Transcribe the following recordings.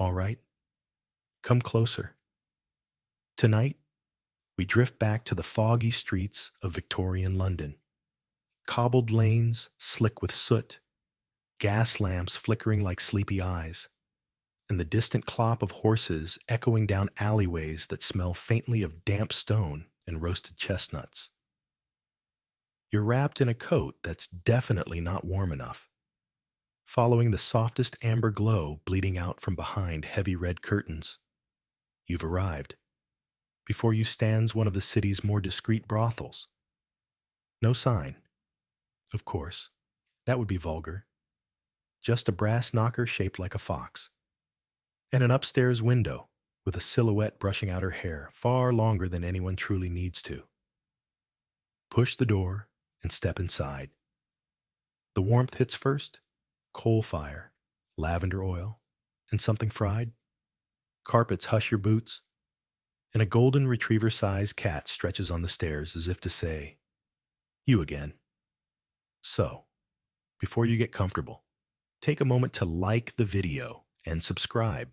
All right, come closer. Tonight, we drift back to the foggy streets of Victorian London. Cobbled lanes slick with soot, gas lamps flickering like sleepy eyes, and the distant clop of horses echoing down alleyways that smell faintly of damp stone and roasted chestnuts. You're wrapped in a coat that's definitely not warm enough, following the softest amber glow bleeding out from behind heavy red curtains. You've arrived. Before you stands one of the city's more discreet brothels. No sign, of course. That would be vulgar. Just a brass knocker shaped like a fox. And an upstairs window with a silhouette brushing out her hair far longer than anyone truly needs to. Push the door and step inside. The warmth hits first: coal fire, lavender oil, and something fried. Carpets hush your boots, and a golden retriever-sized cat stretches on the stairs as if to say, "You again." So, before you get comfortable, take a moment to like the video and subscribe,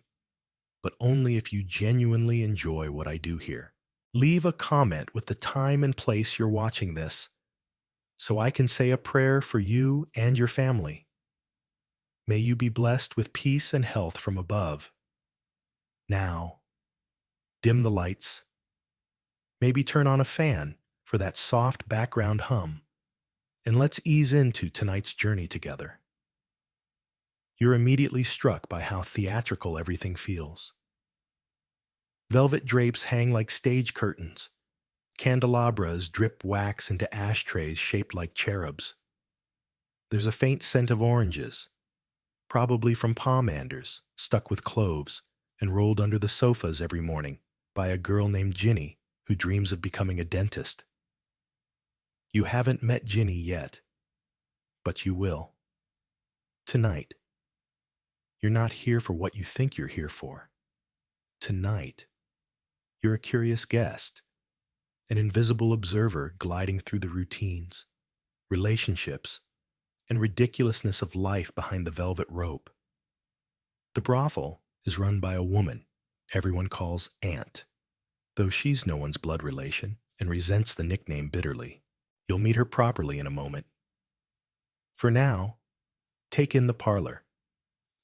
but only if you genuinely enjoy what I do here. Leave a comment with the time and place you're watching this, so I can say a prayer for you and your family. May you be blessed with peace and health from above. Now, dim the lights. Maybe turn on a fan for that soft background hum, and let's ease into tonight's journey together. You're immediately struck by how theatrical everything feels. Velvet drapes hang like stage curtains. Candelabras drip wax into ashtrays shaped like cherubs. There's a faint scent of oranges, probably from pomanders, stuck with cloves and rolled under the sofas every morning by a girl named Ginny who dreams of becoming a dentist. You haven't met Ginny yet, but you will. Tonight. You're not here for what you think you're here for. Tonight, you're a curious guest, an invisible observer gliding through the routines, relationships, and ridiculousness of life behind the velvet rope. The brothel is run by a woman everyone calls Aunt, though she's no one's blood relation and resents the nickname bitterly. You'll meet her properly in a moment. For now, take in the parlor.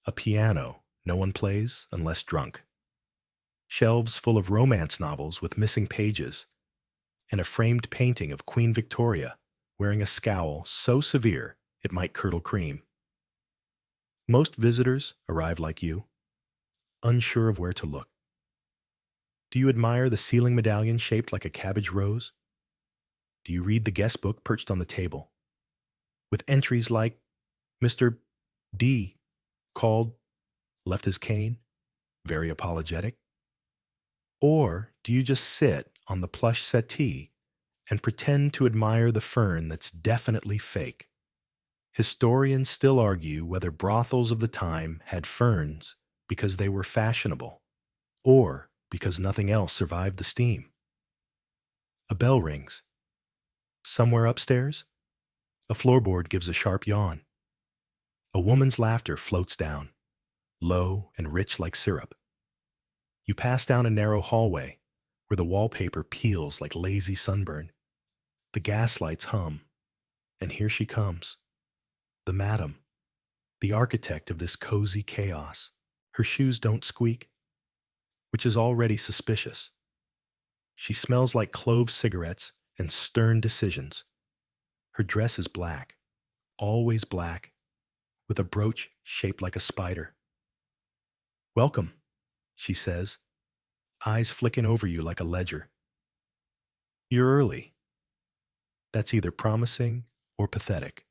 A piano no one plays unless drunk. Shelves full of romance novels with missing pages, and a framed painting of Queen Victoria wearing a scowl so severe it might curdle cream. Most visitors arrive like you, unsure of where to look. Do you admire the ceiling medallion shaped like a cabbage rose? Do you read the guest book perched on the table, with entries like Mr. D called, left his cane, very apologetic? Or do you just sit on the plush settee and pretend to admire the fern that's definitely fake? Historians still argue whether brothels of the time had ferns because they were fashionable, or because nothing else survived the steam. A bell rings. Somewhere upstairs, a floorboard gives a sharp yawn. A woman's laughter floats down, low and rich like syrup. You pass down a narrow hallway where the wallpaper peels like lazy sunburn. The gaslights hum, and here she comes, the madam, the architect of this cozy chaos. Her shoes don't squeak, which is already suspicious. She smells like clove cigarettes and stern decisions. Her dress is black, always black, with a brooch shaped like a spider. "Welcome," she says, eyes flicking over you like a ledger. "You're early." That's either promising or pathetic.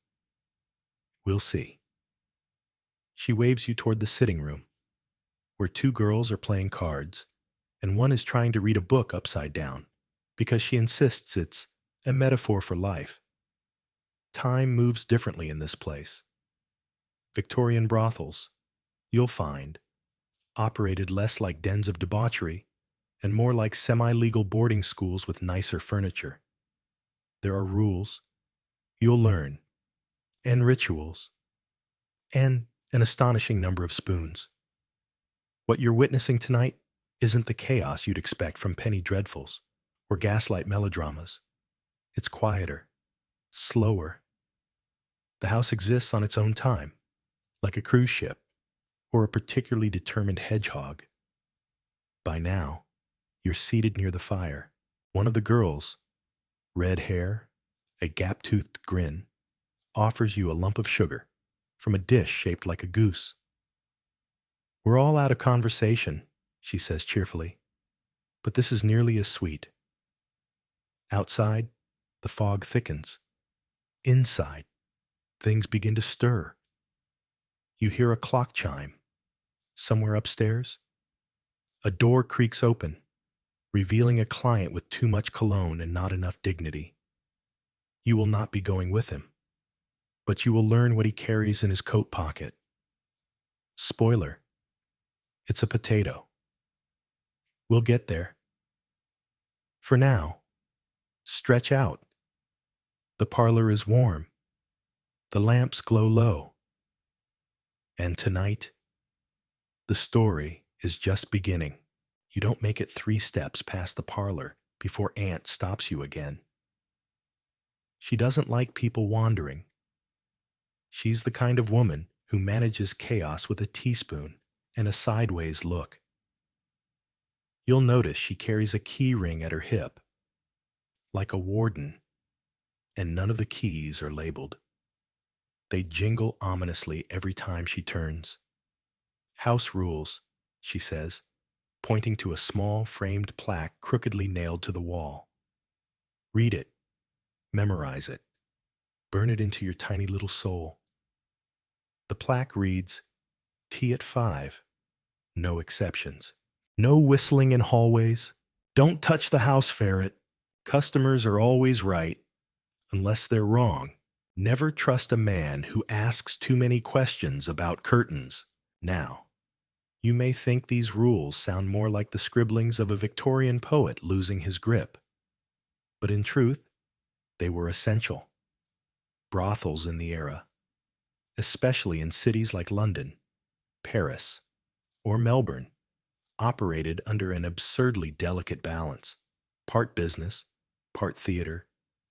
We'll see. She waves you toward the sitting room, where two girls are playing cards, and one is trying to read a book upside down, because she insists it's a metaphor for life. Time moves differently in this place. Victorian brothels, you'll find, operated less like dens of debauchery and more like semi-legal boarding schools with nicer furniture. There are rules, you'll learn, and rituals, and an astonishing number of spoons. What you're witnessing tonight isn't the chaos you'd expect from penny dreadfuls or gaslight melodramas. It's quieter, slower. The house exists on its own time, like a cruise ship or a particularly determined hedgehog. By now, you're seated near the fire. One of the girls, red hair, a gap-toothed grin, offers you a lump of sugar from a dish shaped like a goose. We're all out of conversation, she says cheerfully, but this is nearly as sweet. Outside, the fog thickens. Inside, things begin to stir. You hear a clock chime. Somewhere upstairs, a door creaks open, revealing a client with too much cologne and not enough dignity. You will not be going with him, but you will learn what he carries in his coat pocket. Spoiler, it's a potato. We'll get there. For now, stretch out. The parlor is warm. The lamps glow low. And tonight, the story is just beginning. You don't make it 3 steps past the parlor before Aunt stops you again. She doesn't like people wandering. She's the kind of woman who manages chaos with a teaspoon and a sideways look. You'll notice she carries a key ring at her hip, like a warden, and none of the keys are labeled. They jingle ominously every time she turns. House rules, she says, pointing to a small framed plaque crookedly nailed to the wall. Read it, memorize it, burn it into your tiny little soul. The plaque reads, Tea at 5, no exceptions. No whistling in hallways. Don't touch the house ferret. Customers are always right, unless they're wrong. Never trust a man who asks too many questions about curtains. Now, you may think these rules sound more like the scribblings of a Victorian poet losing his grip. But in truth, they were essential. Brothels in the era, especially in cities like London, Paris, or Melbourne, operated under an absurdly delicate balance, part business, part theater,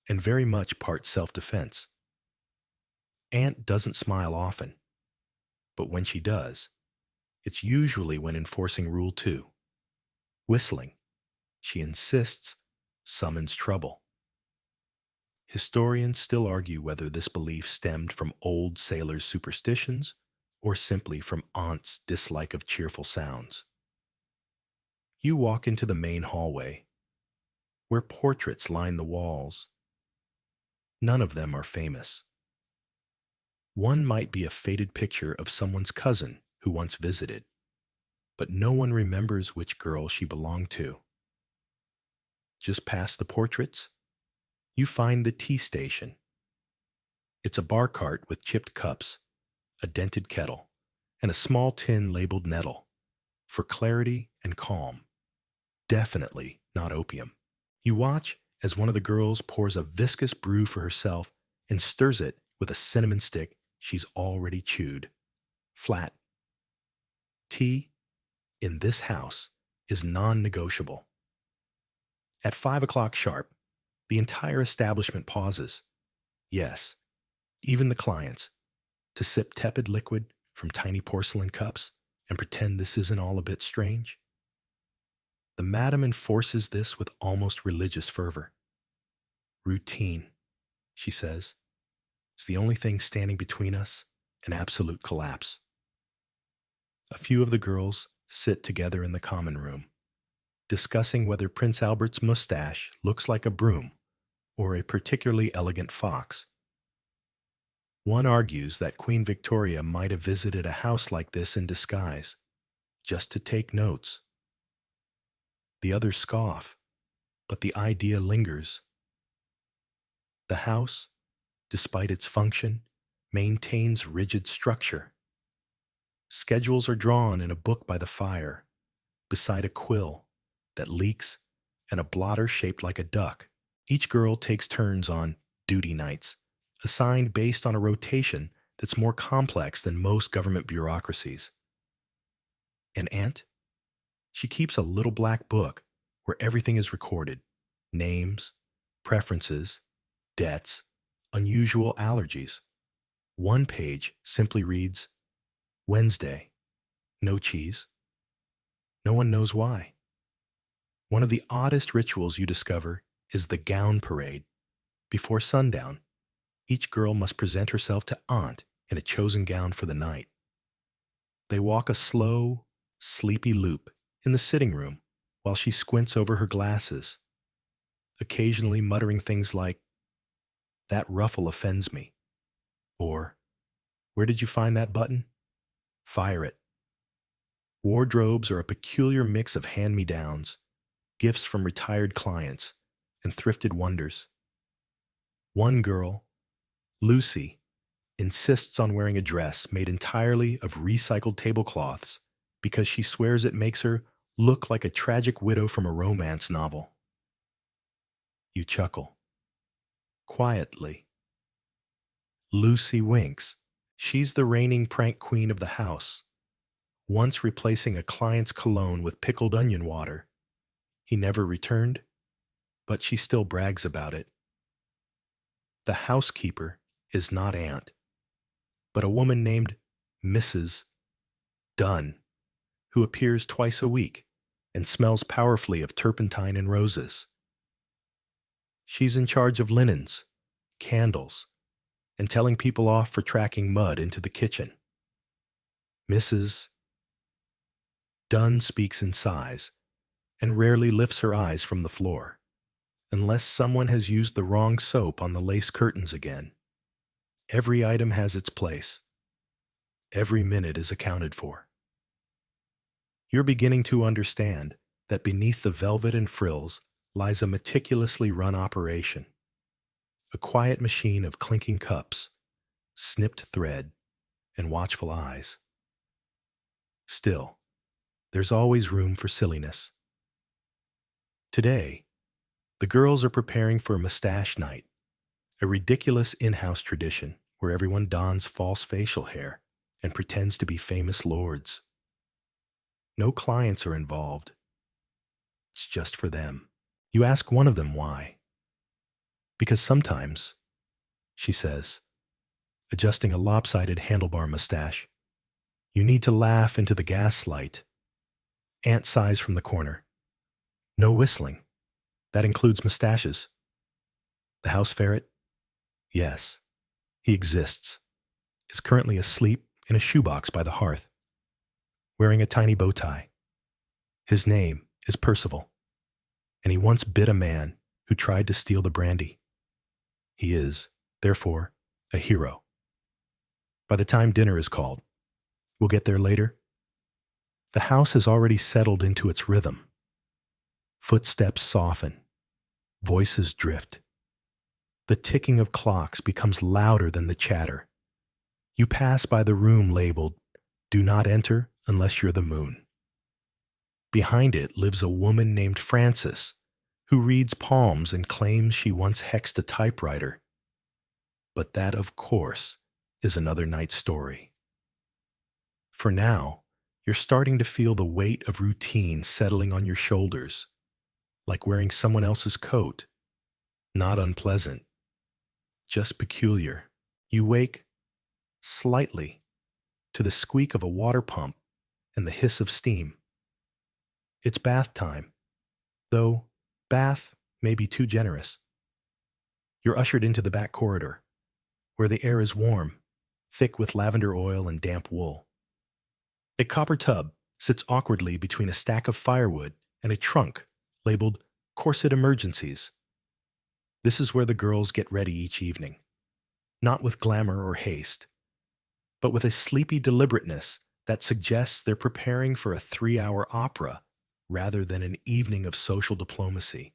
and very much part self-defense. Aunt doesn't smile often, but when she does, it's usually when enforcing Rule 2. Whistling, she insists, summons trouble. Historians still argue whether this belief stemmed from old sailors' superstitions or simply from Aunt's dislike of cheerful sounds. You walk into the main hallway, where portraits line the walls. None of them are famous. One might be a faded picture of someone's cousin who once visited, but no one remembers which girl she belonged to. Just past the portraits, you find the tea station. It's a bar cart with chipped cups, a dented kettle, and a small tin labeled nettle for clarity and calm. Definitely not opium. You watch as one of the girls pours a viscous brew for herself and stirs it with a cinnamon stick she's already chewed. Flat. Tea, in this house, is non-negotiable. At 5 o'clock sharp, the entire establishment pauses. Yes, even the clients, to sip tepid liquid from tiny porcelain cups and pretend this isn't all a bit strange. The madam enforces this with almost religious fervor. Routine, she says, is the only thing standing between us and absolute collapse. A few of the girls sit together in the common room, discussing whether Prince Albert's mustache looks like a broom or a particularly elegant fox. One argues that Queen Victoria might have visited a house like this in disguise, just to take notes. The others scoff, but the idea lingers. The house, despite its function, maintains rigid structure. Schedules are drawn in a book by the fire, beside a quill that leaks and a blotter shaped like a duck. Each girl takes turns on duty nights, assigned based on a rotation that's more complex than most government bureaucracies. And Aunt? She keeps a little black book where everything is recorded: names, preferences, debts, unusual allergies. One page simply reads, Wednesday, no cheese. No one knows why. One of the oddest rituals you discover is the gown parade. Before sundown, each girl must present herself to Aunt in a chosen gown for the night. They walk a slow, sleepy loop in the sitting room while she squints over her glasses, occasionally muttering things like, "That ruffle offends me," or "Where did you find that button? Fire it." Wardrobes are a peculiar mix of hand-me-downs, gifts from retired clients, and thrifted wonders. One girl, Lucy, insists on wearing a dress made entirely of recycled tablecloths because she swears it makes her look like a tragic widow from a romance novel. You chuckle. Quietly. Lucy winks. She's the reigning prank queen of the house, once replacing a client's cologne with pickled onion water. He never returned, but she still brags about it. The housekeeper is not Aunt, but a woman named Mrs. Dunn, who appears twice a week and smells powerfully of turpentine and roses. She's in charge of linens, candles, and telling people off for tracking mud into the kitchen. Mrs. Dunn speaks in sighs and rarely lifts her eyes from the floor, unless someone has used the wrong soap on the lace curtains again. Every item has its place. Every minute is accounted for. You're beginning to understand that beneath the velvet and frills lies a meticulously run operation, a quiet machine of clinking cups, snipped thread, and watchful eyes. Still, there's always room for silliness. Today, the girls are preparing for mustache night, a ridiculous in-house tradition where everyone dons false facial hair and pretends to be famous lords. No clients are involved. It's just for them. You ask one of them why. Because sometimes, she says, adjusting a lopsided handlebar mustache, you need to laugh into the gaslight. Aunt sighs from the corner. No whistling. That includes mustaches. The house ferret? Yes. He exists. Is currently asleep in a shoebox by the hearth, wearing a tiny bow tie. His name is Percival, and he once bit a man who tried to steal the brandy. He is, therefore, a hero. By the time dinner is called, we'll get there later, the house has already settled into its rhythm. Footsteps soften, voices drift. The ticking of clocks becomes louder than the chatter. You pass by the room labeled, "Do not enter unless you're the moon." Behind it lives a woman named Frances, who reads palms and claims she once hexed a typewriter. But that, of course, is another night's story. For now, you're starting to feel the weight of routine settling on your shoulders, like wearing someone else's coat. Not unpleasant, just peculiar. You wake, slightly, to the squeak of a water pump and the hiss of steam. It's bath time, though bath may be too generous. You're ushered into the back corridor, where the air is warm, thick with lavender oil and damp wool. A copper tub sits awkwardly between a stack of firewood and a trunk labeled "Corset Emergencies." This is where the girls get ready each evening, not with glamour or haste, but with a sleepy deliberateness that suggests they're preparing for a 3-hour opera rather than an evening of social diplomacy.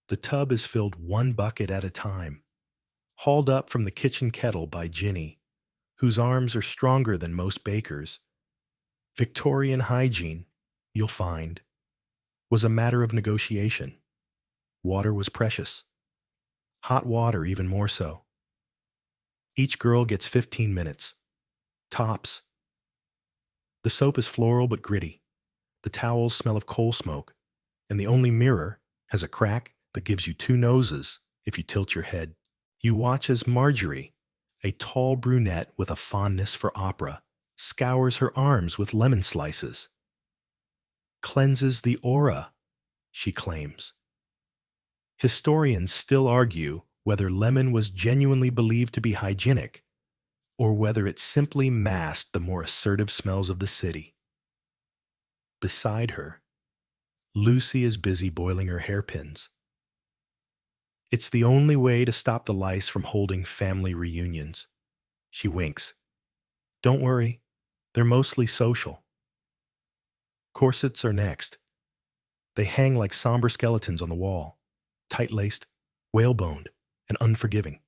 The tub is filled one bucket at a time, hauled up from the kitchen kettle by Ginny, whose arms are stronger than most bakers. Victorian hygiene, you'll find, was a matter of negotiation. Water was precious. Hot water even more so. Each girl gets 15 minutes. Tops. The soap is floral but gritty, The towels smell of coal smoke, and the only mirror has a crack that gives you two noses if you tilt your head. You watch as Marjorie, a tall brunette with a fondness for opera, scours her arms with lemon slices. Cleanses the aura, she claims. Historians still argue whether lemon was genuinely believed to be hygienic or whether it simply masked the more assertive smells of the city. Beside her, Lucy is busy boiling her hairpins. It's the only way to stop the lice from holding family reunions. She winks. Don't worry, they're mostly social. Corsets are next. They hang like somber skeletons on the wall, tight-laced, whaleboned, and unforgiving.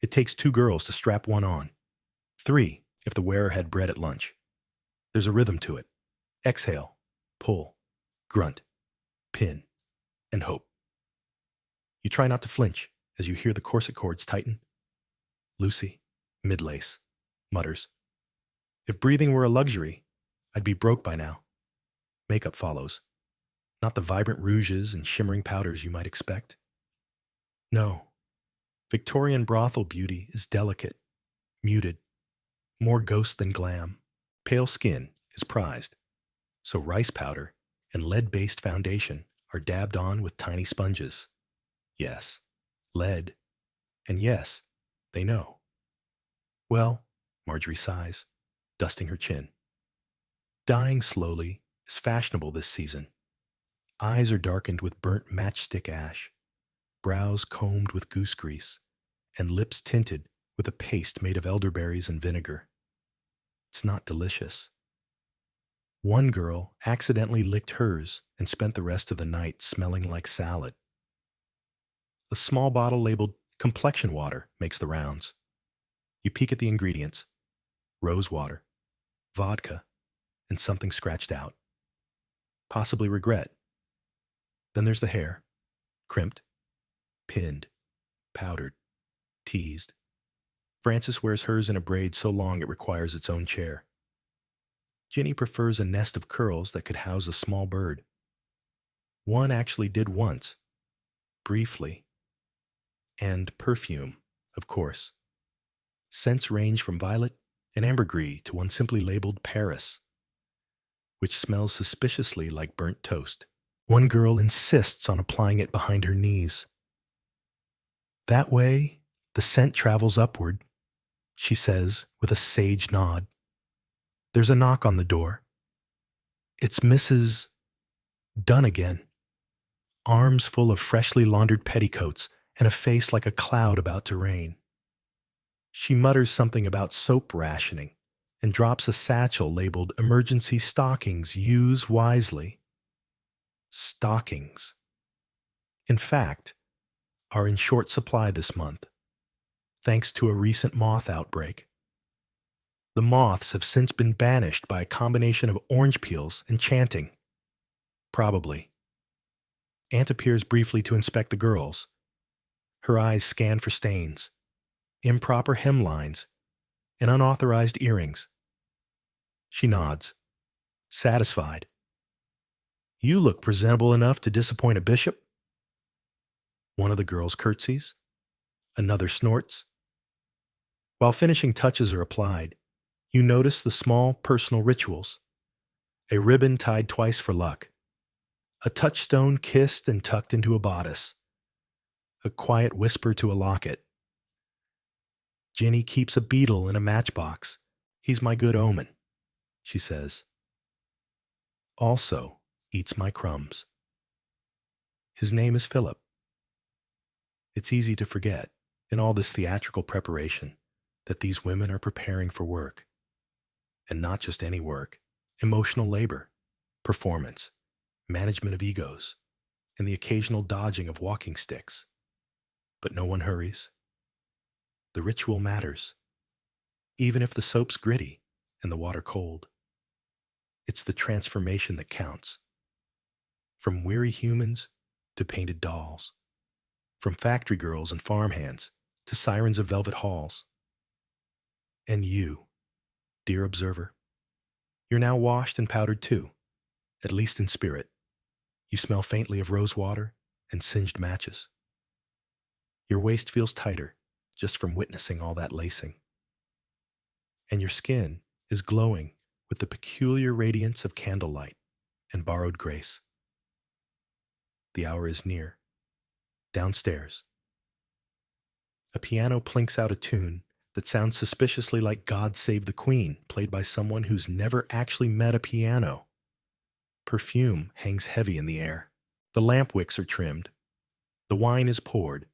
It takes 2 girls to strap one on. 3 if the wearer had bread at lunch. There's a rhythm to it. Exhale, pull, grunt, pin, and hope. You try not to flinch as you hear the corset cords tighten. Lucy, mid-lace, mutters, "If breathing were a luxury, I'd be broke by now." Makeup follows. Not the vibrant rouges and shimmering powders you might expect. No. Victorian brothel beauty is delicate, muted, more ghost than glam. Pale skin is prized, so rice powder and lead-based foundation are dabbed on with tiny sponges. Yes, lead. And yes, they know. Well, Marjorie sighs, dusting her chin. Dying slowly is fashionable this season. Eyes are darkened with burnt matchstick ash, brows combed with goose grease, and lips tinted with a paste made of elderberries and vinegar. It's not delicious. One girl accidentally licked hers and spent the rest of the night smelling like salad. A small bottle labeled complexion water makes the rounds. You peek at the ingredients: rose water, vodka, and something scratched out. Possibly regret. Then there's the hair, crimped, pinned, powdered, teased. Frances wears hers in a braid so long it requires its own chair. Ginny prefers a nest of curls that could house a small bird. One actually did once, briefly. And perfume, of course. Scents range from violet and ambergris to one simply labeled Paris, which smells suspiciously like burnt toast. One girl insists on applying it behind her knees. That way, the scent travels upward, she says with a sage nod. There's a knock on the door. It's Mrs. Dunnigan, arms full of freshly laundered petticoats and a face like a cloud about to rain. She mutters something about soap rationing and drops a satchel labeled "Emergency Stockings, use wisely." Stockings, in fact, are in short supply this month, thanks to a recent moth outbreak. The moths have since been banished by a combination of orange peels and chanting. Probably. Aunt appears briefly to inspect the girls. Her eyes scan for stains, improper hemlines, and unauthorized earrings. She nods, satisfied. You look presentable enough to disappoint a bishop. One of the girls curtsies. Another snorts. While finishing touches are applied, you notice the small personal rituals. A ribbon tied twice for luck. A touchstone kissed and tucked into a bodice. A quiet whisper to a locket. Ginny keeps a beetle in a matchbox. He's my good omen, she says. Also eats my crumbs. His name is Philip. It's easy to forget, in all this theatrical preparation, that these women are preparing for work. And not just any work, emotional labor, performance, management of egos, and the occasional dodging of walking sticks. But no one hurries. The ritual matters, even if the soap's gritty and the water cold. It's the transformation that counts. From weary humans to painted dolls. From factory girls and farmhands to sirens of velvet halls. And you, dear observer, you're now washed and powdered too, at least in spirit. You smell faintly of rose water and singed matches. Your waist feels tighter just from witnessing all that lacing. And your skin is glowing with the peculiar radiance of candlelight and borrowed grace. The hour is near. Downstairs, a piano plinks out a tune that sounds suspiciously like God Save the Queen, played by someone who's never actually met a piano. Perfume hangs heavy in the air. The lamp wicks are trimmed. The wine is poured.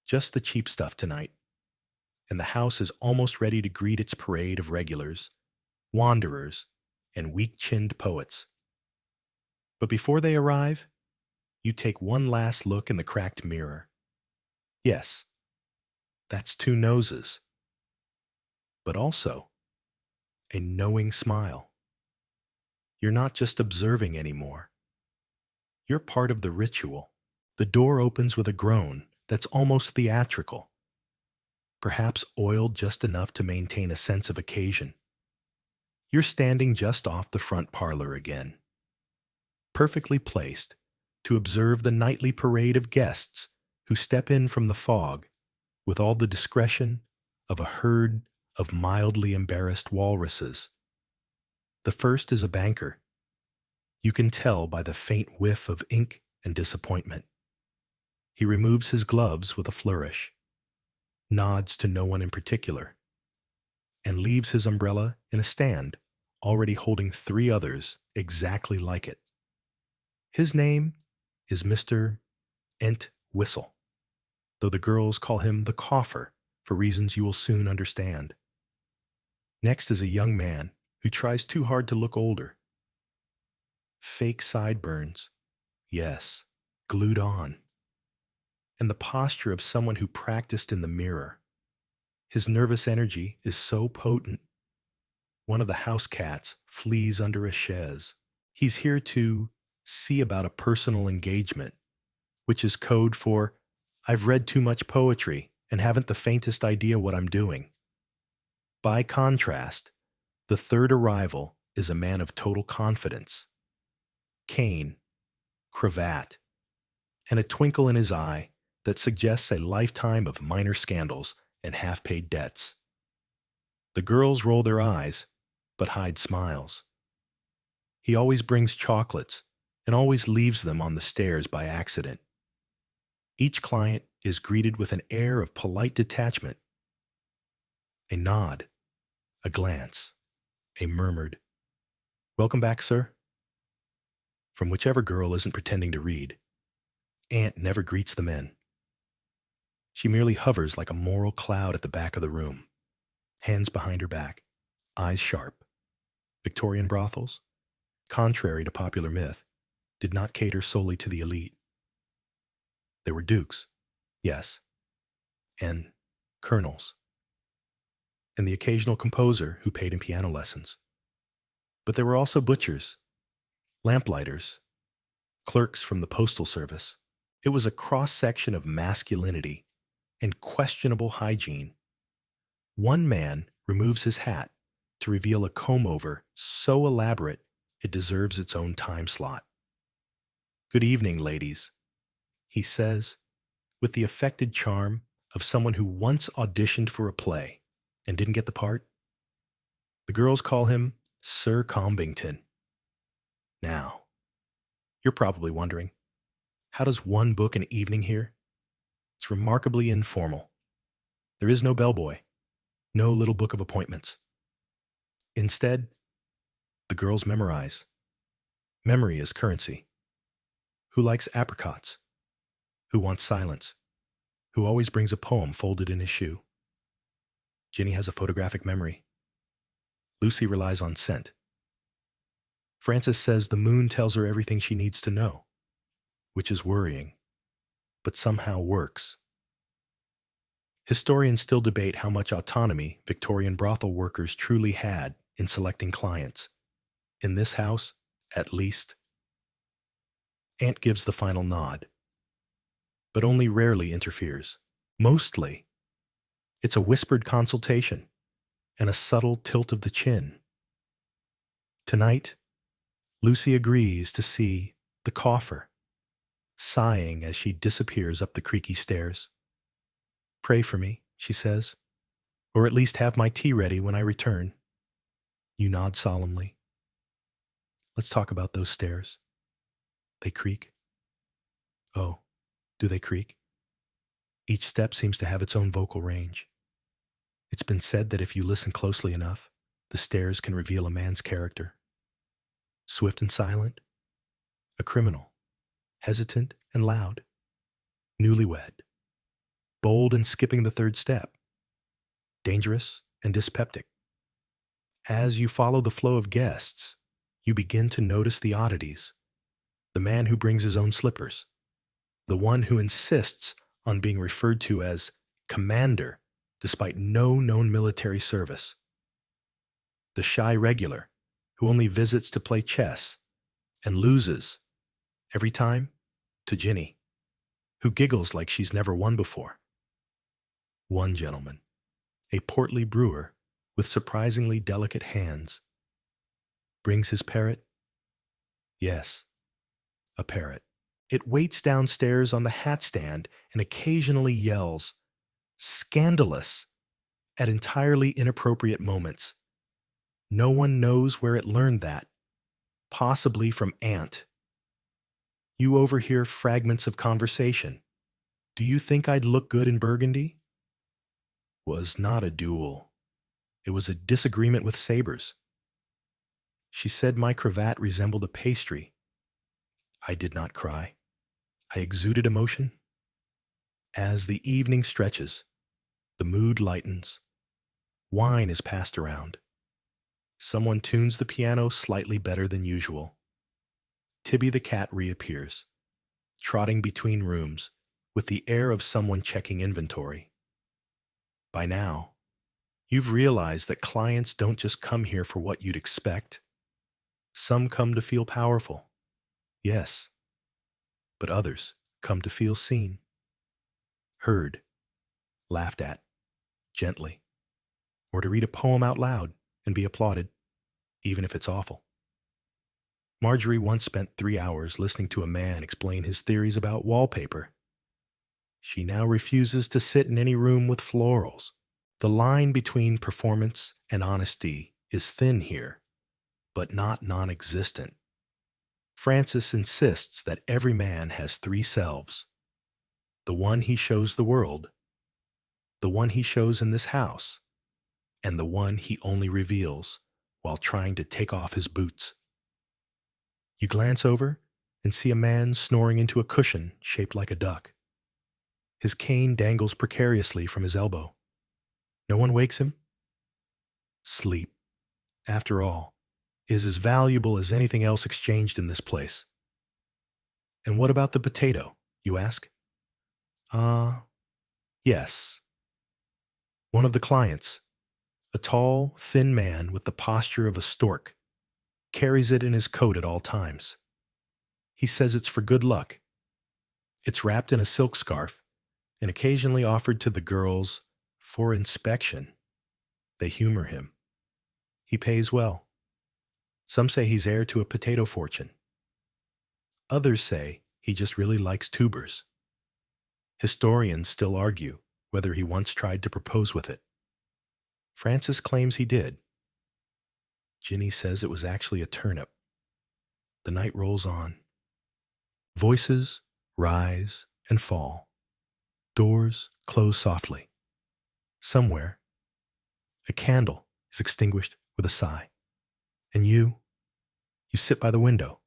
Just the cheap stuff tonight. And the house is almost ready to greet its parade of regulars, wanderers, and weak-chinned poets. But before they arrive, you take one last look in the cracked mirror. Yes, that's two noses. But also a knowing smile. You're not just observing anymore. You're part of the ritual. The door opens with a groan that's almost theatrical, perhaps oiled just enough to maintain a sense of occasion. You're standing just off the front parlor again, perfectly placed to observe the nightly parade of guests who step in from the fog with all the discretion of a herd of mildly embarrassed walruses. The first is a banker. You can tell by the faint whiff of ink and disappointment. He removes his gloves with a flourish, nods to no one in particular, and leaves his umbrella in a stand, already holding three others exactly like it. His name is Mr. Entwistle, though the girls call him the Coffer for reasons you will soon understand. Next is a young man who tries too hard to look older. Fake sideburns, yes, glued on, and the posture of someone who practiced in the mirror. His nervous energy is so potent. One of the house cats flees under a chaise. He's here to see about a personal engagement, which is code for, I've read too much poetry and haven't the faintest idea what I'm doing. By contrast, the third arrival is a man of total confidence. Cane, cravat, and a twinkle in his eye that suggests a lifetime of minor scandals and half-paid debts. The girls roll their eyes, but hide smiles. He always brings chocolates and always leaves them on the stairs by accident. Each client is greeted with an air of polite detachment. A nod, a glance, a murmured, "Welcome back, sir," from whichever girl isn't pretending to read. Aunt never greets the men. She merely hovers like a moral cloud at the back of the room, hands behind her back, eyes sharp. Victorian brothels, contrary to popular myth, did not cater solely to the elite. There were dukes, yes, and colonels, and the occasional composer who paid in piano lessons. But there were also butchers, lamplighters, clerks from the postal service. It was a cross-section of masculinity and questionable hygiene. One man removes his hat to reveal a comb-over so elaborate it deserves its own time slot. "Good evening, ladies," he says, with the affected charm of someone who once auditioned for a play and didn't get the part. The girls call him Sir Combington. Now, you're probably wondering, how does one book an evening here? It's remarkably informal. There is no bellboy, no little book of appointments. Instead, the girls memorize. Memory is currency. Who likes apricots? Who wants silence? Who always brings a poem folded in his shoe? Ginny has a photographic memory. Lucy relies on scent. Frances says the moon tells her everything she needs to know, which is worrying, but somehow works. Historians still debate how much autonomy Victorian brothel workers truly had in selecting clients. In this house, at least. Aunt gives the final nod, but only rarely interferes. Mostly, it's a whispered consultation and a subtle tilt of the chin. Tonight, Lucy agrees to see the coffer, sighing as she disappears up the creaky stairs. Pray for me, she says, or at least have my tea ready when I return. You nod solemnly. Let's talk about those stairs. They creak. Oh, do they creak? Each step seems to have its own vocal range. It's been said that if you listen closely enough, the stairs can reveal a man's character. Swift and silent, a criminal, hesitant and loud, newlywed, bold and skipping the third step, dangerous and dyspeptic. As you follow the flow of guests, you begin to notice the oddities. The man who brings his own slippers, the one who insists on being referred to as commander despite no known military service, the shy regular who only visits to play chess and loses every time to Ginny, who giggles like she's never won before. One gentleman, a portly brewer with surprisingly delicate hands, brings his parrot. Yes, a parrot. It waits downstairs on the hat stand and occasionally yells, scandalous, at entirely inappropriate moments. No one knows where it learned that, possibly from Aunt. You overhear fragments of conversation. Do you think I'd look good in burgundy? Was not a duel. It was a disagreement with sabers. She said my cravat resembled a pastry. I did not cry. I exuded emotion. As the evening stretches, the mood lightens. Wine is passed around. Someone tunes the piano slightly better than usual. Tibby the cat reappears, trotting between rooms with the air of someone checking inventory. By now, you've realized that clients don't just come here for what you'd expect. Some come to feel powerful, yes, but others come to feel seen, heard, laughed at, gently, or to read a poem out loud and be applauded, even if it's awful. Marjorie once spent 3 hours listening to a man explain his theories about wallpaper. She now refuses to sit in any room with florals. The line between performance and honesty is thin here, but not non-existent. Francis insists that every man has 3 selves. The one he shows the world, the one he shows in this house, and the one he only reveals while trying to take off his boots. You glance over and see a man snoring into a cushion shaped like a duck. His cane dangles precariously from his elbow. No one wakes him? Sleep, after all, is as valuable as anything else exchanged in this place. And what about the potato, you ask? Yes. One of the clients, a tall, thin man with the posture of a stork, carries it in his coat at all times. He says it's for good luck. It's wrapped in a silk scarf and occasionally offered to the girls for inspection. They humor him. He pays well. Some say he's heir to a potato fortune. Others say he just really likes tubers. Historians still argue whether he once tried to propose with it. Francis claims he did. Ginny says it was actually a turnip. The night rolls on. Voices rise and fall. Doors close softly. Somewhere, a candle is extinguished with a sigh. And you sit by the window,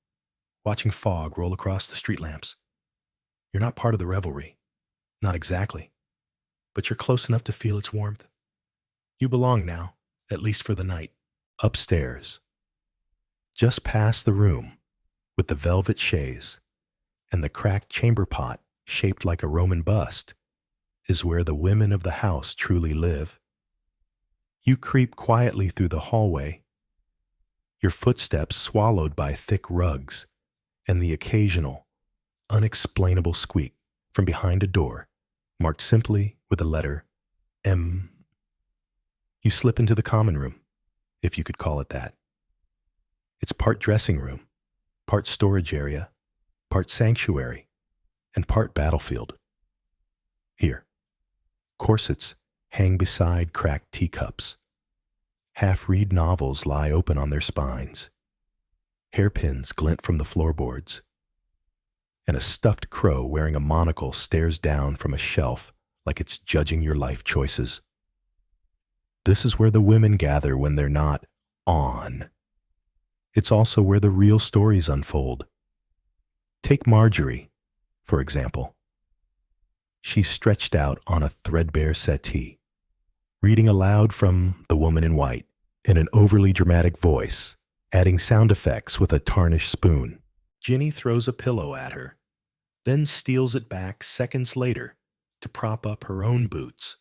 watching fog roll across the street lamps. You're not part of the revelry. Not exactly. But you're close enough to feel its warmth. You belong now, at least for the night. Upstairs, just past the room with the velvet chaise and the cracked chamber pot shaped like a Roman bust, is where the women of the house truly live. You creep quietly through the hallway, your footsteps swallowed by thick rugs and the occasional, unexplainable squeak from behind a door marked simply with the letter M. You slip into the common room, if you could call it that. It's part dressing room part storage area, part sanctuary, and part battlefield. Here, corsets hang beside cracked teacups. Half-read novels lie open on their spines. Hairpins glint from the floorboards. And a stuffed crow wearing a monocle stares down from a shelf like it's judging your life choices. This is where the women gather when they're not on. It's also where the real stories unfold. Take Marjorie, for example. She's stretched out on a threadbare settee, reading aloud from The Woman in White in an overly dramatic voice, adding sound effects with a tarnished spoon. Ginny throws a pillow at her, then steals it back seconds later to prop up her own boots,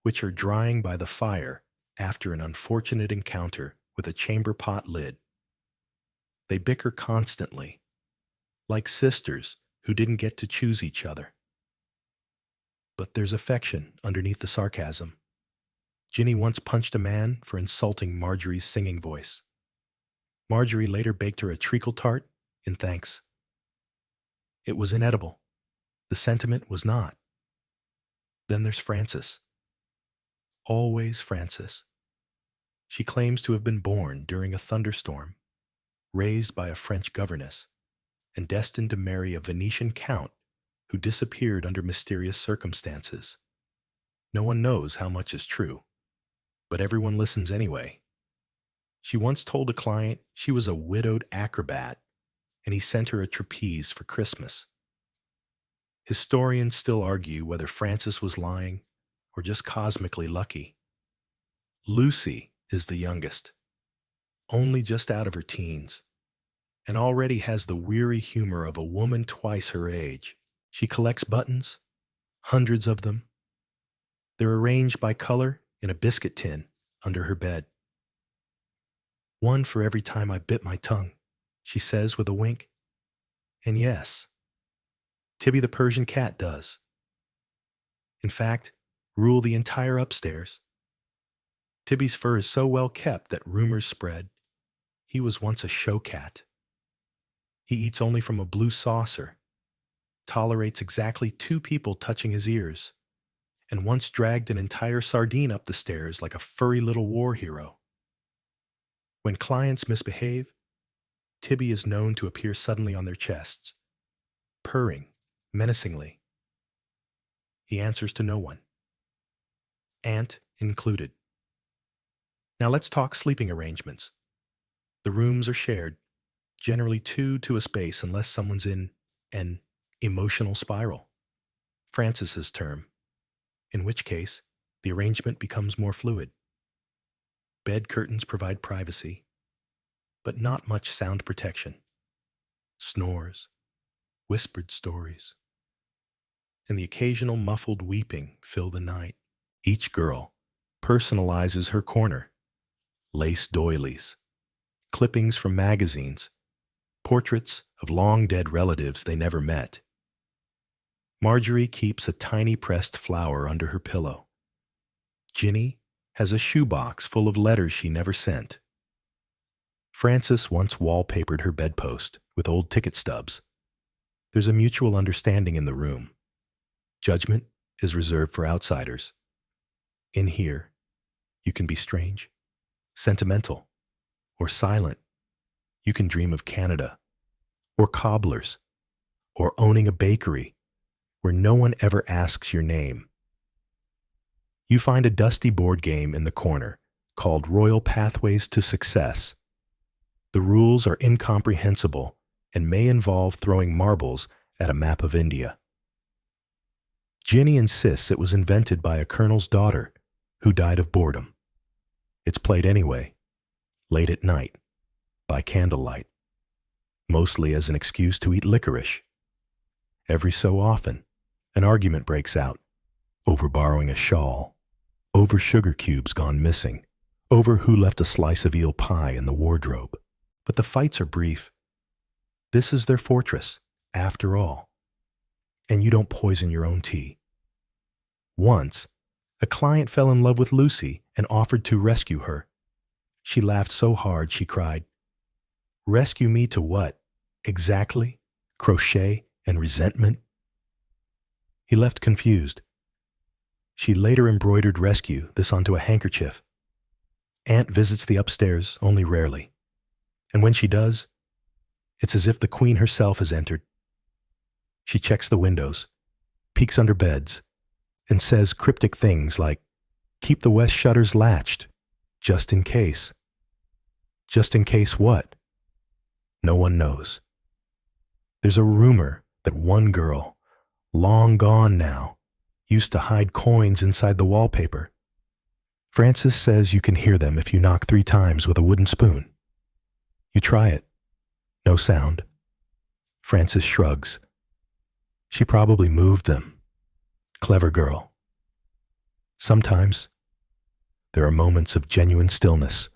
which are drying by the fire after an unfortunate encounter with a chamber pot lid. They bicker constantly, like sisters who didn't get to choose each other. But there's affection underneath the sarcasm. Ginny once punched a man for insulting Marjorie's singing voice. Marjorie later baked her a treacle tart in thanks. It was inedible. The sentiment was not. Then there's Frances. Always Frances. She claims to have been born during a thunderstorm, raised by a French governess, and destined to marry a Venetian count who disappeared under mysterious circumstances. No one knows how much is true, but everyone listens anyway. She once told a client she was a widowed acrobat, and he sent her a trapeze for Christmas. Historians still argue whether Frances was lying or just cosmically lucky. Lucy is the youngest, only just out of her teens, and already has the weary humor of a woman twice her age. She collects buttons, hundreds of them. They're arranged by color in a biscuit tin under her bed. One for every time I bit my tongue, she says with a wink. And yes, Tibby the Persian cat does. In fact, rule the entire upstairs. Tibby's fur is so well kept that rumors spread he was once a show cat. He eats only from a blue saucer, tolerates exactly 2 people touching his ears, and once dragged an entire sardine up the stairs like a furry little war hero. When clients misbehave, Tibby is known to appear suddenly on their chests, purring menacingly. He answers to no one, aunt included. Now let's talk sleeping arrangements. The rooms are shared, generally 2 to a space unless someone's in an emotional spiral, Frances's term, in which case the arrangement becomes more fluid. Bed curtains provide privacy, but not much sound protection. Snores, whispered stories, and the occasional muffled weeping fill the night. Each girl personalizes her corner. Lace doilies, clippings from magazines, portraits of long-dead relatives they never met. Marjorie keeps a tiny pressed flower under her pillow. Ginny has a shoebox full of letters she never sent. Frances once wallpapered her bedpost with old ticket stubs. There's a mutual understanding in the room. Judgment is reserved for outsiders. In here, you can be strange, sentimental, or silent. You can dream of Canada, or cobblers, or owning a bakery where no one ever asks your name. You find a dusty board game in the corner called Royal Pathways to Success. The rules are incomprehensible and may involve throwing marbles at a map of India. Ginny insists it was invented by a colonel's daughter who died of boredom. It's played anyway, late at night, by candlelight, mostly as an excuse to eat licorice. Every so often, an argument breaks out over borrowing a shawl, over sugar cubes gone missing, over who left a slice of eel pie in the wardrobe. But the fights are brief. This is their fortress, after all. And you don't poison your own tea. Once, a client fell in love with Lucy and offered to rescue her. She laughed so hard she cried, "Rescue me to what? Exactly, crochet, and resentment. He left confused. She later embroidered rescue this onto a handkerchief. Aunt visits the upstairs only rarely, and when she does, it's as if the queen herself has entered. She checks the windows, peeks under beds, and says cryptic things like, "Keep the west shutters latched, just in case." Just in case what? No one knows. There's a rumor that one girl, long gone now, used to hide coins inside the wallpaper. Francis says you can hear them if you knock 3 times with a wooden spoon. You try it. No sound. Francis shrugs. She probably moved them. Clever girl. Sometimes there are moments of genuine stillness.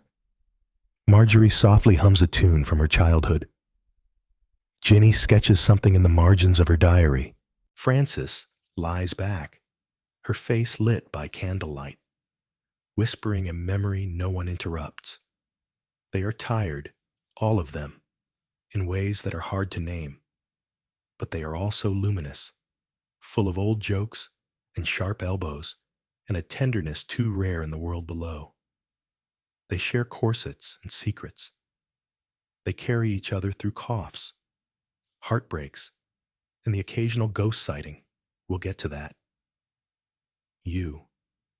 Marjorie softly hums a tune from her childhood. Ginny sketches something in the margins of her diary. Francis lies back, her face lit by candlelight, whispering a memory no one interrupts. They are tired, all of them, in ways that are hard to name, but they are also luminous, full of old jokes and sharp elbows, and a tenderness too rare in the world below. They share corsets and secrets. They carry each other through coughs, heartbreaks, and the occasional ghost sighting. We'll get to that. You,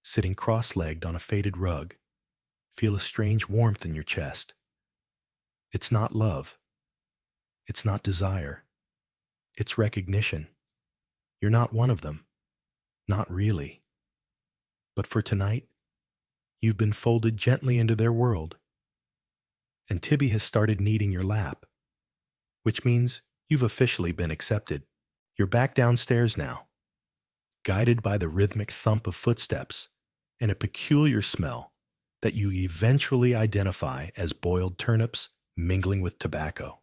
sitting cross-legged on a faded rug, feel a strange warmth in your chest. It's not love. It's not desire. It's recognition. You're not one of them. Not really. But for tonight, you've been folded gently into their world. And Tibby has started kneading your lap, which means you've officially been accepted. You're back downstairs now, guided by the rhythmic thump of footsteps and a peculiar smell that you eventually identify as boiled turnips mingling with tobacco.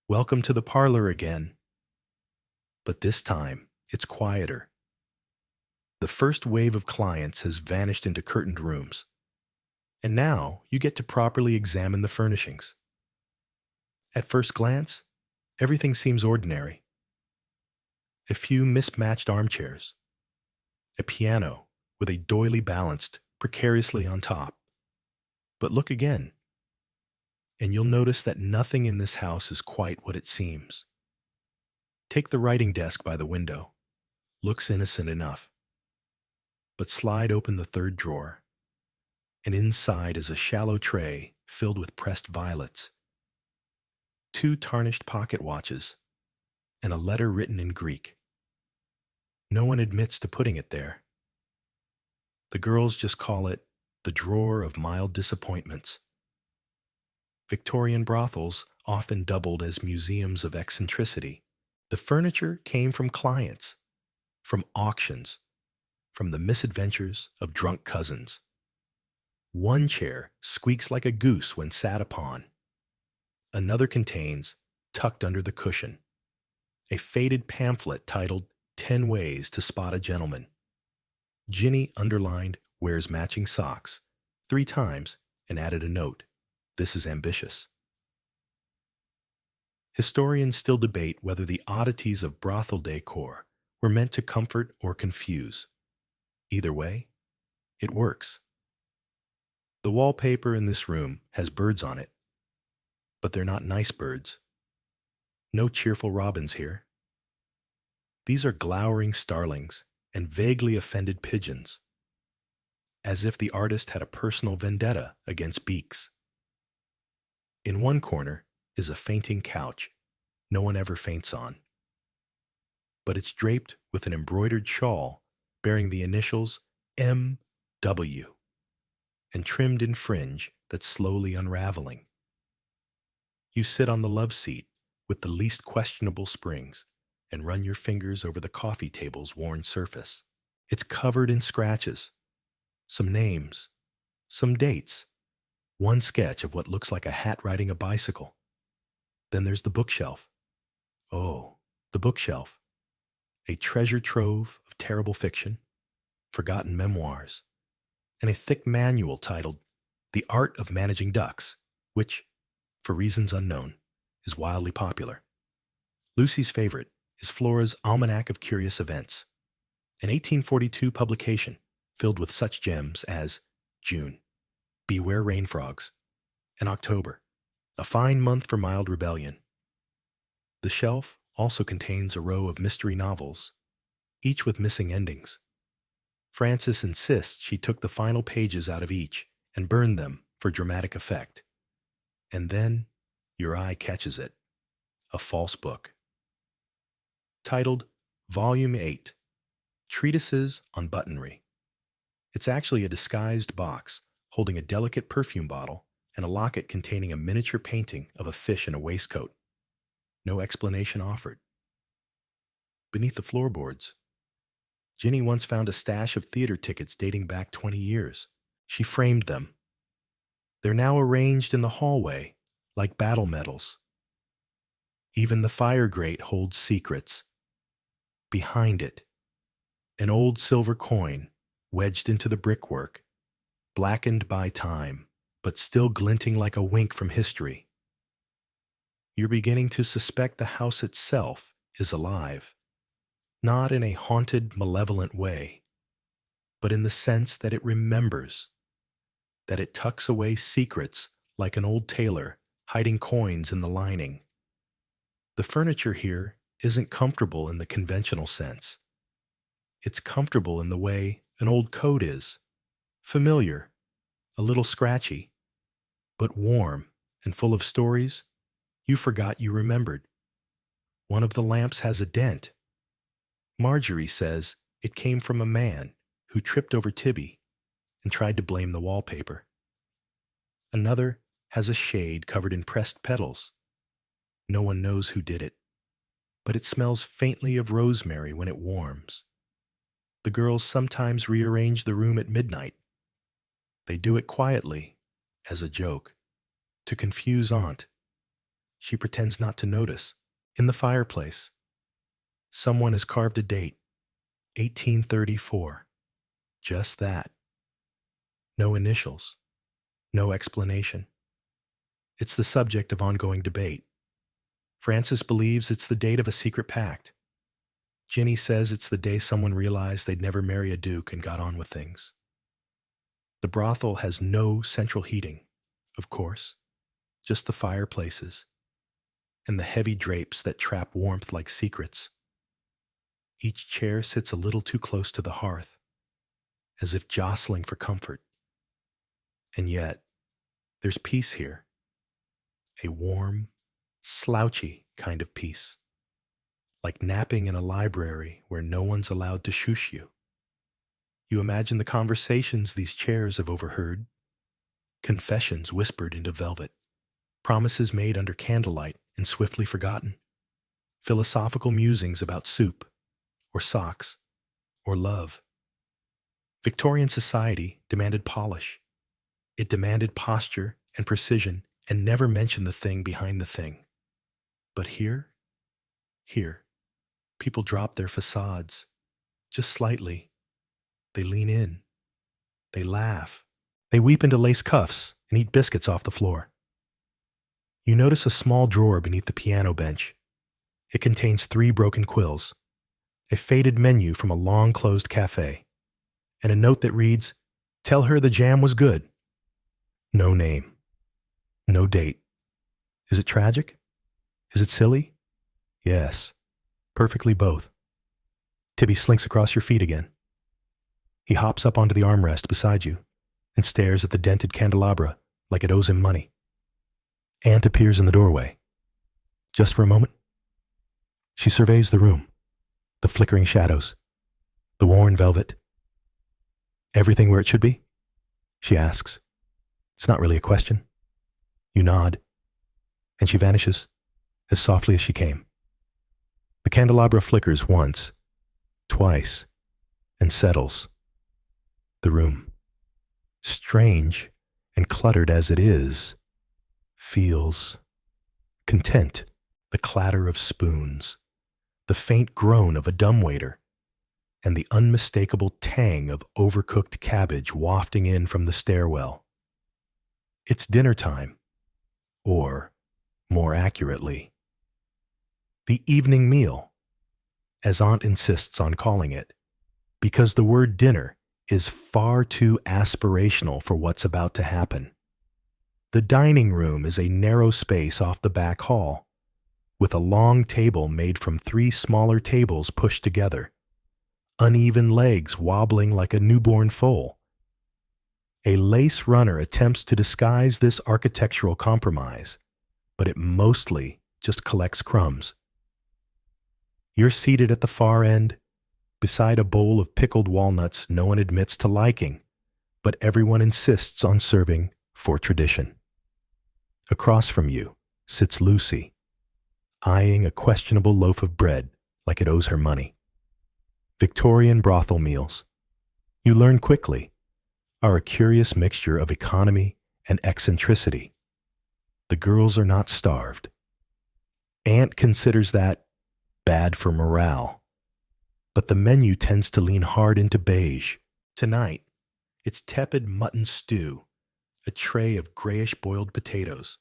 Welcome to the parlor again. But this time, it's quieter. The first wave of clients has vanished into curtained rooms, and now you get to properly examine the furnishings. At first glance, everything seems ordinary. A few mismatched armchairs, a piano with a doily balanced precariously on top. But look again, and you'll notice that nothing in this house is quite what it seems. Take the writing desk by the window. Looks innocent enough. But slide open the third drawer, and inside is a shallow tray filled with pressed violets, 2 tarnished pocket watches, and a letter written in Greek. No one admits to putting it there. The girls just call it the drawer of mild disappointments. Victorian brothels often doubled as museums of eccentricity. The furniture came from clients, from auctions, from the misadventures of drunk cousins. One chair squeaks like a goose when sat upon. Another contains, tucked under the cushion, a faded pamphlet titled 10 Ways to Spot a Gentleman. Ginny underlined wears matching socks 3 times and added a note. This is ambitious. Historians still debate whether the oddities of brothel decor were meant to comfort or confuse. Either way, it works. The wallpaper in this room has birds on it, but they're not nice birds. No cheerful robins here. These are glowering starlings and vaguely offended pigeons, as if the artist had a personal vendetta against beaks. In one corner is a fainting couch no one ever faints on, but it's draped with an embroidered shawl bearing the initials M.W. and trimmed in fringe that's slowly unraveling. You sit on the love seat with the least questionable springs and run your fingers over the coffee table's worn surface. It's covered in scratches, some names, some dates, one sketch of what looks like a hat riding a bicycle. Then there's the bookshelf. Oh, the bookshelf. A treasure trove of terrible fiction, forgotten memoirs, and a thick manual titled The Art of Managing Ducks, which, for reasons unknown, is wildly popular. Lucy's favorite is Flora's Almanac of Curious Events, an 1842 publication filled with such gems as June, Beware Rain Frogs, and October, a fine month for mild rebellion. The shelf also contains a row of mystery novels, each with missing endings. Frances insists she took the final pages out of each and burned them for dramatic effect. And then your eye catches it, a false book. Titled Volume 8, Treatises on Buttonry. It's actually a disguised box holding a delicate perfume bottle and a locket containing a miniature painting of a fish in a waistcoat. No explanation offered. Beneath the floorboards, Ginny once found a stash of theater tickets dating back 20 years. She framed them. They're now arranged in the hallway like battle medals. Even the fire grate holds secrets. Behind it, an old silver coin wedged into the brickwork, blackened by time, but still glinting like a wink from history. You're beginning to suspect the house itself is alive, not in a haunted, malevolent way, but in the sense that it remembers, that it tucks away secrets like an old tailor hiding coins in the lining. The furniture here isn't comfortable in the conventional sense. It's comfortable in the way an old coat is, familiar, a little scratchy, but warm and full of stories you forgot you remembered. One of the lamps has a dent. Marjorie says it came from a man who tripped over Tibby and tried to blame the wallpaper. Another has a shade covered in pressed petals. No one knows who did it, but it smells faintly of rosemary when it warms. The girls sometimes rearrange the room at midnight. They do it quietly, as a joke, to confuse Aunt. She pretends not to notice. In the fireplace, someone has carved a date, 1834. Just that. No initials. No explanation. It's the subject of ongoing debate. Frances believes it's the date of a secret pact. Ginny says it's the day someone realized they'd never marry a duke and got on with things. The brothel has no central heating, of course, just the fireplaces and the heavy drapes that trap warmth like secrets. Each chair sits a little too close to the hearth, as if jostling for comfort. And yet, there's peace here, a warm, slouchy kind of peace, like napping in a library where no one's allowed to shush you. You imagine the conversations these chairs have overheard, confessions whispered into velvet, promises made under candlelight and swiftly forgotten, philosophical musings about soup, or socks, or love. Victorian society demanded polish. It demanded posture and precision and never mentioned the thing behind the thing. But here, people drop their facades, just slightly. They lean in. They laugh. They weep into lace cuffs and eat biscuits off the floor. You notice a small drawer beneath the piano bench. It contains 3 broken quills, a faded menu from a long-closed cafe, and a note that reads, "Tell her the jam was good." No name. No date. Is it tragic? Is it silly? Yes. Perfectly both. Tibby slinks across your feet again. He hops up onto the armrest beside you and stares at the dented candelabra like it owes him money. Aunt appears in the doorway. Just for a moment. She surveys the room, the flickering shadows, the worn velvet. "Everything where it should be?" she asks. It's not really a question. You nod, and she vanishes as softly as she came. The candelabra flickers once, twice, and settles. The room, strange and cluttered as it is, feels content. The clatter of spoons, the faint groan of a dumbwaiter, and the unmistakable tang of overcooked cabbage wafting in from the stairwell. It's dinner time, or, more accurately. The evening meal, as Aunt insists on calling it, because the word dinner is far too aspirational for what's about to happen. The dining room is a narrow space off the back hall, with a long table made from 3 smaller tables pushed together, uneven legs wobbling like a newborn foal. A lace runner attempts to disguise this architectural compromise, but it mostly just collects crumbs. You're seated at the far end, beside a bowl of pickled walnuts no one admits to liking, but everyone insists on serving for tradition. Across from you sits Lucy, eyeing a questionable loaf of bread like it owes her money. Victorian brothel meals, you learn quickly, are a curious mixture of economy and eccentricity. The girls are not starved. Aunt considers that bad for morale, but the menu tends to lean hard into beige. Tonight, it's tepid mutton stew, a tray of grayish boiled potatoes,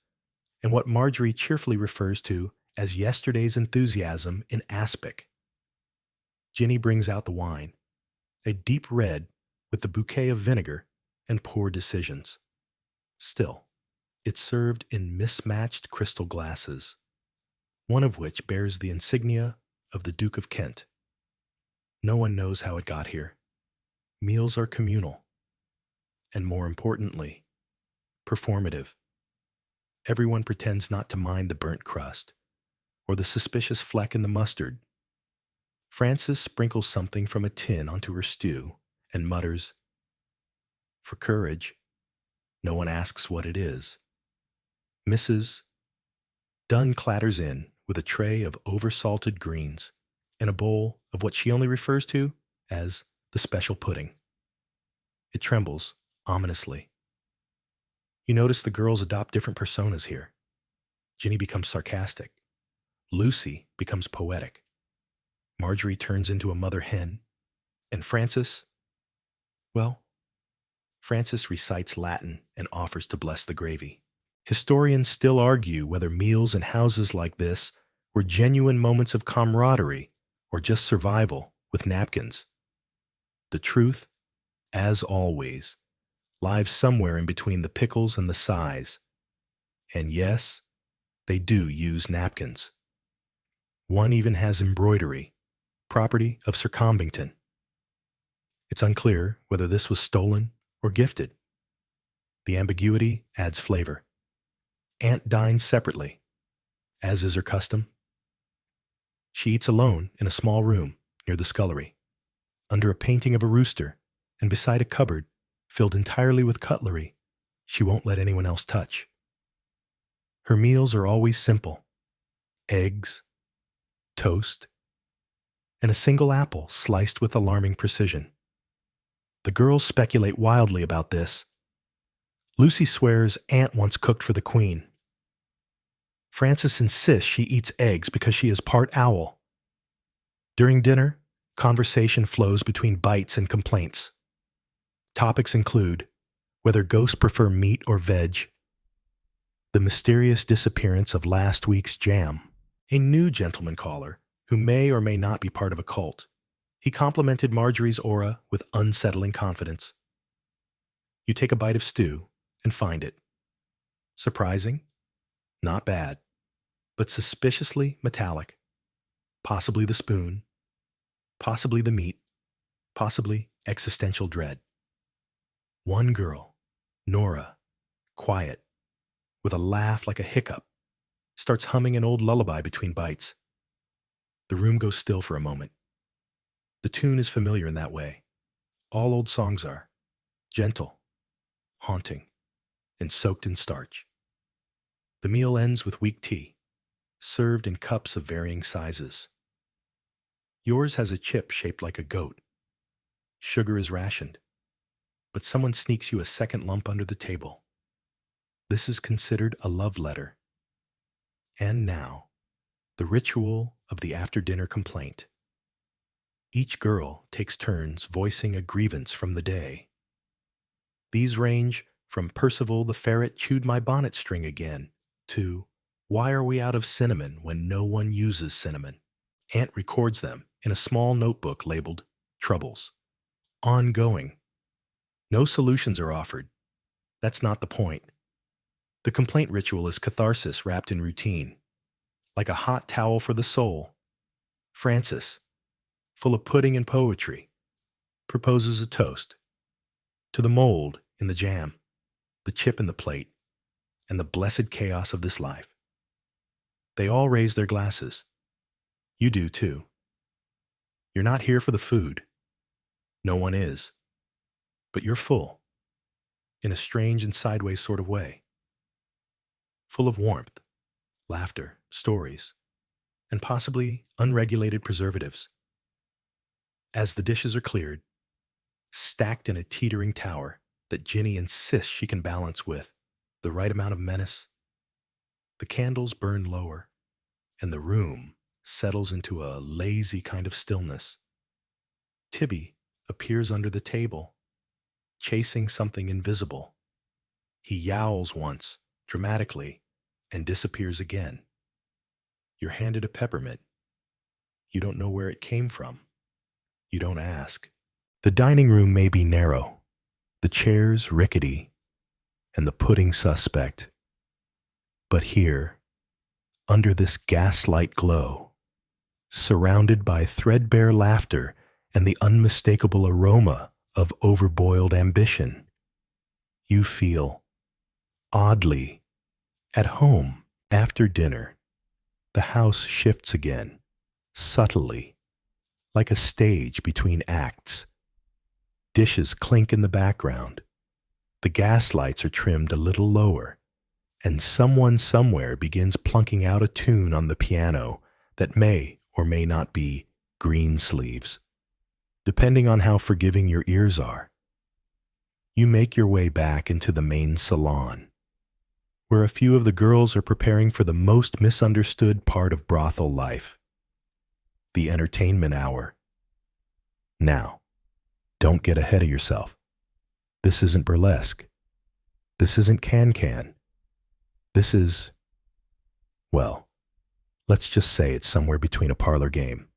and what Marjorie cheerfully refers to as yesterday's enthusiasm in aspic. Ginny brings out the wine, a deep red with a bouquet of vinegar and poor decisions. Still, it's served in mismatched crystal glasses, one of which bears the insignia of the Duke of Kent. No one knows how it got here. Meals are communal, and more importantly, performative. Everyone pretends not to mind the burnt crust or the suspicious fleck in the mustard. Frances sprinkles something from a tin onto her stew and mutters, "For courage." No one asks what it is. Mrs. Dunn clatters in with a tray of oversalted greens and a bowl of what she only refers to as the special pudding. It trembles ominously. You notice the girls adopt different personas here. Ginny becomes sarcastic. Lucy becomes poetic. Marjorie turns into a mother hen. And Frances, well, Frances recites Latin and offers to bless the gravy. Historians still argue whether meals in houses like this were genuine moments of camaraderie or just survival with napkins. The truth, as always, lies somewhere in between the pickles and the sighs. And yes, they do use napkins. One even has embroidery, property of Sir Combington. It's unclear whether this was stolen or gifted. The ambiguity adds flavor. Aunt dines separately, as is her custom. She eats alone in a small room near the scullery, under a painting of a rooster and beside a cupboard filled entirely with cutlery she won't let anyone else touch. Her meals are always simple: eggs, toast, and a single apple sliced with alarming precision. The girls speculate wildly about this. Lucy swears Aunt once cooked for the Queen. Frances insists she eats eggs because she is part owl. During dinner, conversation flows between bites and complaints. Topics include whether ghosts prefer meat or veg, the mysterious disappearance of last week's jam, a new gentleman caller who may or may not be part of a cult. He complimented Marjorie's aura with unsettling confidence. You take a bite of stew and find it surprising, not bad, but suspiciously metallic. Possibly the spoon, possibly the meat, possibly existential dread. One girl, Nora, quiet, with a laugh like a hiccup, starts humming an old lullaby between bites. The room goes still for a moment. The tune is familiar in that way. All old songs are gentle, haunting, and soaked in starch. The meal ends with weak tea, served in cups of varying sizes. Yours has a chip shaped like a goat. Sugar is rationed, but someone sneaks you a second lump under the table. This is considered a love letter. And now, the ritual of the after-dinner complaint. Each girl takes turns voicing a grievance from the day. These range from "Percival the ferret chewed my bonnet string again" to Why are we out of cinnamon when no one uses cinnamon? Aunt records them in a small notebook labeled Troubles. Ongoing. No solutions are offered. That's not the point. The complaint ritual is catharsis wrapped in routine, like a hot towel for the soul. Francis, full of pudding and poetry, proposes a toast to the mold in the jam, the chip in the plate, and the blessed chaos of this life. They all raise their glasses. You do too. You're not here for the food. No one is. But you're full, in a strange and sideways sort of way. Full of warmth, laughter, stories, and possibly unregulated preservatives. As the dishes are cleared, stacked in a teetering tower that Ginny insists she can balance with the right amount of menace, the candles burn lower, and the room settles into a lazy kind of stillness. Tibby appears under the table, chasing something invisible. He yowls once, dramatically, and disappears again. You're handed a peppermint. You don't know where it came from. You don't ask. The dining room may be narrow, the chairs rickety, and the pudding suspect. But here, under this gaslight glow, surrounded by threadbare laughter and the unmistakable aroma of overboiled ambition, you feel, oddly, at home. After dinner, the house shifts again, subtly, like a stage between acts. Dishes clink in the background. The gas lights are trimmed a little lower, and someone somewhere begins plunking out a tune on the piano that may or may not be Greensleeves, depending on how forgiving your ears are. You make your way back into the main salon, where a few of the girls are preparing for the most misunderstood part of brothel life, the entertainment hour. Now, don't get ahead of yourself. This isn't burlesque. This isn't can-can. This is, well, let's just say it's somewhere between a parlor game,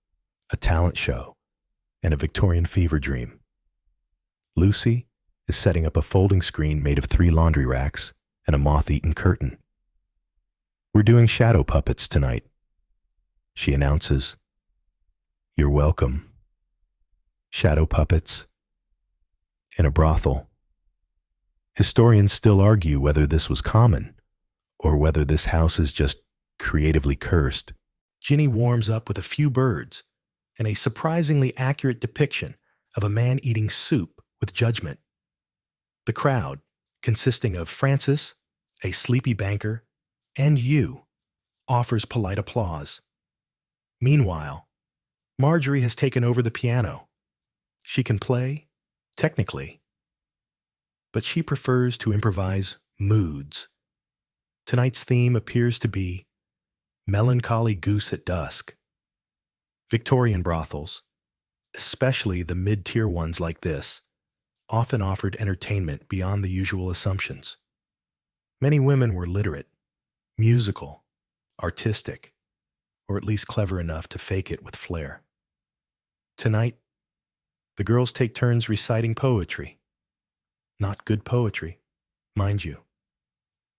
a talent show, and a Victorian fever dream. Lucy is setting up a folding screen made of 3 laundry racks and a moth-eaten curtain. We're doing shadow puppets tonight, she announces. You're welcome. Shadow puppets in a brothel. Historians still argue whether this was common or whether this house is just creatively cursed. Ginny warms up with a few birds and a surprisingly accurate depiction of a man eating soup with judgment. The crowd, consisting of Francis, a sleepy banker, and you, offers polite applause. Meanwhile, Marjorie has taken over the piano. She can play, technically, but she prefers to improvise moods. Tonight's theme appears to be melancholy goose at dusk. Victorian brothels, especially the mid-tier ones like this, often offered entertainment beyond the usual assumptions. Many women were literate, musical, artistic, or at least clever enough to fake it with flair. Tonight, the girls take turns reciting poetry. Not good poetry, mind you.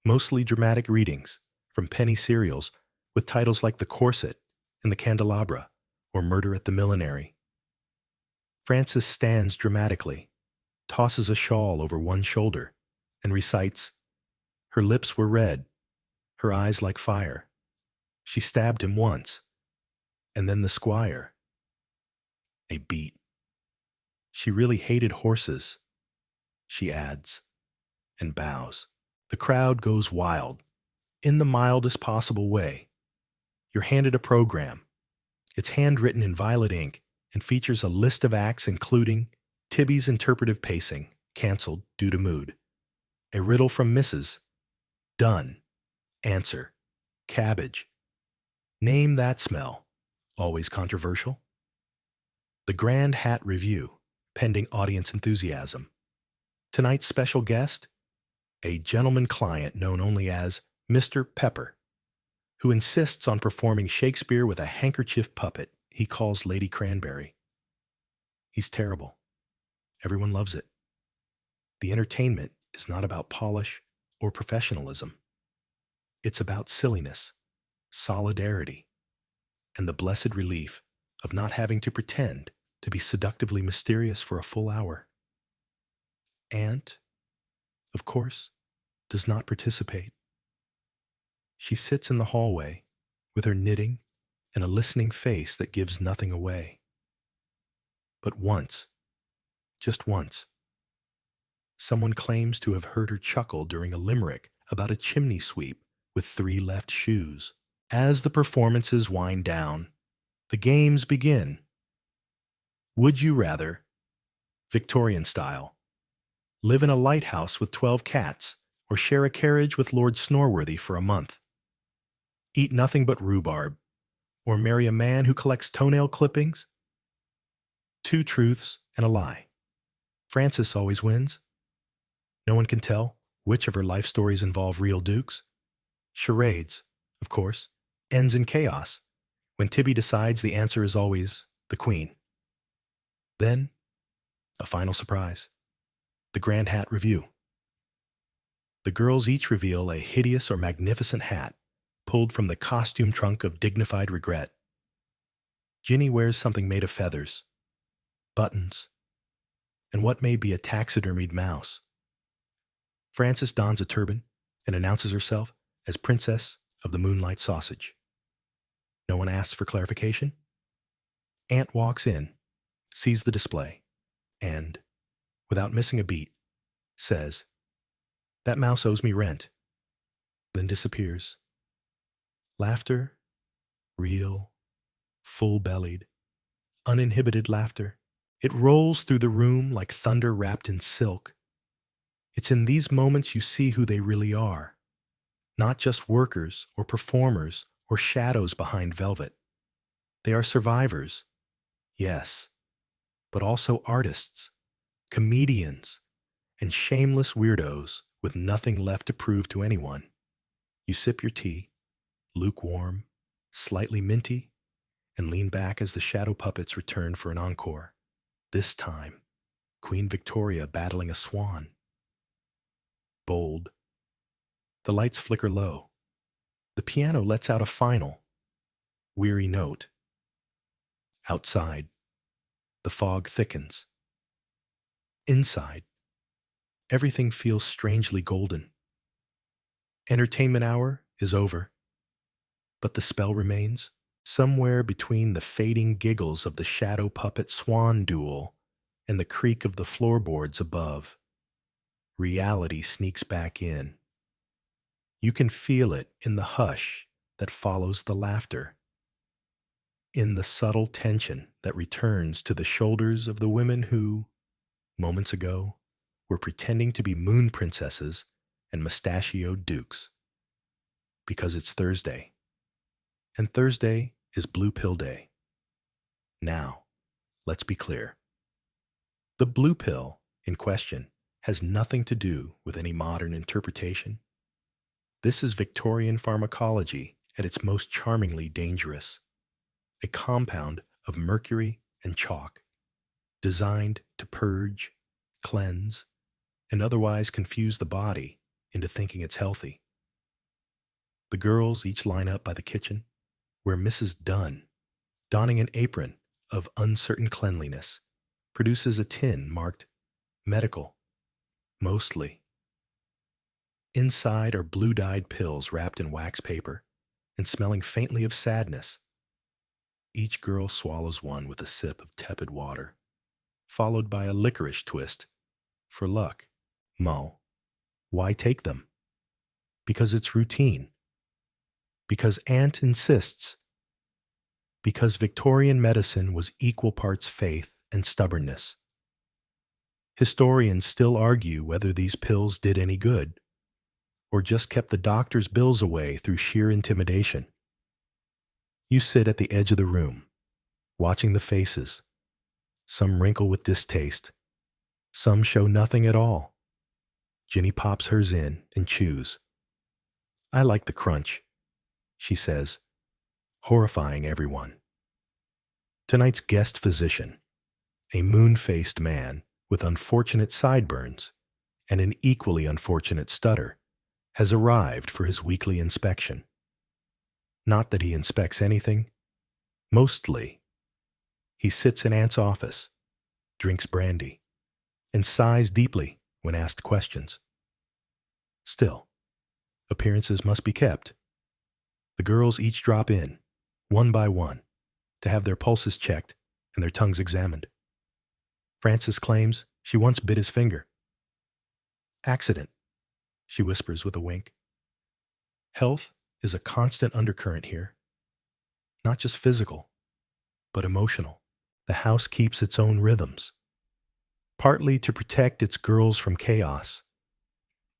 Mostly dramatic readings from penny serials with titles like The Corset and The Candelabra or Murder at the Millinery. Frances stands dramatically, tosses a shawl over one shoulder, and recites, "Her lips were red, her eyes like fire. She stabbed him once, and then the squire." A beat. "She really hated horses," she adds, and bows. The crowd goes wild, in the mildest possible way. You're handed a program. It's handwritten in violet ink and features a list of acts including Tibby's interpretive pacing, canceled due to mood. A riddle from Mrs. Done. Answer. Cabbage. Name that smell. Always controversial. The Grand Hat Review, pending audience enthusiasm. Tonight's special guest, a gentleman client known only as Mr. Pepper. who insists on performing Shakespeare with a handkerchief puppet he calls Lady Cranberry. He's terrible. Everyone loves it. The entertainment is not about polish or professionalism. It's about silliness, solidarity, and the blessed relief of not having to pretend to be seductively mysterious for a full hour. Aunt, of course, does not participate. She sits in the hallway with her knitting and a listening face that gives nothing away. But once, just once, someone claims to have heard her chuckle during a limerick about a chimney sweep with 3 left shoes. As the performances wind down, the games begin. Would you rather, Victorian style, live in a lighthouse with 12 cats or share a carriage with Lord Snoreworthy for a month? Eat nothing but rhubarb or marry a man who collects toenail clippings? 2 truths and a lie. Frances always wins. No one can tell which of her life stories involve real dukes. Charades, of course, ends in chaos when Tibby decides the answer is always the Queen. Then, a final surprise. The Grand Hat Review. The girls each reveal a hideous or magnificent hat pulled from the costume trunk of dignified regret. Ginny wears something made of feathers, buttons, and what may be a taxidermied mouse. Frances dons a turban and announces herself as Princess of the Moonlight Sausage. No one asks for clarification. Aunt walks in, sees the display, and, without missing a beat, says, "That mouse owes me rent," then disappears. Laughter, real, full-bellied, uninhibited laughter. It rolls through the room like thunder wrapped in silk. It's in these moments you see who they really are, not just workers or performers or shadows behind velvet. They are survivors, yes, but also artists, comedians, and shameless weirdos with nothing left to prove to anyone. You sip your tea, lukewarm, slightly minty, and lean back as the shadow puppets return for an encore. This time, Queen Victoria battling a swan. Bold. The lights flicker low. The piano lets out a final, weary note. Outside, the fog thickens. Inside, everything feels strangely golden. Entertainment hour is over, but the spell remains. Somewhere between the fading giggles of the shadow puppet swan duel and the creak of the floorboards above, reality sneaks back in. You can feel it in the hush that follows the laughter, in the subtle tension that returns to the shoulders of the women who, moments ago, were pretending to be moon princesses and mustachioed dukes. Because it's Thursday, and Thursday is Blue Pill Day. Now, let's be clear. The blue pill in question has nothing to do with any modern interpretation. This is Victorian pharmacology at its most charmingly dangerous, a compound of mercury and chalk, designed to purge, cleanse, and otherwise confuse the body into thinking it's healthy. The girls each line up by the kitchen, where Mrs. Dunn, donning an apron of uncertain cleanliness, produces a tin marked medical, mostly. Inside are blue-dyed pills wrapped in wax paper and smelling faintly of sadness. Each girl swallows one with a sip of tepid water, followed by a licorice twist for luck. Mo, why take them? Because it's routine. Because Aunt insists. Because Victorian medicine was equal parts faith and stubbornness. Historians still argue whether these pills did any good, or just kept the doctor's bills away through sheer intimidation. You sit at the edge of the room, watching the faces. Some wrinkle with distaste. Some show nothing at all. Ginny pops hers in and chews. I like the crunch. she says, horrifying everyone. Tonight's guest physician, a moon-faced man with unfortunate sideburns and an equally unfortunate stutter, has arrived for his weekly inspection. Not that he inspects anything. Mostly, he sits in Aunt's office, drinks brandy, and sighs deeply when asked questions. Still, appearances must be kept. The girls each drop in, one by one, to have their pulses checked and their tongues examined. Frances claims she once bit his finger. Accident, she whispers with a wink. Health is a constant undercurrent here. Not just physical, but emotional. The house keeps its own rhythms, partly to protect its girls from chaos,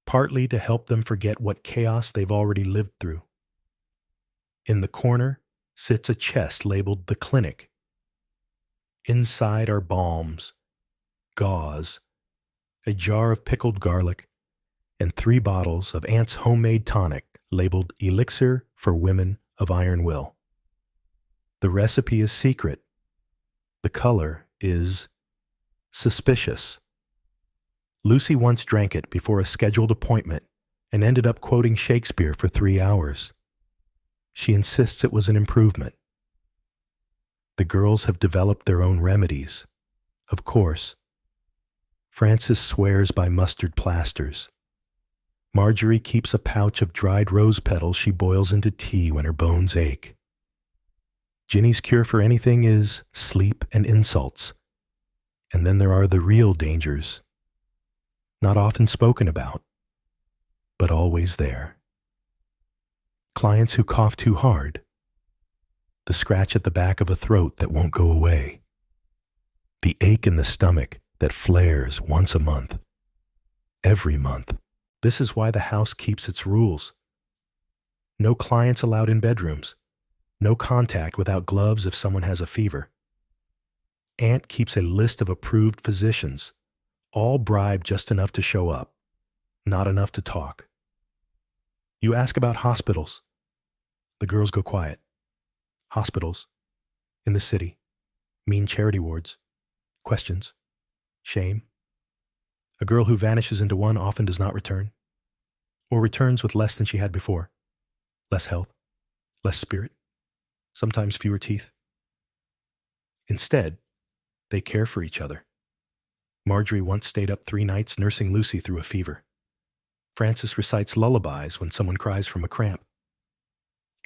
partly to help them forget what chaos they've already lived through. In the corner sits a chest labeled the clinic. Inside are balms, gauze, a jar of pickled garlic, and 3 bottles of Aunt's homemade tonic labeled Elixir for Women of Iron Will. The recipe is secret. The color is suspicious. Lucy once drank it before a scheduled appointment and ended up quoting Shakespeare for 3 hours. She insists it was an improvement. The girls have developed their own remedies, of course. Frances swears by mustard plasters. Marjorie keeps a pouch of dried rose petals she boils into tea when her bones ache. Ginny's cure for anything is sleep and insults. And then there are the real dangers, not often spoken about, but always there. Clients who cough too hard, the scratch at the back of a throat that won't go away, the ache in the stomach that flares once a month, every month. This is why the house keeps its rules. No clients allowed in bedrooms. No contact without gloves if someone has a fever. Aunt keeps a list of approved physicians, all bribed just enough to show up, not enough to talk. You ask about hospitals. The girls go quiet. Hospitals. In the city. Mean charity wards. Questions. Shame. A girl who vanishes into one often does not return. Or returns with less than she had before. Less health. Less spirit. Sometimes fewer teeth. Instead, they care for each other. Marjorie once stayed up 3 nights nursing Lucy through a fever. Frances recites lullabies when someone cries from a cramp.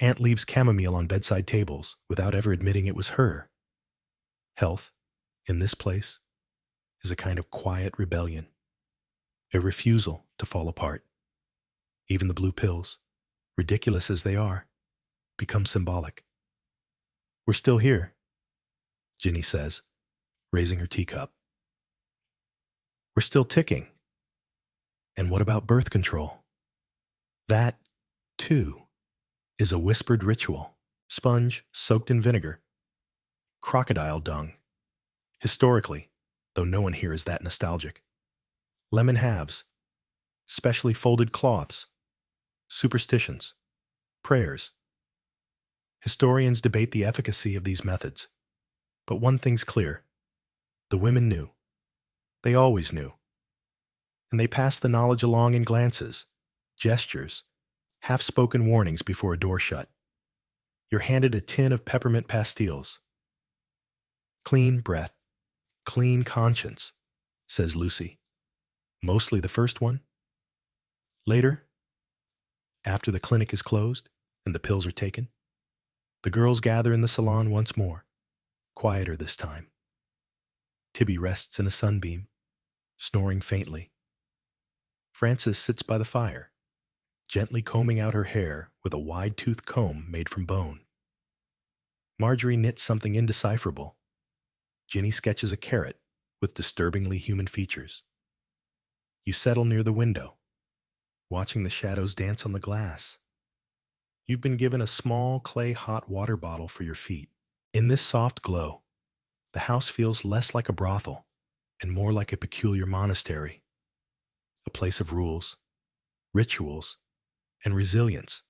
Aunt leaves chamomile on bedside tables without ever admitting it was her. Health, in this place, is a kind of quiet rebellion, a refusal to fall apart. Even the blue pills, ridiculous as they are, become symbolic. We're still here, Ginny says, raising her teacup. We're still ticking. And what about birth control? That, too, is a whispered ritual. Sponge soaked in vinegar. Crocodile dung. Historically, though no one here is that nostalgic. Lemon halves. Specially folded cloths. Superstitions. Prayers. Historians debate the efficacy of these methods. But one thing's clear. The women knew. They always knew. And they passed the knowledge along in glances, gestures, half-spoken warnings before a door shut. You're handed a tin of peppermint pastilles. Clean breath, clean conscience, says Lucy. Mostly the first one. Later, after the clinic is closed and the pills are taken, the girls gather in the salon once more, quieter this time. Tibby rests in a sunbeam, snoring faintly. Frances sits by the fire, gently combing out her hair with a wide-toothed comb made from bone. Marjorie knits something indecipherable. Ginny sketches a carrot with disturbingly human features. You settle near the window, watching the shadows dance on the glass. You've been given a small clay hot water bottle for your feet. In this soft glow, the house feels less like a brothel and more like a peculiar monastery, a place of rules, rituals, and resilience.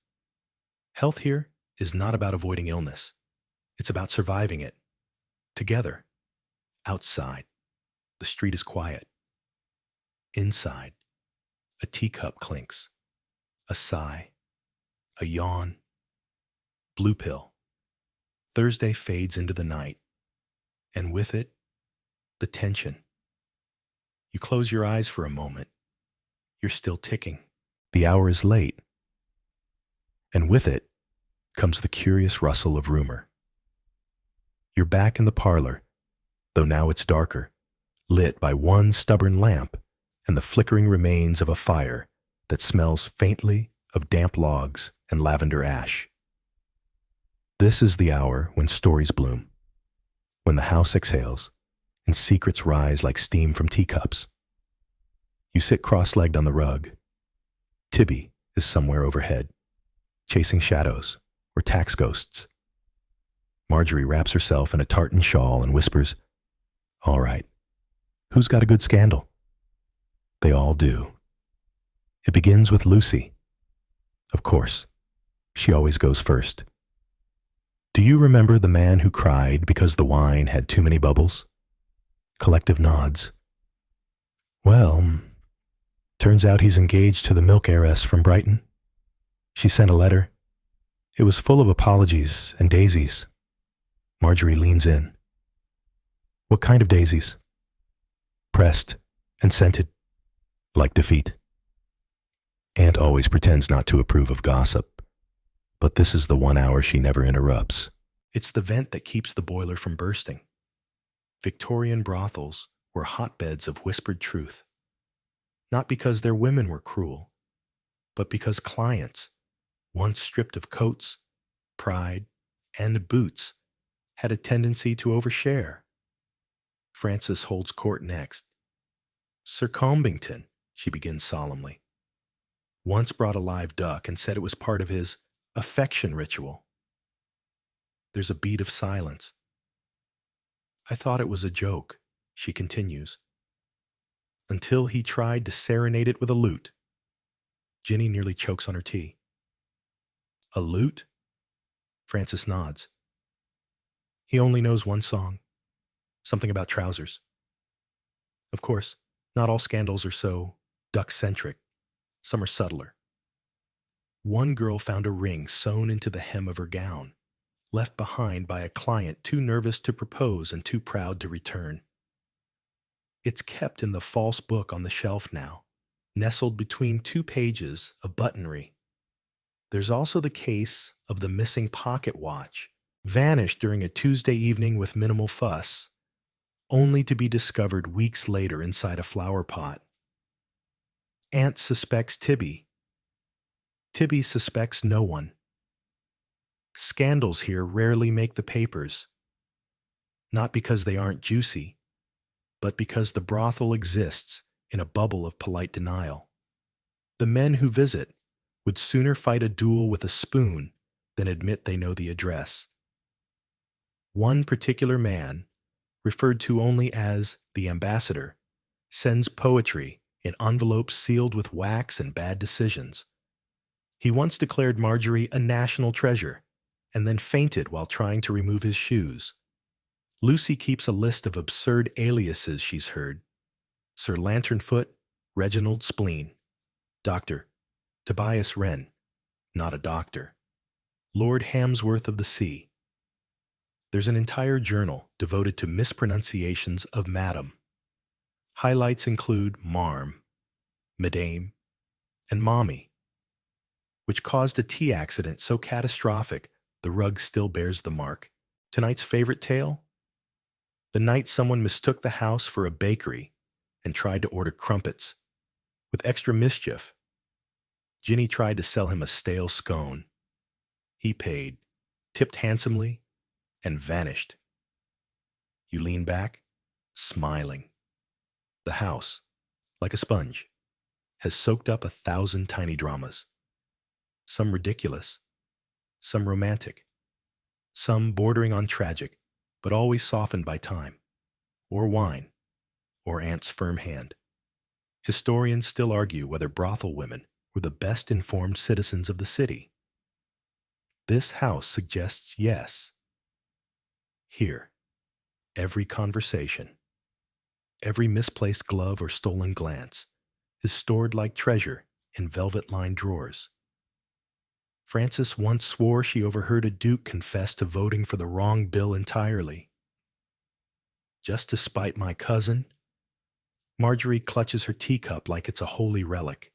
Health here is not about avoiding illness. It's about surviving it. Together. Outside, the street is quiet. Inside, a teacup clinks. A sigh. A yawn. Blue pill. Thursday fades into the night. And with it, the tension. You close your eyes for a moment. You're still ticking. The hour is late. And with it comes the curious rustle of rumor. You're back in the parlor, though now it's darker, lit by one stubborn lamp and the flickering remains of a fire that smells faintly of damp logs and lavender ash. This is the hour when stories bloom, when the house exhales and secrets rise like steam from teacups. You sit cross-legged on the rug. Tibby is somewhere overhead, chasing shadows or tax ghosts. Marjorie wraps herself in a tartan shawl and whispers, "All right, who's got a good scandal?" They all do. It begins with Lucy. Of course, she always goes first. "Do you remember the man who cried because the wine had too many bubbles?" Collective nods. "Well, turns out he's engaged to the milk heiress from Brighton. She sent a letter. It was full of apologies and daisies." Marjorie leans in. "What kind of daisies?" "Pressed and scented, like defeat." Aunt always pretends not to approve of gossip, but this is the 1 hour she never interrupts. It's the vent that keeps the boiler from bursting. Victorian brothels were hotbeds of whispered truth. Not because their women were cruel, but because clients, once stripped of coats, pride, and boots, had a tendency to overshare. Frances holds court next. "Sir Combington," she begins solemnly, "once brought a live duck and said it was part of his affection ritual." There's a beat of silence. "I thought it was a joke," she continues, "until he tried to serenade it with a lute." Ginny nearly chokes on her tea. "A lute?" Frances nods. "He only knows one song. Something about trousers." Of course, not all scandals are so duck-centric. Some are subtler. One girl found a ring sewn into the hem of her gown, left behind by a client too nervous to propose and too proud to return. It's kept in the false book on the shelf now, nestled between 2 pages of buttonry. There's also the case of the missing pocket watch, vanished during a Tuesday evening with minimal fuss, only to be discovered weeks later inside a flower pot. Aunt suspects Tibby. Tibby suspects no one. Scandals here rarely make the papers, not because they aren't juicy, but because the brothel exists in a bubble of polite denial. The men who visit would sooner fight a duel with a spoon than admit they know the address. One particular man, referred to only as the ambassador, sends poetry in envelopes sealed with wax and bad decisions. He once declared Marjorie a national treasure and then fainted while trying to remove his shoes. Lucy keeps a list of absurd aliases she's heard. Sir Lanternfoot, Reginald Spleen. Dr. Tobias Wren, not a doctor. Lord Hamsworth of the Sea. There's an entire journal devoted to mispronunciations of madam. Highlights include marm, madame, and mommy, which caused a tea accident so catastrophic the rug still bears the mark. Tonight's favorite tale? The night someone mistook the house for a bakery and tried to order crumpets. With extra mischief, Ginny tried to sell him a stale scone. He paid, tipped handsomely, and vanished. You lean back, smiling. The house, like a sponge, has soaked up 1,000 tiny dramas. Some ridiculous, some romantic, some bordering on tragic, but always softened by time, or wine, or Aunt's firm hand. Historians still argue whether brothel women were the best informed citizens of the city. This house suggests yes. Here, every conversation, every misplaced glove or stolen glance is stored like treasure in velvet-lined drawers. Frances once swore she overheard a duke confess to voting for the wrong bill entirely. Just to spite my cousin, Marjorie clutches her teacup like it's a holy relic.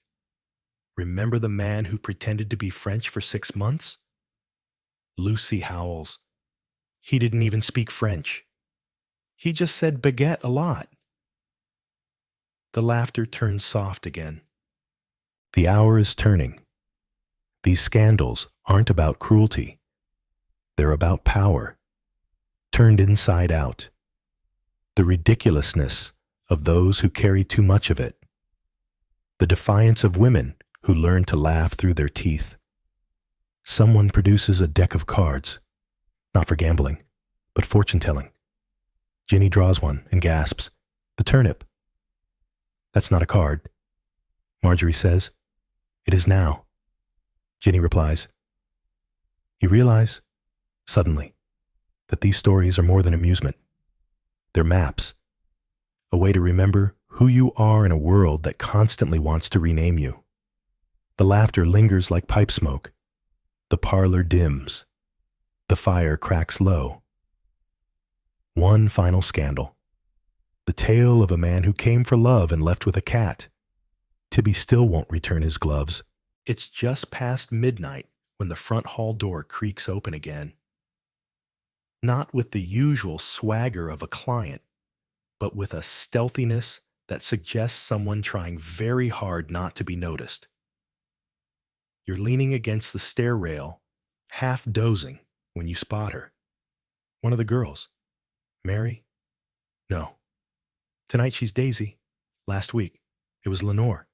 Remember the man who pretended to be French for 6 months? Lucy howls. He didn't even speak French. He just said baguette a lot. The laughter turns soft again. The hour is turning. These scandals aren't about cruelty. They're about power, turned inside out. The ridiculousness of those who carry too much of it. The defiance of women who learn to laugh through their teeth. Someone produces a deck of cards, not for gambling, but fortune-telling. Ginny draws one and gasps, "The turnip." "That's not a card," Marjorie says. "It is now." Ginny replies. You realize, suddenly, that these stories are more than amusement. They're maps, a way to remember who you are in a world that constantly wants to rename you. The laughter lingers like pipe smoke. The parlor dims. The fire cracks low. One final scandal. The tale of a man who came for love and left with a cat. Tibby still won't return his gloves. It's just past midnight when the front hall door creaks open again. Not with the usual swagger of a client, but with a stealthiness that suggests someone trying very hard not to be noticed. You're leaning against the stair rail, half dozing, when you spot her. One of the girls. Mary? No. Tonight she's Daisy. Last week, it was Lenore.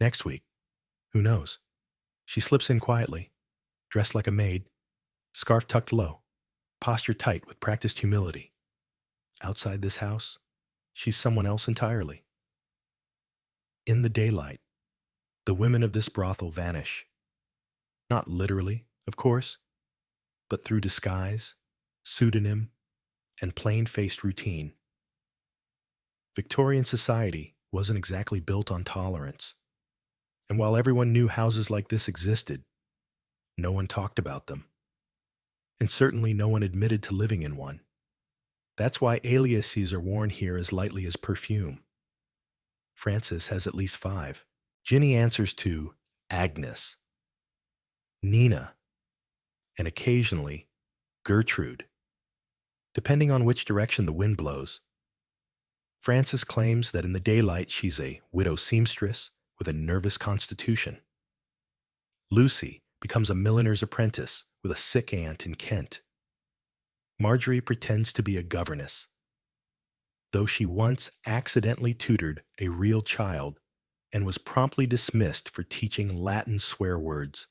Next week, who knows? She slips in quietly, dressed like a maid, scarf tucked low, posture tight with practiced humility. Outside this house, she's someone else entirely. In the daylight, the women of this brothel vanish. Not literally, of course, but through disguise, pseudonym, and plain-faced routine. Victorian society wasn't exactly built on tolerance. And while everyone knew houses like this existed, no one talked about them. And certainly no one admitted to living in one. That's why aliases are worn here as lightly as perfume. Frances has at least 5. Ginny answers to Agnes, Nina, and occasionally Gertrude, depending on which direction the wind blows. Frances claims that in the daylight she's a widow seamstress with a nervous constitution. Lucy becomes a milliner's apprentice with a sick aunt in Kent. Marjorie pretends to be a governess, though she once accidentally tutored a real child and was promptly dismissed for teaching Latin swear words.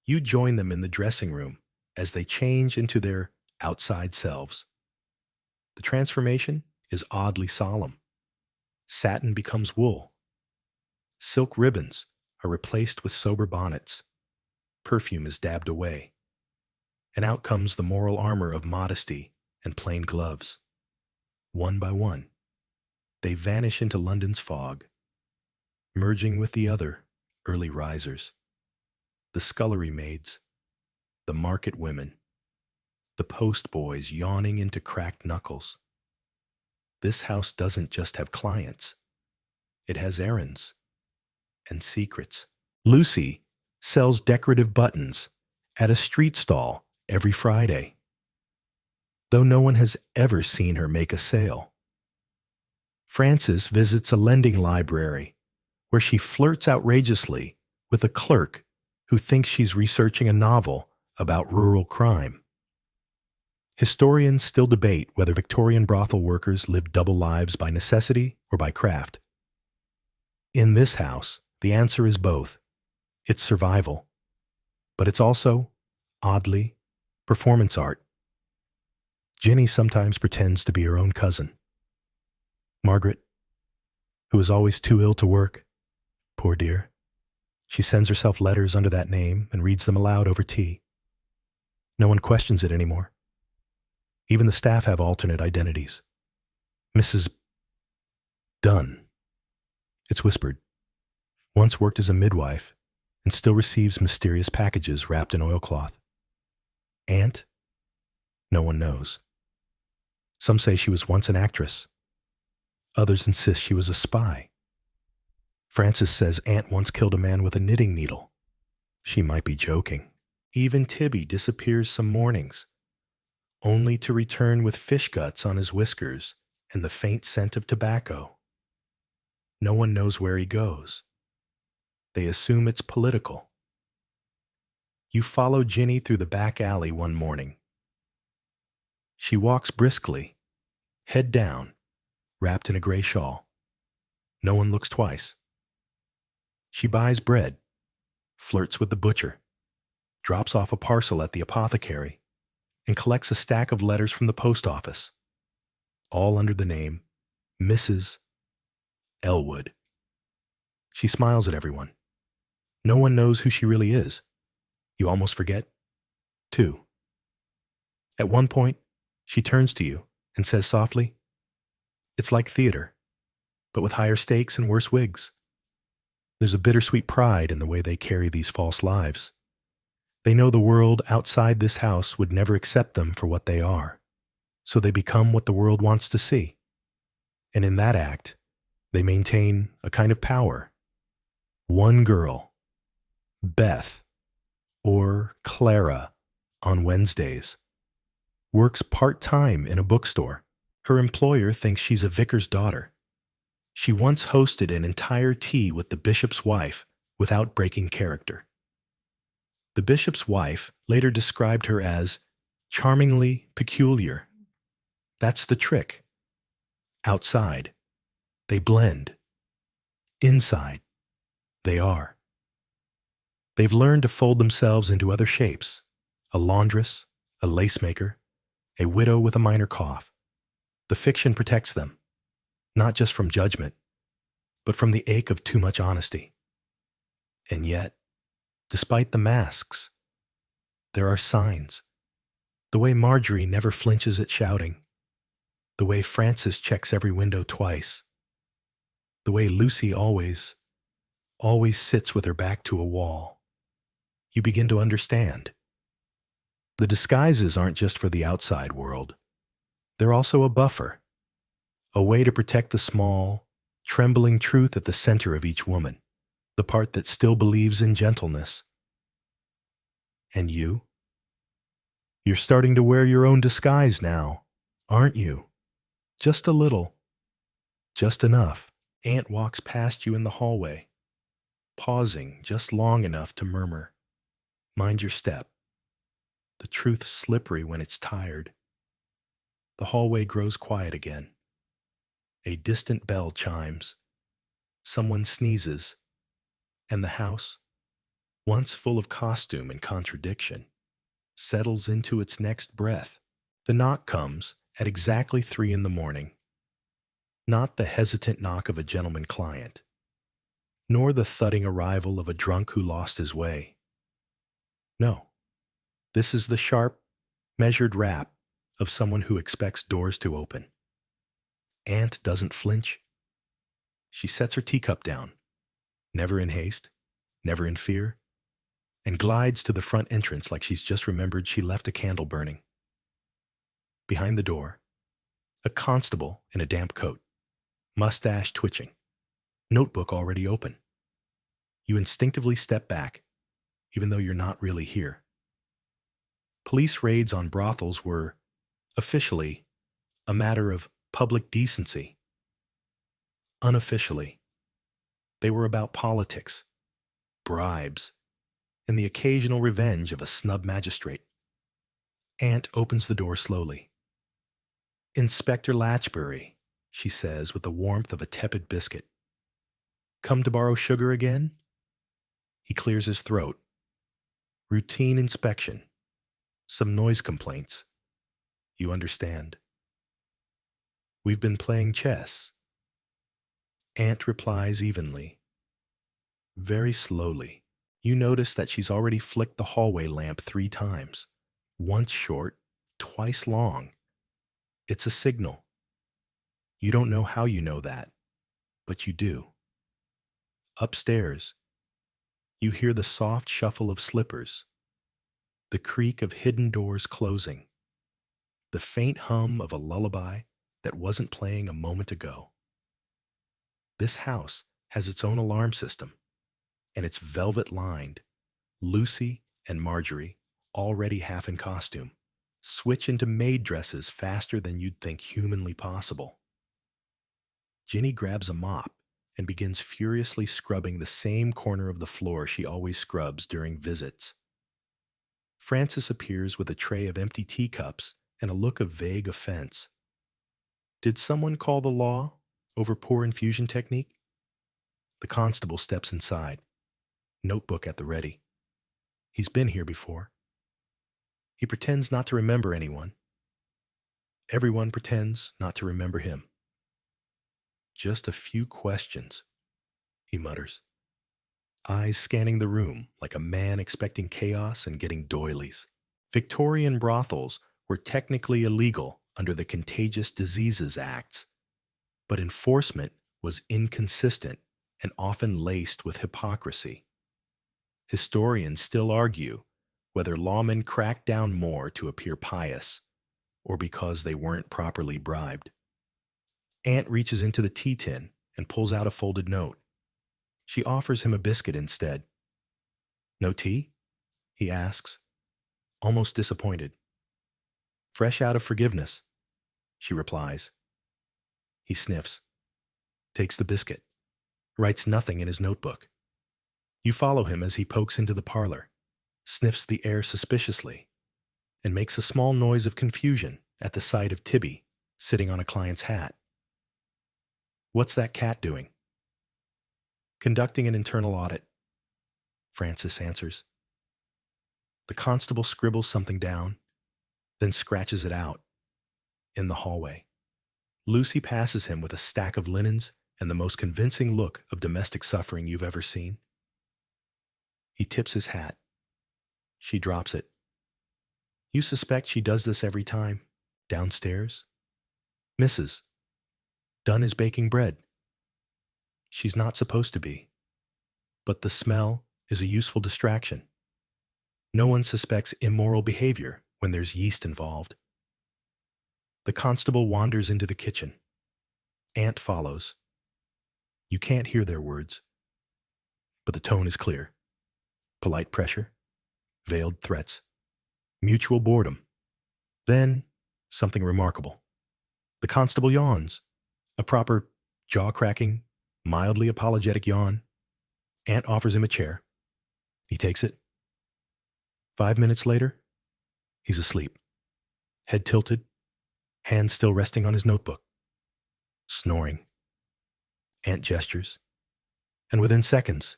You join them in the dressing room as they change into their outside selves. The transformation is oddly solemn. Satin becomes wool. Silk ribbons are replaced with sober bonnets. Perfume is dabbed away. And out comes the moral armor of modesty and plain gloves. One by one, they vanish into London's fog, merging with the other early risers, the scullery maids, the market women, the post boys yawning into cracked knuckles. This house doesn't just have clients. It has errands and secrets. Lucy sells decorative buttons at a street stall every Friday, though no one has ever seen her make a sale. Frances visits a lending library where she flirts outrageously with a clerk who thinks she's researching a novel about rural crime. Historians still debate whether Victorian brothel workers lived double lives by necessity or by craft. In this house, the answer is both. It's survival, but it's also, oddly, performance art. Ginny sometimes pretends to be her own cousin. Margaret, who is always too ill to work, poor dear, She sends herself letters under that name and reads them aloud over tea. No one questions it anymore. Even the staff have alternate identities. Mrs. Dunn, it's whispered, once worked as a midwife and still receives mysterious packages wrapped in oilcloth. Aunt? No one knows. Some say she was once an actress. Others insist she was a spy. Frances says Aunt once killed a man with a knitting needle. She might be joking. Even Tibby disappears some mornings, only to return with fish guts on his whiskers and the faint scent of tobacco. No one knows where he goes. They assume it's political. You follow Ginny through the back alley one morning. She walks briskly, head down, wrapped in a gray shawl. No one looks twice. She buys bread, flirts with the butcher, drops off a parcel at the apothecary, and collects a stack of letters from the post office, all under the name Mrs. Elwood. She smiles at everyone. No one knows who she really is. You almost forget, too. At one point, she turns to you and says softly, "It's like theater, but with higher stakes and worse wigs." There's a bittersweet pride in the way they carry these false lives. They know the world outside this house would never accept them for what they are, so they become what the world wants to see. And in that act, they maintain a kind of power. One girl, Beth, or Clara, on Wednesdays, works part-time in a bookstore. Her employer thinks she's a vicar's daughter. She once hosted an entire tea with the bishop's wife without breaking character. The bishop's wife later described her as charmingly peculiar. That's the trick. Outside, they blend. Inside, they are. They've learned to fold themselves into other shapes: a laundress, a lace maker, a widow with a minor cough. The fiction protects them, not just from judgment, but from the ache of too much honesty. And yet, despite the masks, there are signs. The way Marjorie never flinches at shouting. The way Frances checks every window twice. The way Lucy always sits with her back to a wall. You begin to understand. The disguises aren't just for the outside world. They're also a buffer, a way to protect the small, trembling truth at the center of each woman, the part that still believes in gentleness. And you? You're starting to wear your own disguise now, aren't you? Just a little. Just enough. Aunt walks past you in the hallway, pausing just long enough to murmur, "Mind your step." The truth's slippery when it's tired. The hallway grows quiet again. A distant bell chimes. Someone sneezes. And the house, once full of costume and contradiction, settles into its next breath. The knock comes at exactly 3 in the morning. Not the hesitant knock of a gentleman client, nor the thudding arrival of a drunk who lost his way. No, this is the sharp, measured rap of someone who expects doors to open. Aunt doesn't flinch. She sets her teacup down, never in haste, never in fear, and glides to the front entrance like she's just remembered she left a candle burning. Behind the door, a constable in a damp coat, mustache twitching, notebook already open. You instinctively step back, even though you're not really here. Police raids on brothels were, officially, a matter of public decency. Unofficially, they were about politics, bribes, and the occasional revenge of a snub magistrate. Aunt opens the door slowly. "Inspector Latchbury," she says with the warmth of a tepid biscuit. "Come to borrow sugar again?" He clears his throat. "Routine inspection. Some noise complaints. You understand." "We've been playing chess." Aunt replies evenly. Very slowly, you notice that she's already flicked the hallway lamp 3 times. Once short, twice long. It's a signal. You don't know how you know that, but you do. Upstairs, you hear the soft shuffle of slippers, the creak of hidden doors closing, the faint hum of a lullaby that wasn't playing a moment ago. This house has its own alarm system, and it's velvet lined. Lucy and Marjorie, already half in costume, switch into maid dresses faster than you'd think humanly possible. Ginny grabs a mop and begins furiously scrubbing the same corner of the floor she always scrubs during visits. Frances appears with a tray of empty teacups and a look of vague offense. Did someone call the law over poor infusion technique? The constable steps inside, notebook at the ready. He's been here before. He pretends not to remember anyone. Everyone pretends not to remember him. Just a few questions, he mutters, eyes scanning the room like a man expecting chaos and getting doilies. Victorian brothels were technically illegal under the Contagious Diseases Acts, but enforcement was inconsistent and often laced with hypocrisy. Historians still argue whether lawmen cracked down more to appear pious or because they weren't properly bribed. Aunt reaches into the tea tin and pulls out a folded note. She offers him a biscuit instead. No tea? He asks, almost disappointed. Fresh out of forgiveness, she replies. He sniffs, takes the biscuit, writes nothing in his notebook. You follow him as he pokes into the parlor, sniffs the air suspiciously, and makes a small noise of confusion at the sight of Tibby sitting on a client's hat. What's that cat doing? Conducting an internal audit, Frances answers. The constable scribbles something down, then scratches it out in the hallway. Lucy passes him with a stack of linens and the most convincing look of domestic suffering you've ever seen. He tips his hat. She drops it. You suspect she does this every time, downstairs? Mrs. Dunn is baking bread. She's not supposed to be. But the smell is a useful distraction. No one suspects immoral behavior when there's yeast involved. The constable wanders into the kitchen. Aunt follows. You can't hear their words, but the tone is clear. Polite pressure, veiled threats, mutual boredom. Then, something remarkable. The constable yawns, a proper jaw-cracking, mildly apologetic yawn. Aunt offers him a chair. He takes it. 5 minutes later, he's asleep, head tilted, hands still resting on his notebook, snoring. Aunt gestures, and within seconds,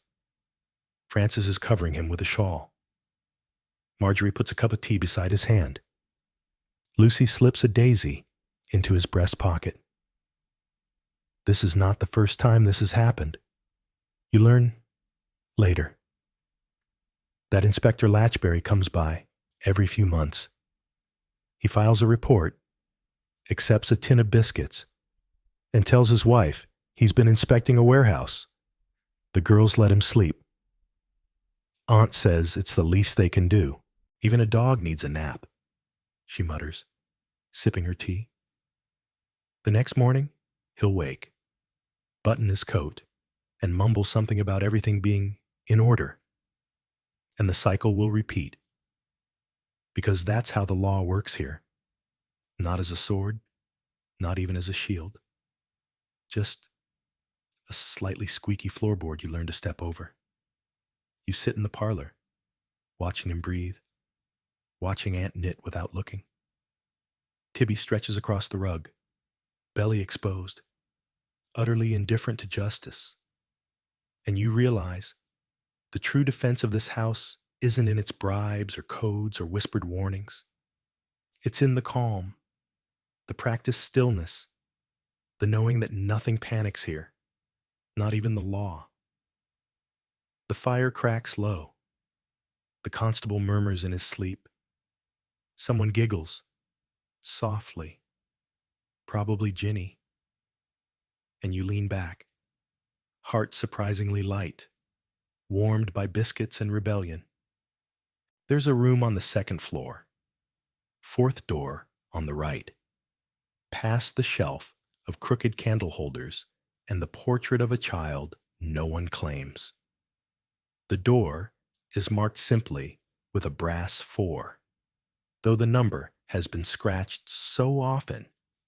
Frances is covering him with a shawl. Marjorie puts a cup of tea beside his hand. Lucy slips a daisy into his breast pocket. This is not the first time this has happened. You learn later that Inspector Latchberry comes by every few months. He files a report, accepts a tin of biscuits, and tells his wife he's been inspecting a warehouse. The girls let him sleep. Aunt says it's the least they can do. Even a dog needs a nap, she mutters, sipping her tea. The next morning, he'll wake, button his coat, and mumble something about everything being in order. And the cycle will repeat. Because that's how the law works here. Not as a sword, not even as a shield. Just a slightly squeaky floorboard you learn to step over. You sit in the parlor, watching him breathe, watching Aunt knit without looking. Tibby stretches across the rug, belly exposed, utterly indifferent to justice. And you realize the true defense of this house isn't in its bribes or codes or whispered warnings. It's in the calm, the practiced stillness, the knowing that nothing panics here, not even the law. The fire cracks low. The constable murmurs in his sleep. Someone giggles, softly, probably Ginny, and you lean back, heart surprisingly light, warmed by biscuits and rebellion. There's a room on the second floor, fourth door on the right, past the shelf of crooked candle holders and the portrait of a child no one claims. The door is marked simply with a brass 4, though the number has been scratched so often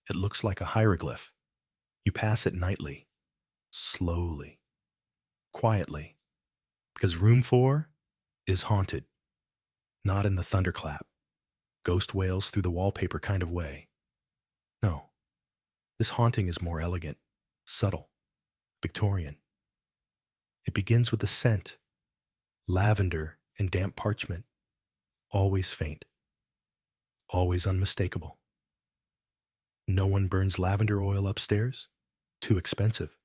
it looks like a hieroglyph. You pass it nightly, slowly, quietly, because room 4 is haunted, not in the thunderclap, ghost wails through the wallpaper kind of way. No, this haunting is more elegant, subtle, Victorian. It begins with a scent, lavender and damp parchment, always faint, always unmistakable. No one burns lavender oil upstairs, too expensive.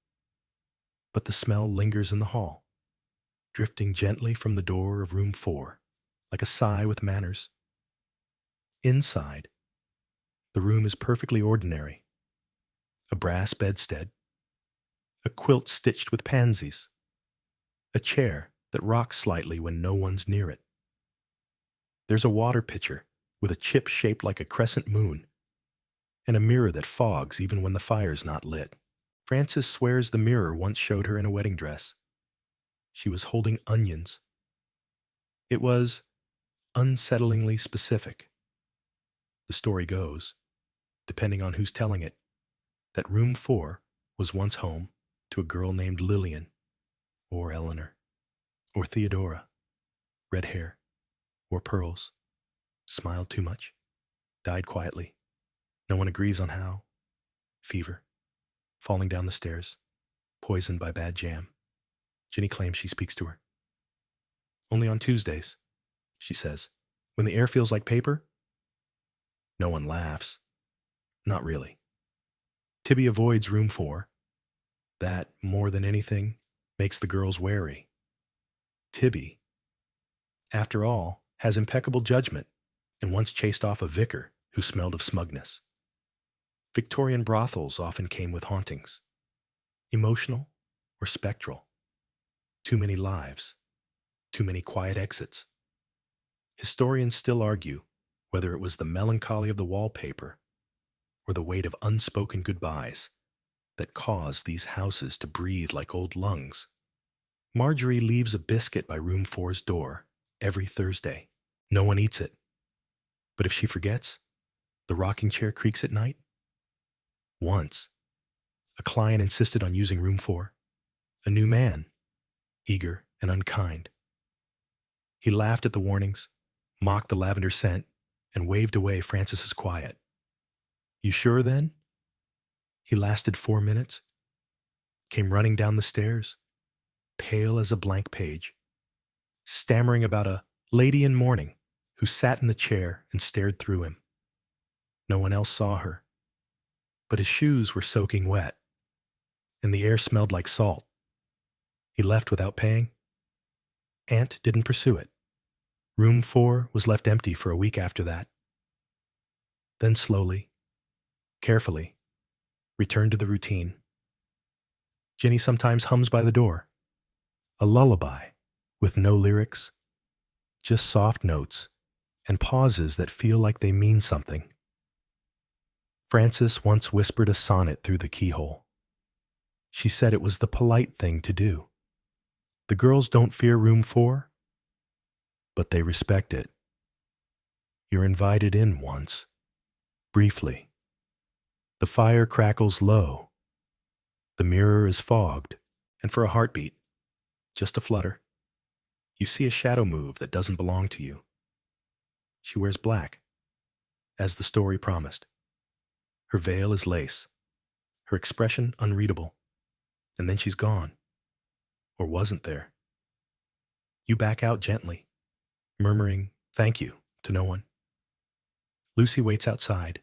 But the smell lingers in the hall, drifting gently from the door of room 4, like a sigh with manners. Inside, the room is perfectly ordinary. A brass bedstead, a quilt stitched with pansies, a chair that rocks slightly when no one's near it. There's a water pitcher with a chip shaped like a crescent moon, and a mirror that fogs even when the fire's not lit. Frances swears the mirror once showed her in a wedding dress. She was holding onions. It was unsettlingly specific. The story goes, depending on who's telling it, that room 4 was once home to a girl named Lillian, or Eleanor, or Theodora, red hair, wore pearls, smiled too much, died quietly. No one agrees on how. Fever, falling down the stairs, poisoned by bad jam. Ginny claims she speaks to her. Only on Tuesdays, she says, when the air feels like paper. No one laughs. Not really. Tibby avoids room 4. That, more than anything, makes the girls wary. Tibby, after all, has impeccable judgment and once chased off a vicar who smelled of smugness. Victorian brothels often came with hauntings, emotional or spectral. Too many lives, too many quiet exits. Historians still argue whether it was the melancholy of the wallpaper or the weight of unspoken goodbyes that caused these houses to breathe like old lungs. Marjorie leaves a biscuit by room 4's door every Thursday. No one eats it. But if she forgets, the rocking chair creaks at night. Once, a client insisted on using room 4. A new man, eager and unkind. He laughed at the warnings, mocked the lavender scent, and waved away Frances's quiet. You sure then? He lasted 4 minutes, came running down the stairs, pale as a blank page, stammering about a lady in mourning who sat in the chair and stared through him. No one else saw her, but his shoes were soaking wet, and the air smelled like salt. He left without paying. Aunt didn't pursue it. Room 4 was left empty for a week after that. Then slowly, carefully, returned to the routine. Ginny sometimes hums by the door, a lullaby with no lyrics, just soft notes and pauses that feel like they mean something. Frances once whispered a sonnet through the keyhole. She said it was the polite thing to do. The girls don't fear room 4, but they respect it. You're invited in once, briefly. The fire crackles low. The mirror is fogged, and for a heartbeat, just a flutter, you see a shadow move that doesn't belong to you. She wears black, as the story promised. Her veil is lace, her expression unreadable, and then she's gone, or wasn't there. You back out gently, murmuring thank you to no one. Lucy waits outside,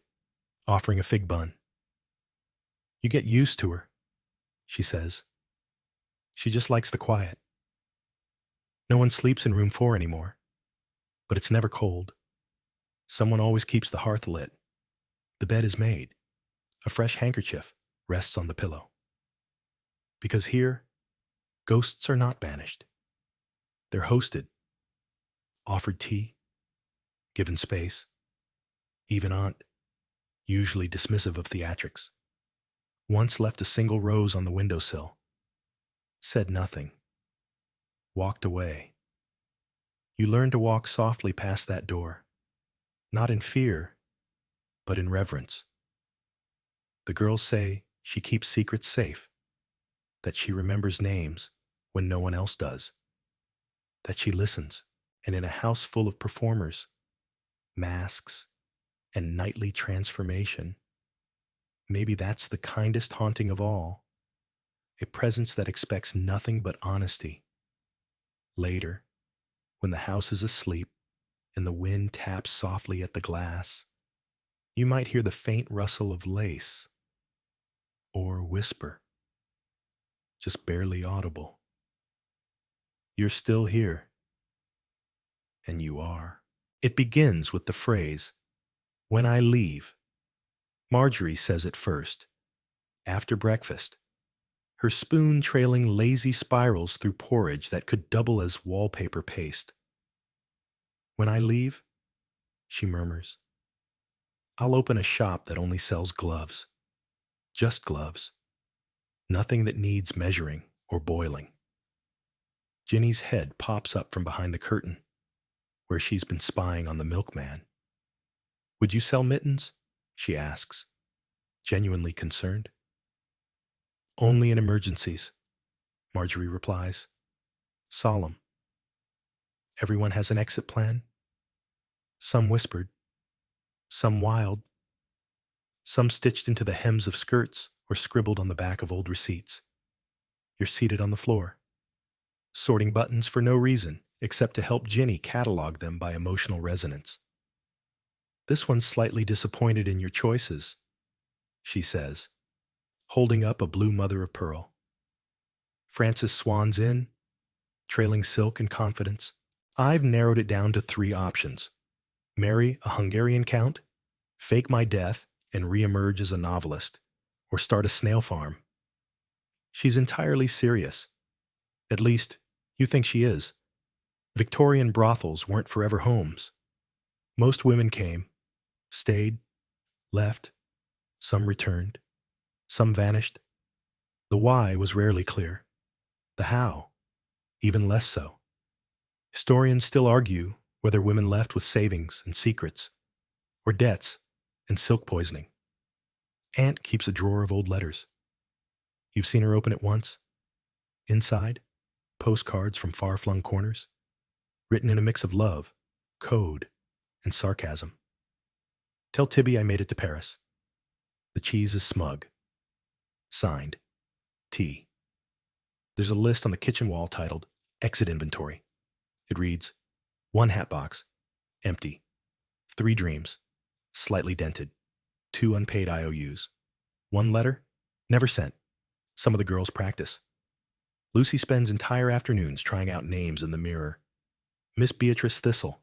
offering a fig bun. You get used to her, she says. She just likes the quiet. No one sleeps in room 4 anymore, but it's never cold. Someone always keeps the hearth lit. The bed is made. A fresh handkerchief rests on the pillow. Because here, ghosts are not banished. They're hosted, offered tea, given space, even aunt, usually dismissive of theatrics, once left a single rose on the windowsill, said nothing, walked away. You learn to walk softly past that door, not in fear, but in reverence. The girls say she keeps secrets safe, that she remembers names when no one else does, that she listens, and in a house full of performers, masks, and nightly transformation, maybe that's the kindest haunting of all, a presence that expects nothing but honesty. Later, when the house is asleep and the wind taps softly at the glass, you might hear the faint rustle of lace or whisper, just barely audible. You're still here, and you are. It begins with the phrase, "When I leave." Marjorie says it first, after breakfast, her spoon trailing lazy spirals through porridge that could double as wallpaper paste. "When I leave," she murmurs, "I'll open a shop that only sells gloves. Just gloves. Nothing that needs measuring or boiling." Ginny's head pops up from behind the curtain, where she's been spying on the milkman. "Would you sell mittens?" she asks, genuinely concerned. "Only in emergencies," Marjorie replies, solemn. "Everyone has an exit plan?" Some whispered, some wild, some stitched into the hems of skirts or scribbled on the back of old receipts. You're seated on the floor, sorting buttons for no reason except to help Ginny catalog them by emotional resonance. "This one's slightly disappointed in your choices," she says, holding up a blue mother of pearl. Frances swans in, trailing silk and confidence. "I've narrowed it down to 3 options. Marry a Hungarian count, fake my death and reemerge as a novelist, or start a snail farm." She's entirely serious. At least, you think she is. Victorian brothels weren't forever homes. Most women came, stayed, left, some returned, some vanished. The why was rarely clear. The how, even less so. Historians still argue whether women left with savings and secrets, or debts and silk poisoning. Aunt keeps a drawer of old letters. You've seen her open it once. Inside, postcards from far-flung corners, written in a mix of love, code, and sarcasm. "Tell Tibby I made it to Paris. The cheese is smug. Signed, T." There's a list on the kitchen wall titled Exit Inventory. It reads, 1 hat box, empty. 3 dreams, slightly dented. 2 unpaid IOUs. 1 letter, never sent. Some of the girls practice. Lucy spends entire afternoons trying out names in the mirror. Miss Beatrice Thistle,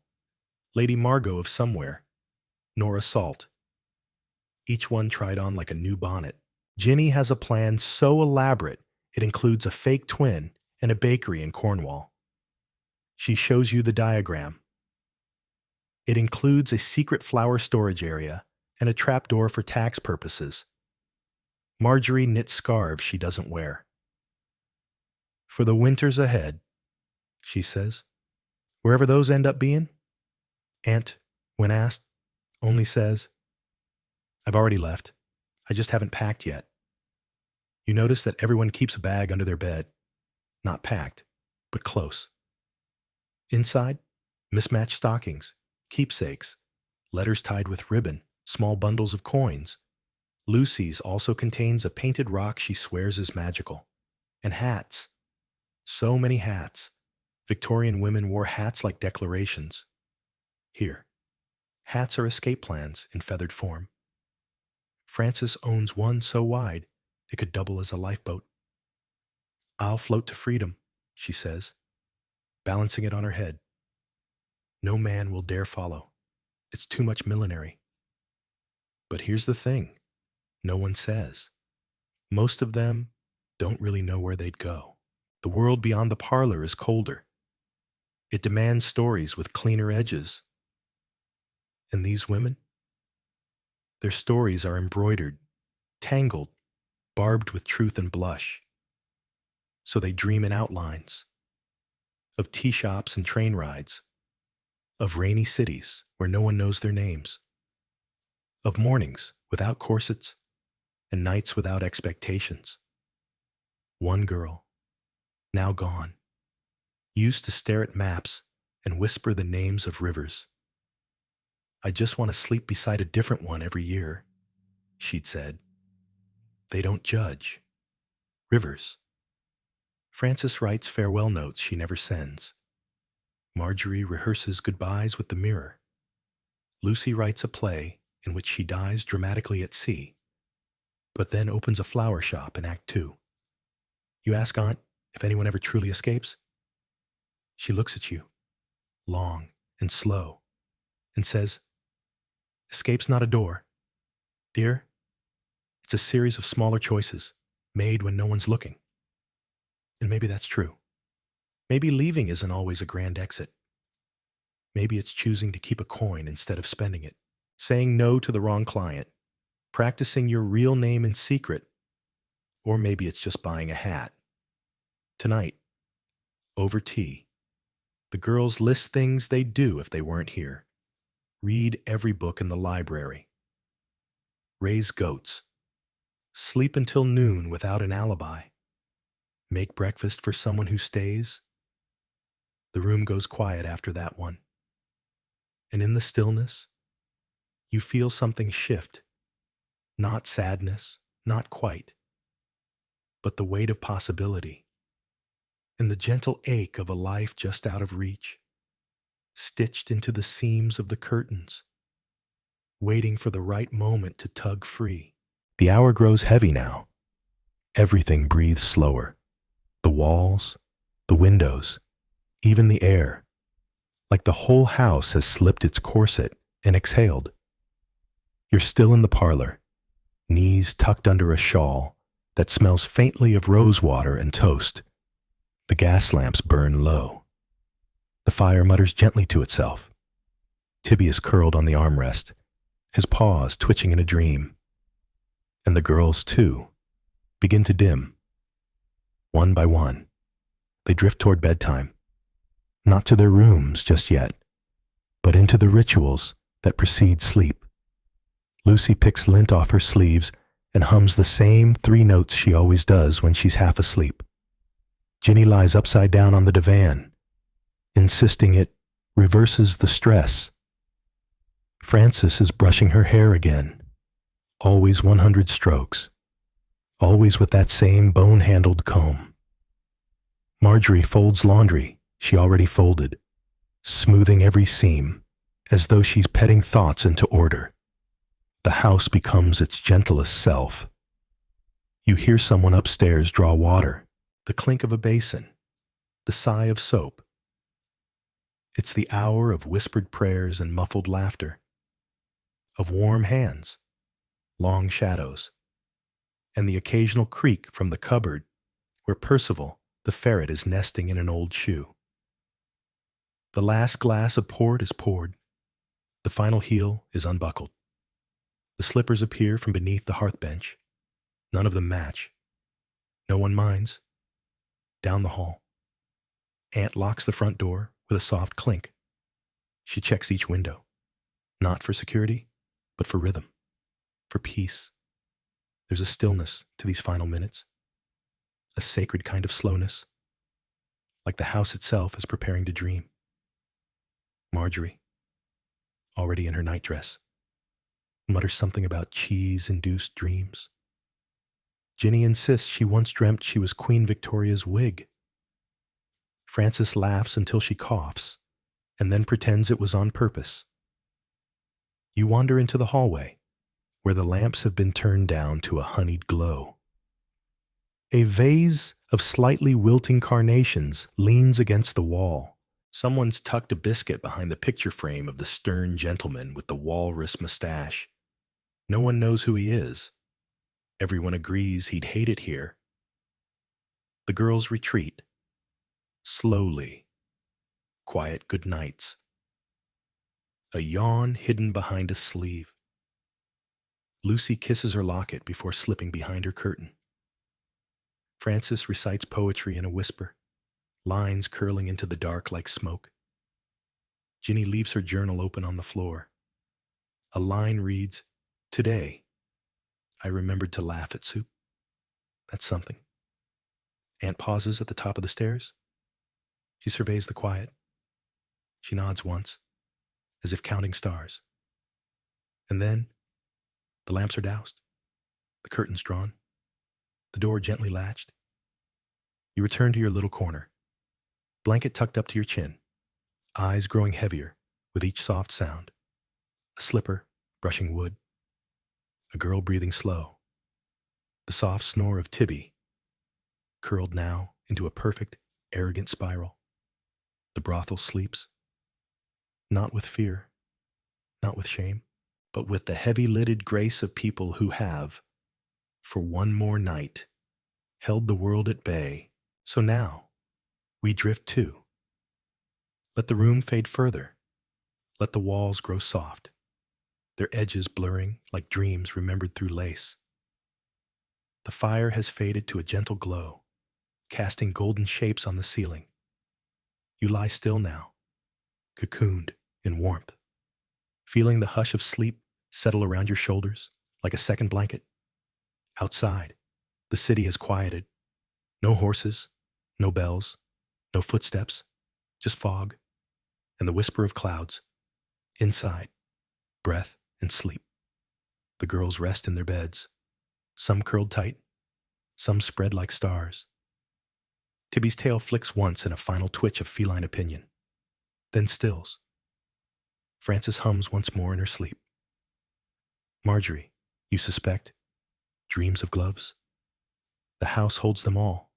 Lady Margot of somewhere, Nora Salt. Each one tried on like a new bonnet. Ginny has a plan so elaborate it includes a fake twin and a bakery in Cornwall. She shows you the diagram. It includes a secret flower storage area and a trapdoor for tax purposes. Marjorie knits scarves she doesn't wear. "For the winters ahead," she says, "wherever those end up being." Aunt, when asked, only says, "I've already left. I just haven't packed yet." You notice that everyone keeps a bag under their bed. Not packed, but close. Inside, mismatched stockings, keepsakes, letters tied with ribbon, small bundles of coins. Lucy's also contains a painted rock she swears is magical. And hats. So many hats. Victorian women wore hats like declarations. Here, hats are escape plans in feathered form. Frances owns one so wide it could double as a lifeboat. "I'll float to freedom," she says, balancing it on her head. No man will dare follow. It's too much millinery. But here's the thing no one says. Most of them don't really know where they'd go. The world beyond the parlor is colder. It demands stories with cleaner edges. And these women? Their stories are embroidered, tangled, barbed with truth and blush. So they dream in outlines of tea shops and train rides, of rainy cities where no one knows their names, of mornings without corsets and nights without expectations. One girl, now gone, used to stare at maps and whisper the names of rivers. I just want to sleep beside a different one every year, she'd said. They don't judge. Rivers. Frances writes farewell notes she never sends. Marjorie rehearses goodbyes with the mirror. Lucy writes a play in which she dies dramatically at sea, but then opens a flower shop in Act 2. You ask Aunt if anyone ever truly escapes? She looks at you, long and slow, and says, escape's not a door. Dear, it's a series of smaller choices made when no one's looking. And maybe that's true. Maybe leaving isn't always a grand exit. Maybe it's choosing to keep a coin instead of spending it, saying no to the wrong client, practicing your real name in secret, or maybe it's just buying a hat. Tonight, over tea, the girls list things they'd do if they weren't here. Read every book in the library. Raise goats. Sleep until noon without an alibi. Make breakfast for someone who stays. The room goes quiet after that one. And in the stillness, you feel something shift. Not sadness, not quite, but the weight of possibility. And the gentle ache of a life just out of reach, stitched into the seams of the curtains, waiting for the right moment to tug free. The hour grows heavy now. Everything breathes slower. The walls, the windows, even the air, like the whole house has slipped its corset and exhaled. You're still in the parlor, knees tucked under a shawl that smells faintly of rose water and toast. The gas lamps burn low. The fire mutters gently to itself. Tibby is curled on the armrest, his paws twitching in a dream. And the girls, too, begin to dim. One by one, they drift toward bedtime, not to their rooms just yet, but into the rituals that precede sleep. Lucy picks lint off her sleeves and hums the same 3 notes she always does when she's half asleep. Ginny lies upside down on the divan, insisting it reverses the stress. Frances is brushing her hair again, always 100 strokes, always with that same bone-handled comb. Marjorie folds laundry she already folded, smoothing every seam, as though she's petting thoughts into order. The house becomes its gentlest self. You hear someone upstairs draw water, the clink of a basin, the sigh of soap. It's the hour of whispered prayers and muffled laughter, of warm hands, long shadows, and the occasional creak from the cupboard where Percival, the ferret, is nesting in an old shoe. The last glass of port is poured. The final heel is unbuckled. The slippers appear from beneath the hearth bench. None of them match. No one minds. Down the hall. Aunt locks the front door with a soft clink. She checks each window, not for security, but for rhythm, for peace. There's a stillness to these final minutes, a sacred kind of slowness, like the house itself is preparing to dream. Marjorie, already in her nightdress, mutters something about cheese-induced dreams. Ginny insists she once dreamt she was Queen Victoria's wig. Frances laughs until she coughs, and then pretends it was on purpose. You wander into the hallway, where the lamps have been turned down to a honeyed glow. A vase of slightly wilting carnations leans against the wall, Someone's tucked a biscuit behind the picture frame of the stern gentleman with the walrus mustache. No one knows who he is. Everyone agrees he'd hate it here. The girls retreat. Slowly. Quiet good nights. A yawn hidden behind a sleeve. Lucy kisses her locket before slipping behind her curtain. Frances recites poetry in a whisper, lines curling into the dark like smoke. Ginny leaves her journal open on the floor. A line reads, "Today, I remembered to laugh at soup." That's something. Aunt pauses at the top of the stairs. She surveys the quiet. She nods once, as if counting stars. And then, the lamps are doused, the curtains drawn, the door gently latched. You return to your little corner, blanket tucked up to your chin, eyes growing heavier with each soft sound. A slipper brushing wood, a girl breathing slow, the soft snore of Tibby, curled now into a perfect, arrogant spiral. The brothel sleeps, not with fear, not with shame, but with the heavy-lidded grace of people who have, for one more night, held the world at bay. So now, we drift too. Let the room fade further. Let the walls grow soft, their edges blurring like dreams remembered through lace. The fire has faded to a gentle glow, casting golden shapes on the ceiling. You lie still now, cocooned in warmth, feeling the hush of sleep settle around your shoulders like a second blanket. Outside, the city has quieted. No horses, no bells, no footsteps, just fog and the whisper of clouds. Inside, breath and sleep. The girls rest in their beds, some curled tight, some spread like stars. Tibby's tail flicks once in a final twitch of feline opinion, then stills. Frances hums once more in her sleep. Marjorie, you suspect, dreams of gloves? The house holds them all,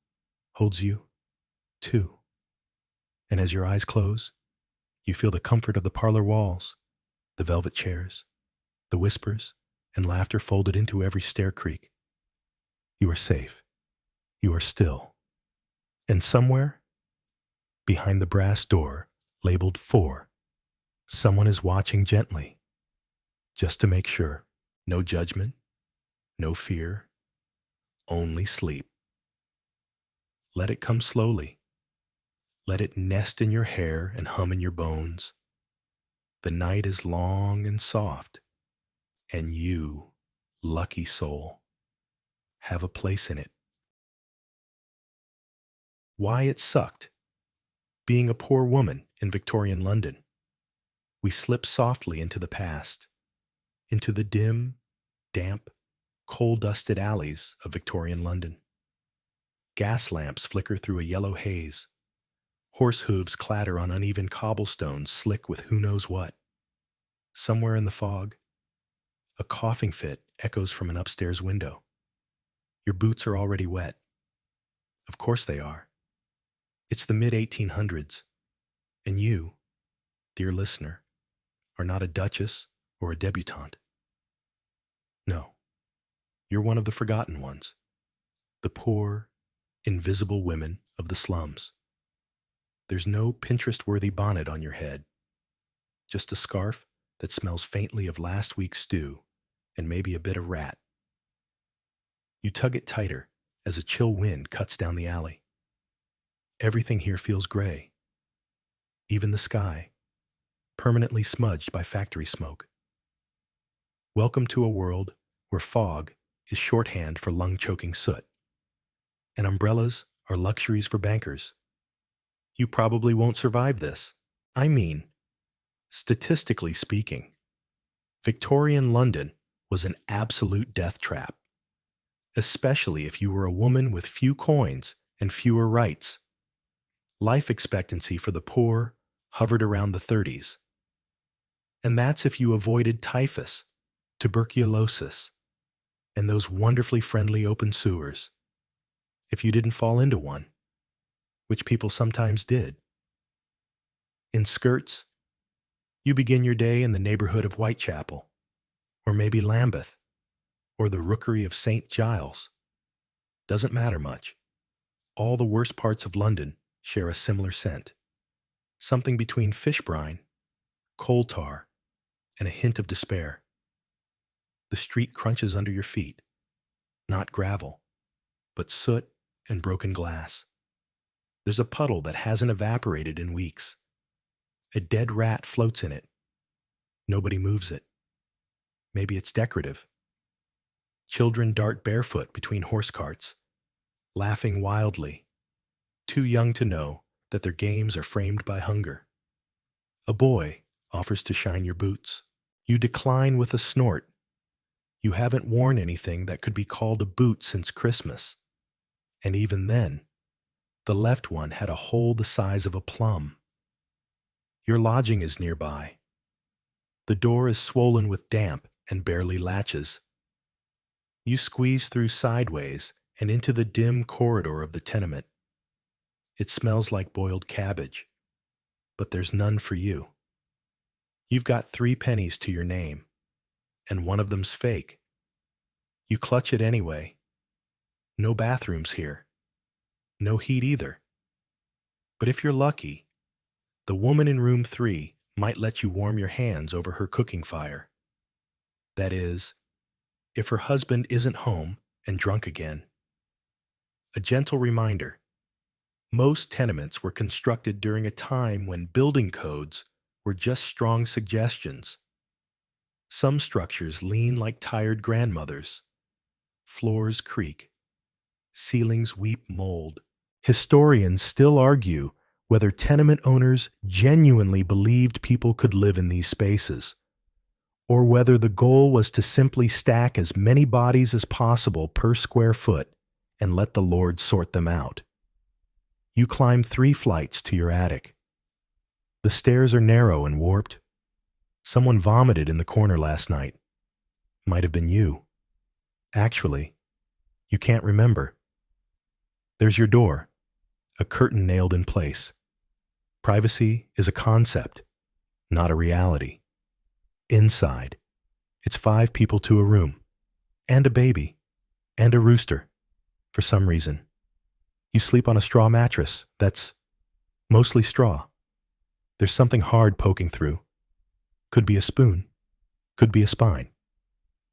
holds you, too. And as your eyes close, you feel the comfort of the parlor walls, the velvet chairs, the whispers and laughter folded into every stair creak. You are safe. You are still. And somewhere, behind the brass door labeled 4, someone is watching gently, just to make sure. No judgment, no fear, only sleep. Let it come slowly. Let it nest in your hair and hum in your bones. The night is long and soft, and you, lucky soul, have a place in it. Why it sucked. Being a poor woman in Victorian London. We slip softly into the past, into the dim, damp, coal-dusted alleys of Victorian London. Gas lamps flicker through a yellow haze. Horse hooves clatter on uneven cobblestones slick with who knows what. Somewhere in the fog, a coughing fit echoes from an upstairs window. Your boots are already wet. Of course they are. It's the mid-1800s, and you, dear listener, are not a duchess or a debutante. No, you're one of the forgotten ones, the poor, invisible women of the slums. There's no Pinterest-worthy bonnet on your head, just a scarf that smells faintly of last week's stew and maybe a bit of rat. You tug it tighter as a chill wind cuts down the alley. Everything here feels gray, even the sky, permanently smudged by factory smoke. Welcome to a world where fog is shorthand for lung-choking soot, and umbrellas are luxuries for bankers. You probably won't survive this. I mean, statistically speaking, Victorian London was an absolute death trap, especially if you were a woman with few coins and fewer rights. Life expectancy for the poor hovered around the 30s. And that's if you avoided typhus, tuberculosis, and those wonderfully friendly open sewers. If you didn't fall into one, which people sometimes did. In skirts, you begin your day in the neighborhood of Whitechapel, or maybe Lambeth, or the rookery of St. Giles. Doesn't matter much. All the worst parts of London share a similar scent, something between fish brine, coal tar, and a hint of despair. The street crunches under your feet, not gravel, but soot and broken glass. There's a puddle that hasn't evaporated in weeks. A dead rat floats in it. Nobody moves it. Maybe it's decorative. Children dart barefoot between horse carts, laughing wildly, too young to know that their games are framed by hunger. A boy offers to shine your boots. You decline with a snort. You haven't worn anything that could be called a boot since Christmas. And even then, the left one had a hole the size of a plum. Your lodging is nearby. The door is swollen with damp and barely latches. You squeeze through sideways and into the dim corridor of the tenement. It smells like boiled cabbage, but there's none for you. You've got 3 pennies to your name, and one of them's fake. You clutch it anyway. No bathrooms here. No heat either. But if you're lucky, the woman in room 3 might let you warm your hands over her cooking fire. That is, if her husband isn't home and drunk again. A gentle reminder: most tenements were constructed during a time when building codes were just strong suggestions. Some structures lean like tired grandmothers. Floors creak. Ceilings weep mold. Historians still argue whether tenement owners genuinely believed people could live in these spaces, or whether the goal was to simply stack as many bodies as possible per square foot and let the Lord sort them out. You climb 3 flights to your attic. The stairs are narrow and warped. Someone vomited in the corner last night. Might have been you. Actually, you can't remember. There's your door, a curtain nailed in place. Privacy is a concept, not a reality. Inside, it's 5 people to a room, and a baby, and a rooster, for some reason. You sleep on a straw mattress that's mostly straw. There's something hard poking through. Could be a spoon, could be a spine.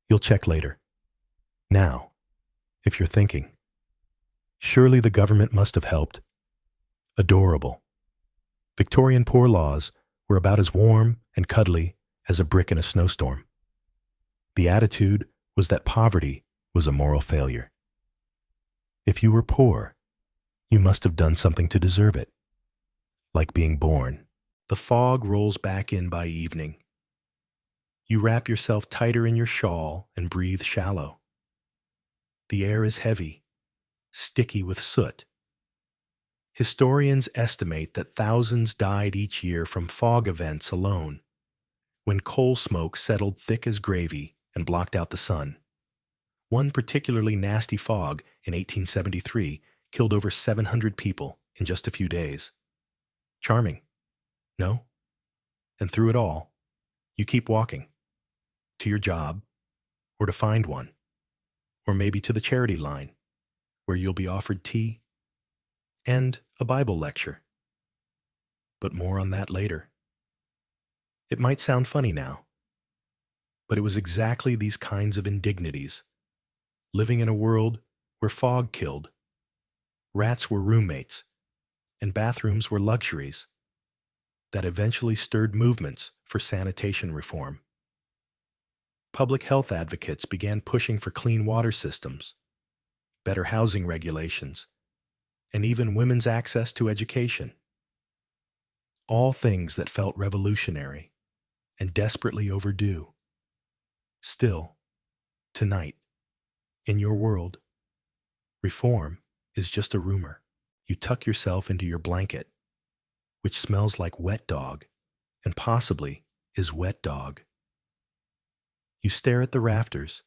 You'll check later. Now, if you're thinking, surely the government must have helped. Adorable. Victorian poor laws were about as warm and cuddly as a brick in a snowstorm. The attitude was that poverty was a moral failure. If you were poor, you must have done something to deserve it, like being born. The fog rolls back in by evening. You wrap yourself tighter in your shawl and breathe shallow. The air is heavy, sticky with soot. Historians estimate that thousands died each year from fog events alone, when coal smoke settled thick as gravy and blocked out the sun. One particularly nasty fog in 1873 killed over 700 people in just a few days. Charming, no? And through it all, you keep walking. To your job, or to find one, or maybe to the charity line, where you'll be offered tea and a Bible lecture. But more on that later. It might sound funny now, but it was exactly these kinds of indignities, living in a world where fog killed, rats were roommates, and bathrooms were luxuries, that eventually stirred movements for sanitation reform. Public health advocates began pushing for clean water systems, better housing regulations, and even women's access to education. All things that felt revolutionary and desperately overdue. Still, tonight, in your world, reform is just a rumor. You tuck yourself into your blanket, which smells like wet dog and possibly is wet dog. You stare at the rafters,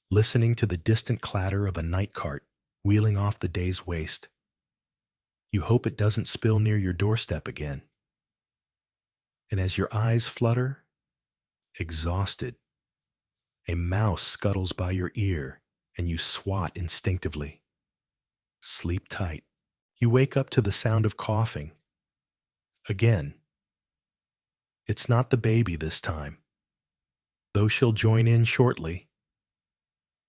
listening to the distant clatter of a night cart wheeling off the day's waste. You hope it doesn't spill near your doorstep again. And as your eyes flutter, exhausted, a mouse scuttles by your ear and you swat instinctively. Sleep tight. You wake up to the sound of coughing. Again. It's not the baby this time, though she'll join in shortly.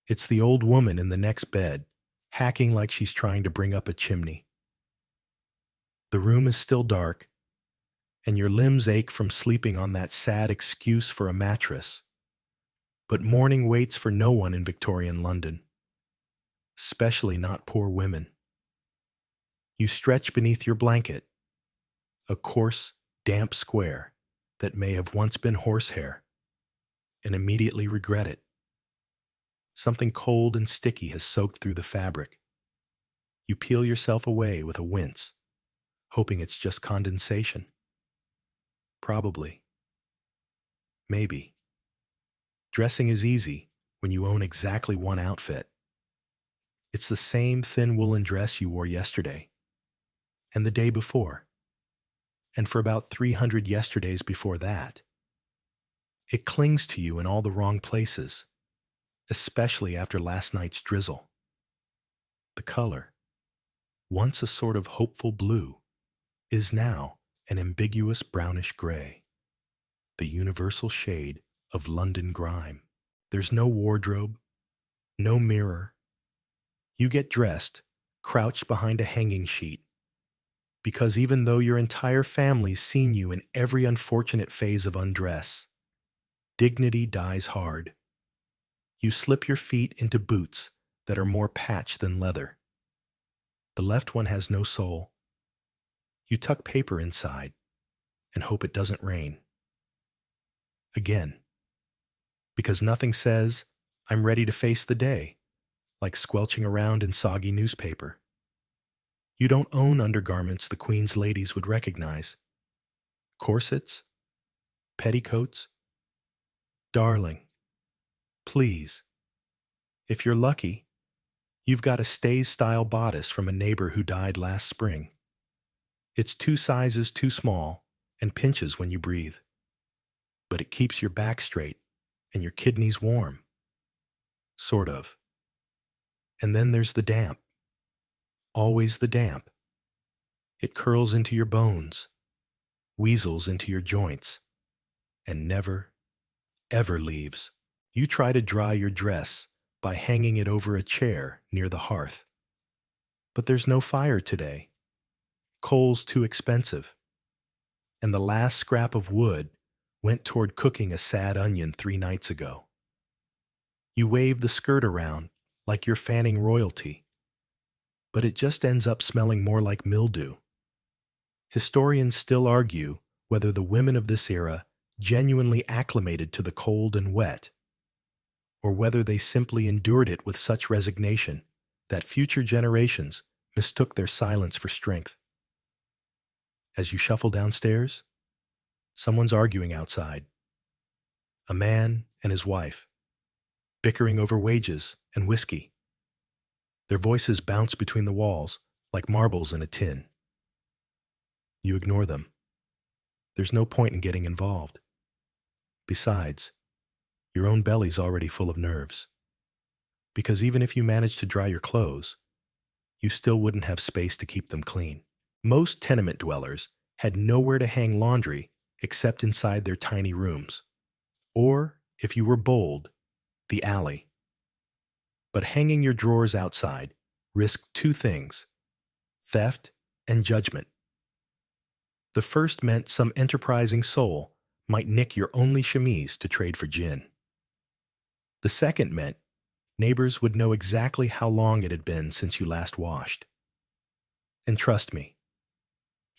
It's the old woman in the next bed, hacking like she's trying to bring up a chimney. The room is still dark, and your limbs ache from sleeping on that sad excuse for a mattress. But morning waits for no one in Victorian London, especially not poor women. You stretch beneath your blanket, a coarse, damp square that may have once been horsehair, and immediately regret it. Something cold and sticky has soaked through the fabric. You peel yourself away with a wince, hoping it's just condensation. Probably. Maybe. Dressing is easy when you own exactly one outfit. It's the same thin woolen dress you wore yesterday, and the day before, and for about 300 yesterdays before that. It clings to you in all the wrong places, especially after last night's drizzle. The color, once a sort of hopeful blue, is now an ambiguous brownish gray, the universal shade of London grime. There's no wardrobe, no mirror. You get dressed, crouched behind a hanging sheet, because even though your entire family's seen you in every unfortunate phase of undress, dignity dies hard. You slip your feet into boots that are more patch than leather. The left one has no sole. You tuck paper inside and hope it doesn't rain. Again, because nothing says, I'm ready to face the day, like squelching around in soggy newspaper. You don't own undergarments the Queen's ladies would recognize. Corsets? Petticoats? Darling, please. If you're lucky, you've got a Stays-style bodice from a neighbor who died last spring. It's 2 sizes too small and pinches when you breathe. But it keeps your back straight and your kidneys warm. Sort of. And then there's the damp. Always the damp. It curls into your bones, weasels into your joints, and never, ever leaves. You try to dry your dress by hanging it over a chair near the hearth. But there's no fire today. Coal's too expensive. And the last scrap of wood went toward cooking a sad onion 3 nights ago. You wave the skirt around like you're fanning royalty, but it just ends up smelling more like mildew. Historians still argue whether the women of this era genuinely acclimated to the cold and wet, or whether they simply endured it with such resignation that future generations mistook their silence for strength. As you shuffle downstairs, someone's arguing outside. A man and his wife, bickering over wages and whiskey. Their voices bounce between the walls like marbles in a tin. You ignore them. There's no point in getting involved. Besides, your own belly's already full of nerves. Because even if you managed to dry your clothes, you still wouldn't have space to keep them clean. Most tenement dwellers had nowhere to hang laundry except inside their tiny rooms. Or, if you were bold, the alley. But hanging your drawers outside risked 2 things: theft and judgment. The first meant some enterprising soul might nick your only chemise to trade for gin. The second meant neighbors would know exactly how long it had been since you last washed. And trust me,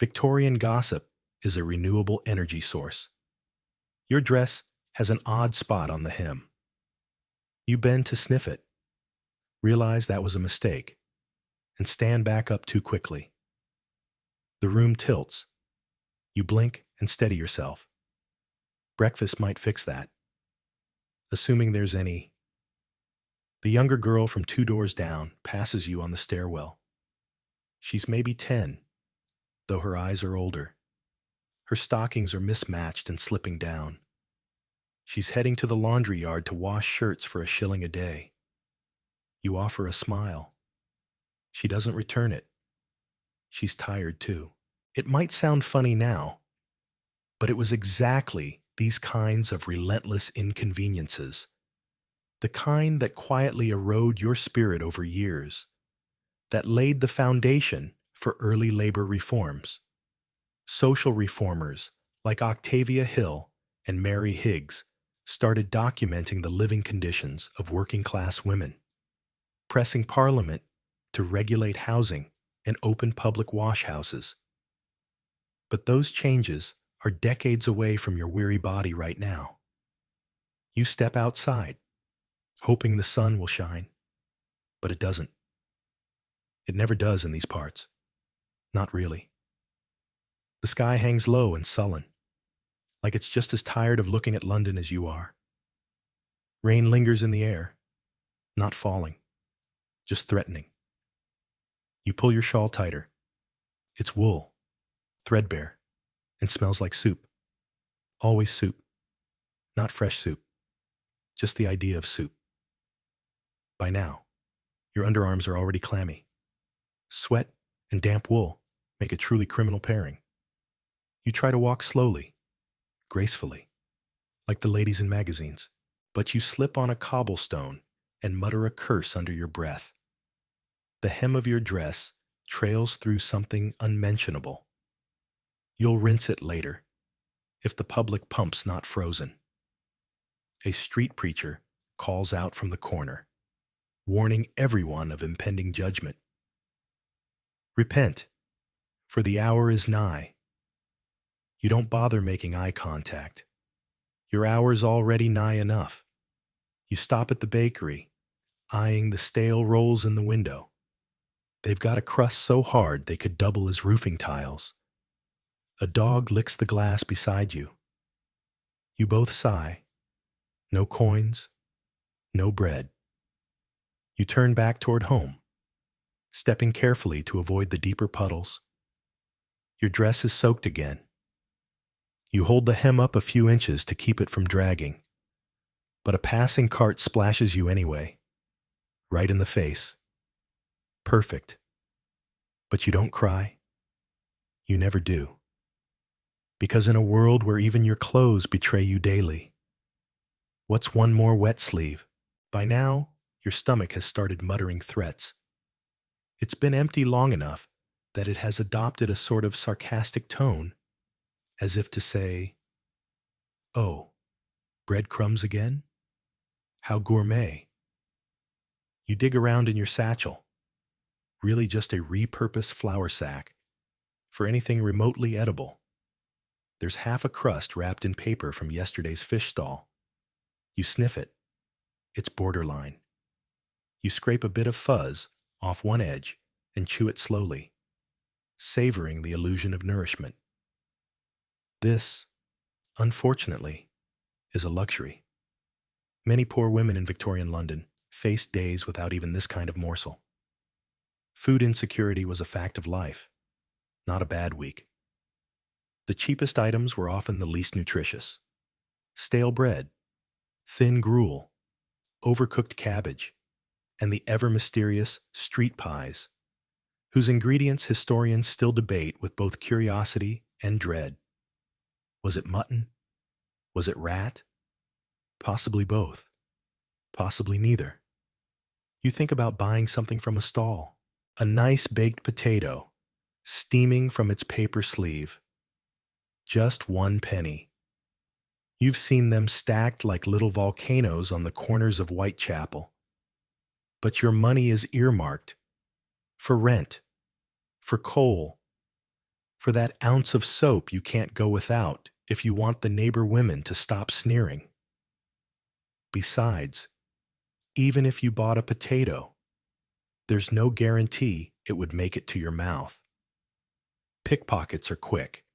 Victorian gossip is a renewable energy source. Your dress has an odd spot on the hem. You bend to sniff it, realize that was a mistake, and stand back up too quickly. The room tilts. You blink and steady yourself. Breakfast might fix that, assuming there's any. The younger girl from 2 doors down passes you on the stairwell. She's maybe 10, though her eyes are older. Her stockings are mismatched and slipping down. She's heading to the laundry yard to wash shirts for $1 a day. You offer a smile. She doesn't return it. She's tired too. It might sound funny now, but it was exactly these kinds of relentless inconveniences, the kind that quietly erode your spirit over years, that laid the foundation for early labor reforms. Social reformers like Octavia Hill and Mary Higgs started documenting the living conditions of working-class women, pressing Parliament to regulate housing and open public washhouses. But those changes are decades away from your weary body right now. You step outside, hoping the sun will shine, but it doesn't. It never does in these parts. Not really. The sky hangs low and sullen, like it's just as tired of looking at London as you are. Rain lingers in the air, not falling, just threatening. You pull your shawl tighter. It's wool, threadbare, and smells like soup. Always soup. Not fresh soup. Just the idea of soup. By now, your underarms are already clammy. Sweat and damp wool make a truly criminal pairing. You try to walk slowly, gracefully, like the ladies in magazines, but you slip on a cobblestone and mutter a curse under your breath. The hem of your dress trails through something unmentionable. You'll rinse it later, if the public pump's not frozen. A street preacher calls out from the corner, warning everyone of impending judgment. Repent, for the hour is nigh. You don't bother making eye contact. Your hour's already nigh enough. You stop at the bakery, eyeing the stale rolls in the window. They've got a crust so hard they could double as roofing tiles. A dog licks the glass beside you. You both sigh. No coins, no bread. You turn back toward home, stepping carefully to avoid the deeper puddles. Your dress is soaked again. You hold the hem up a few inches to keep it from dragging, but a passing cart splashes you anyway, right in the face. Perfect. But you don't cry. You never do. Because in a world where even your clothes betray you daily, what's one more wet sleeve? By now, your stomach has started muttering threats. It's been empty long enough that it has adopted a sort of sarcastic tone, as if to say, "Oh, breadcrumbs again? How gourmet." You dig around in your satchel, really just a repurposed flour sack, for anything remotely edible. There's half a crust wrapped in paper from yesterday's fish stall. You sniff it. It's borderline. You scrape a bit of fuzz off one edge and chew it slowly, savoring the illusion of nourishment. This, unfortunately, is a luxury. Many poor women in Victorian London faced days without even this kind of morsel. Food insecurity was a fact of life, not a bad week. The cheapest items were often the least nutritious. Stale bread, thin gruel, overcooked cabbage, and the ever-mysterious street pies, whose ingredients historians still debate with both curiosity and dread. Was it mutton? Was it rat? Possibly both. Possibly neither. You think about buying something from a stall, a nice baked potato, steaming from its paper sleeve. Just 1 penny. You've seen them stacked like little volcanoes on the corners of Whitechapel. But your money is earmarked for rent, for coal, for that ounce of soap you can't go without if you want the neighbor women to stop sneering. Besides, even if you bought a potato, there's no guarantee it would make it to your mouth. Pickpockets are quick.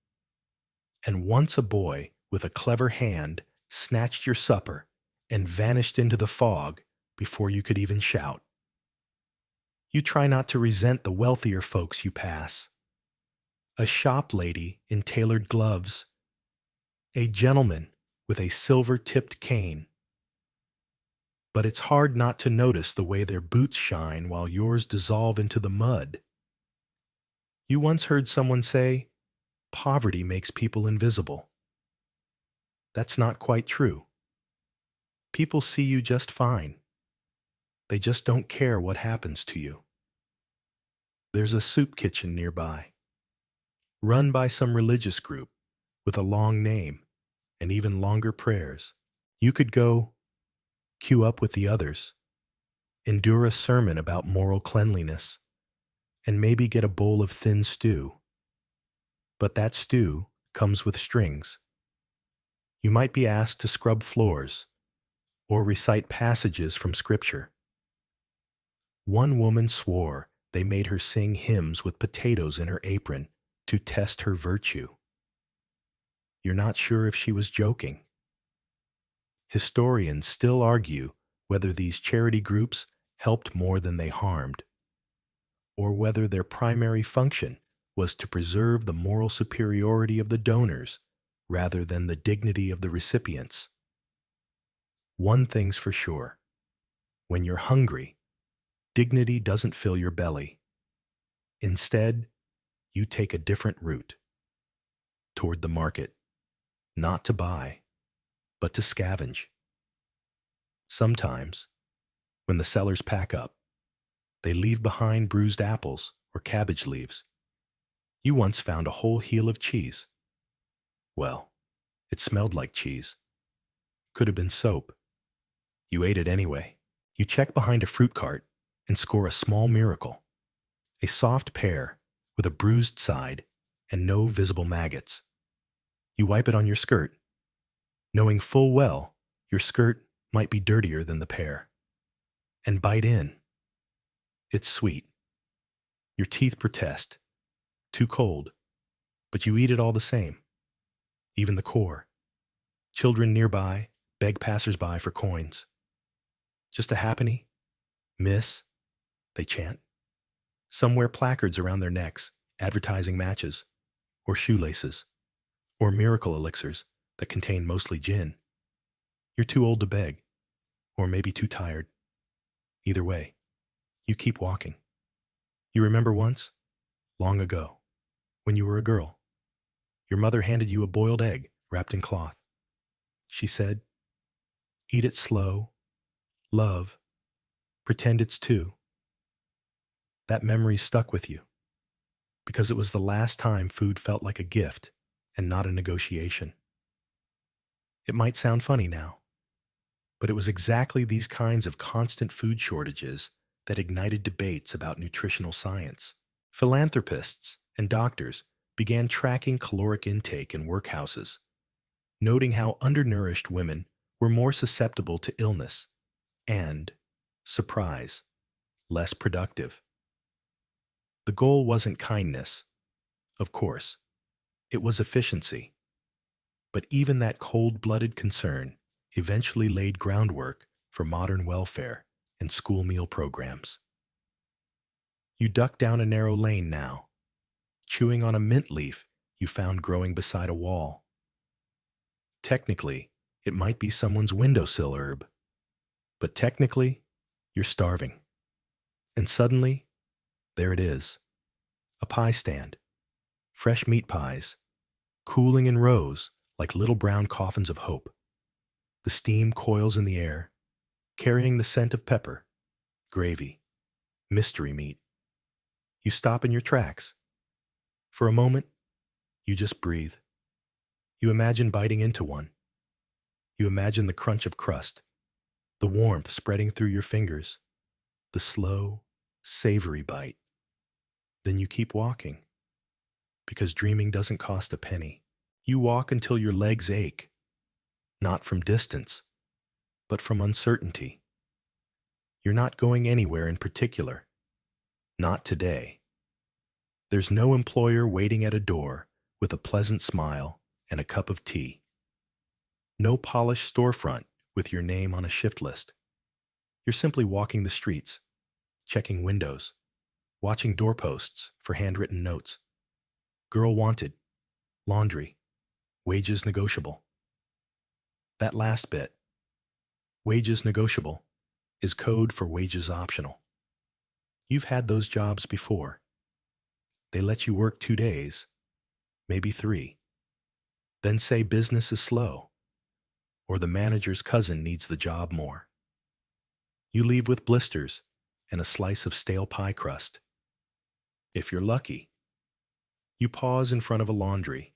And once a boy with a clever hand snatched your supper and vanished into the fog before you could even shout. You try not to resent the wealthier folks you pass. a shop lady in tailored gloves, a gentleman with a silver-tipped cane. But it's hard not to notice the way their boots shine while yours dissolve into the mud. You once heard someone say, poverty makes people invisible. That's not quite true. People see you just fine. They just don't care what happens to you. There's a soup kitchen nearby, run by some religious group with a long name and even longer prayers. You could go, queue up with the others, endure a sermon about moral cleanliness, and maybe get a bowl of thin stew. But that stew comes with strings. You might be asked to scrub floors or recite passages from Scripture. One woman swore they made her sing hymns with potatoes in her apron to test her virtue. You're not sure if she was joking. Historians still argue whether these charity groups helped more than they harmed, or whether their primary function was to preserve the moral superiority of the donors rather than the dignity of the recipients. One thing's for sure. When you're hungry, dignity doesn't fill your belly. Instead, you take a different route. Toward the market, not to buy, but to scavenge. Sometimes, when the sellers pack up, they leave behind bruised apples or cabbage leaves. You once found a whole heel of cheese. Well, it smelled like cheese. Could have been soap. You ate it anyway. You check behind a fruit cart and score a small miracle. A soft pear with a bruised side and no visible maggots. You wipe it on your skirt, knowing full well your skirt might be dirtier than the pear. And bite in. It's sweet. Your teeth protest. Too cold. But you eat it all the same. Even the core. Children nearby beg passersby for coins. Just a ha'penny? Miss? They chant. Some wear placards around their necks, advertising matches, or shoelaces, or miracle elixirs that contain mostly gin. You're too old to beg, or maybe too tired. Either way, you keep walking. You remember once, long ago, when you were a girl, your mother handed you a boiled egg wrapped in cloth. She said, eat it slow, love, pretend it's two. That memory stuck with you, because it was the last time food felt like a gift and not a negotiation. It might sound funny now, but it was exactly these kinds of constant food shortages that ignited debates about nutritional science. Philanthropists and doctors began tracking caloric intake in workhouses, noting how undernourished women were more susceptible to illness and, surprise, less productive. The goal wasn't kindness, of course. It was efficiency. But even that cold-blooded concern eventually laid groundwork for modern welfare and school meal programs. You duck down a narrow lane now, chewing on a mint leaf you found growing beside a wall. Technically, it might be someone's windowsill herb, but technically, you're starving. And suddenly, there it is, a pie stand, fresh meat pies, cooling in rows like little brown coffins of hope. The steam coils in the air, carrying the scent of pepper, gravy, mystery meat. You stop in your tracks. For a moment, you just breathe. You imagine biting into one. You imagine the crunch of crust, the warmth spreading through your fingers, the slow, savory bite. Then you keep walking, because dreaming doesn't cost a penny. You walk until your legs ache, not from distance, but from uncertainty. You're not going anywhere in particular. Not today. There's no employer waiting at a door with a pleasant smile and a cup of tea. No polished storefront with your name on a shift list. You're simply walking the streets, checking windows, watching doorposts for handwritten notes. Girl wanted, laundry, wages negotiable. That last bit, wages negotiable, is code for wages optional. You've had those jobs before. They let you work 2 days, maybe 3, then say business is slow, or the manager's cousin needs the job more. You leave with blisters and a slice of stale pie crust. If you're lucky, you pause in front of a laundry,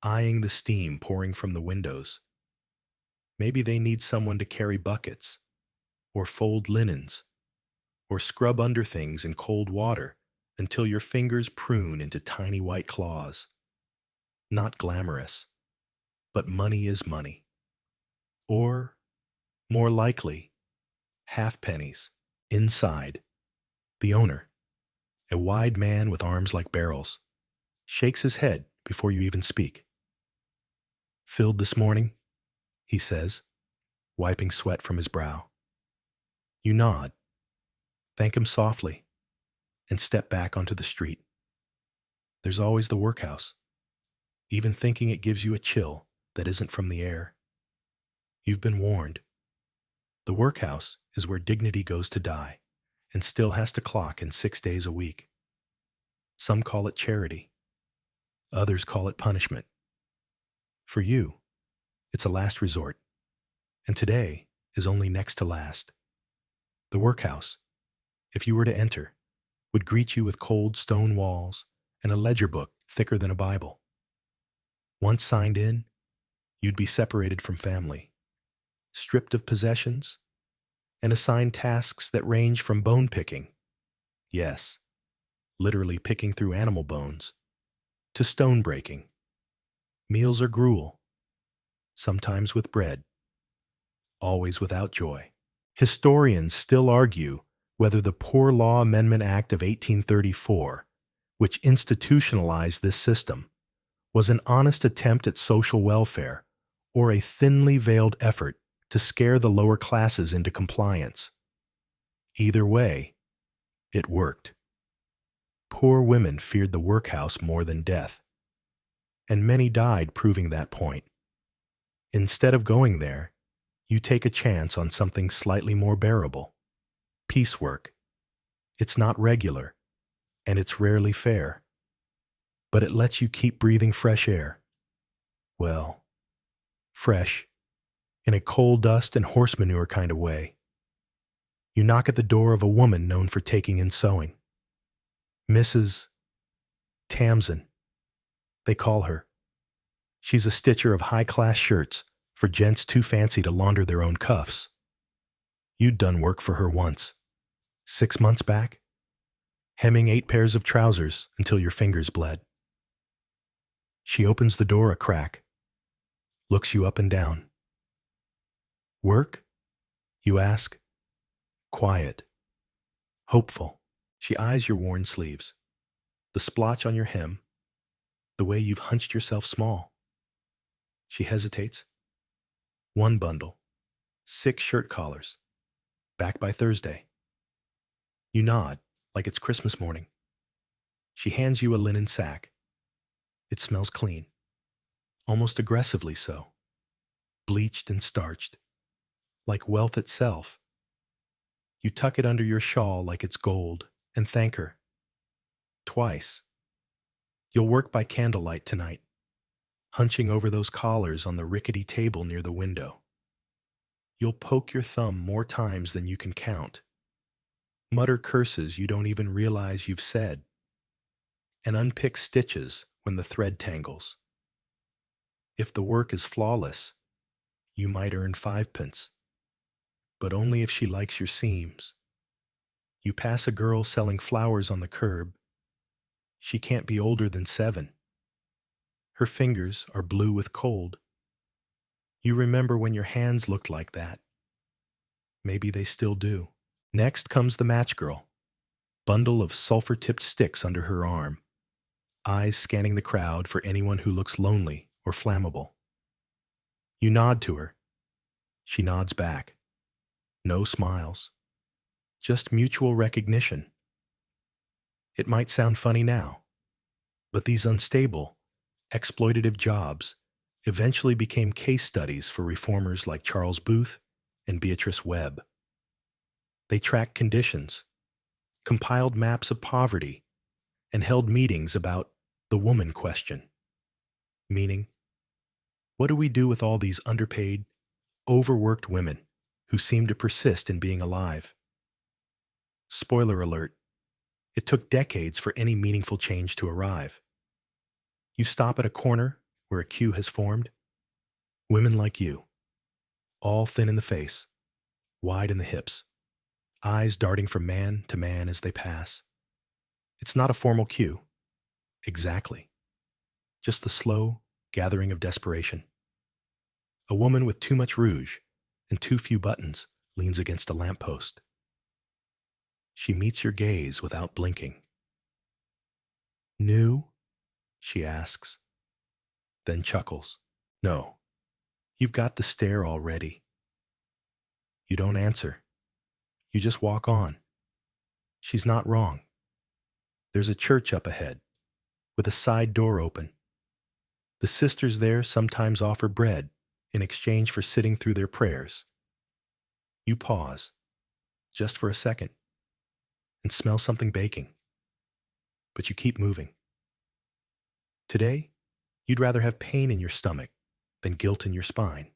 eyeing the steam pouring from the windows. Maybe they need someone to carry buckets, or fold linens, or scrub under things in cold water until your fingers prune into tiny white claws. Not glamorous, but money is money. Or, more likely, half pennies. Inside, the owner, a wide man with arms like barrels, shakes his head before you even speak. Filled this morning, he says, wiping sweat from his brow. You nod, thank him softly, and step back onto the street. There's always the workhouse, even thinking it gives you a chill that isn't from the air. You've been warned. The workhouse is where dignity goes to die and still has to clock in 6 days a week. Some call it charity. Others call it punishment. For you, it's a last resort, and today is only next to last. The workhouse, if you were to enter, would greet you with cold stone walls and a ledger book thicker than a Bible. Once signed in, you'd be separated from family, stripped of possessions, and assigned tasks that range from bone picking, yes, literally picking through animal bones, to stone breaking. Meals are gruel, sometimes with bread, always without joy. Historians still argue whether the Poor Law Amendment Act of 1834, which institutionalized this system, was an honest attempt at social welfare or a thinly veiled effort to scare the lower classes into compliance. Either way, it worked. Poor women feared the workhouse more than death, and many died proving that point. Instead of going there, you take a chance on something slightly more bearable. Piecework. It's not regular, and it's rarely fair, but it lets you keep breathing fresh air. Well, fresh, in a coal dust and horse manure kind of way. You knock at the door of a woman known for taking in sewing. Mrs. Tamsin, they call her. She's a stitcher of high-class shirts for gents too fancy to launder their own cuffs. You'd done work for her once, 6 months back, hemming 8 pairs of trousers until your fingers bled. She opens the door a crack, looks you up and down. Work? You ask. Quiet. Hopeful. She eyes your worn sleeves, the splotch on your hem, the way you've hunched yourself small. She hesitates. 1 bundle, 6 shirt collars, back by Thursday. You nod, like it's Christmas morning. She hands you a linen sack. It smells clean, almost aggressively so, bleached and starched, like wealth itself. You tuck it under your shawl like it's gold and thank her. Twice. You'll work by candlelight tonight, hunching over those collars on the rickety table near the window. You'll poke your thumb more times than you can count, mutter curses you don't even realize you've said, and unpick stitches when the thread tangles. If the work is flawless, you might earn 5 pence, but only if she likes your seams. You pass a girl selling flowers on the curb. She can't be older than 7. Her fingers are blue with cold. You remember when your hands looked like that. Maybe they still do. Next comes the match girl, bundle of sulfur-tipped sticks under her arm, eyes scanning the crowd for anyone who looks lonely or flammable. You nod to her. She nods back. No smiles. Just mutual recognition. It might sound funny now, But these unstable, exploitative jobs eventually became case studies for reformers like Charles Booth and Beatrice Webb. They tracked conditions, compiled maps of poverty, and held meetings about the woman question, meaning, what do we do with all these underpaid, overworked women who seem to persist in being alive? Spoiler alert, it took decades for any meaningful change to arrive. You stop at a corner where a queue has formed. Women like you, all thin in the face, wide in the hips, eyes darting from man to man as they pass. It's not a formal queue. Exactly. Just the slow gathering of desperation. A woman with too much rouge and too few buttons leans against a lamppost. She meets your gaze without blinking. New? She asks, then chuckles. No, you've got the stare already. You don't answer. You just walk on. She's not wrong. There's a church up ahead, with a side door open. The sisters there sometimes offer bread in exchange for sitting through their prayers. You pause, just for a second, and smell something baking. But you keep moving. Today, you'd rather have pain in your stomach than guilt in your spine.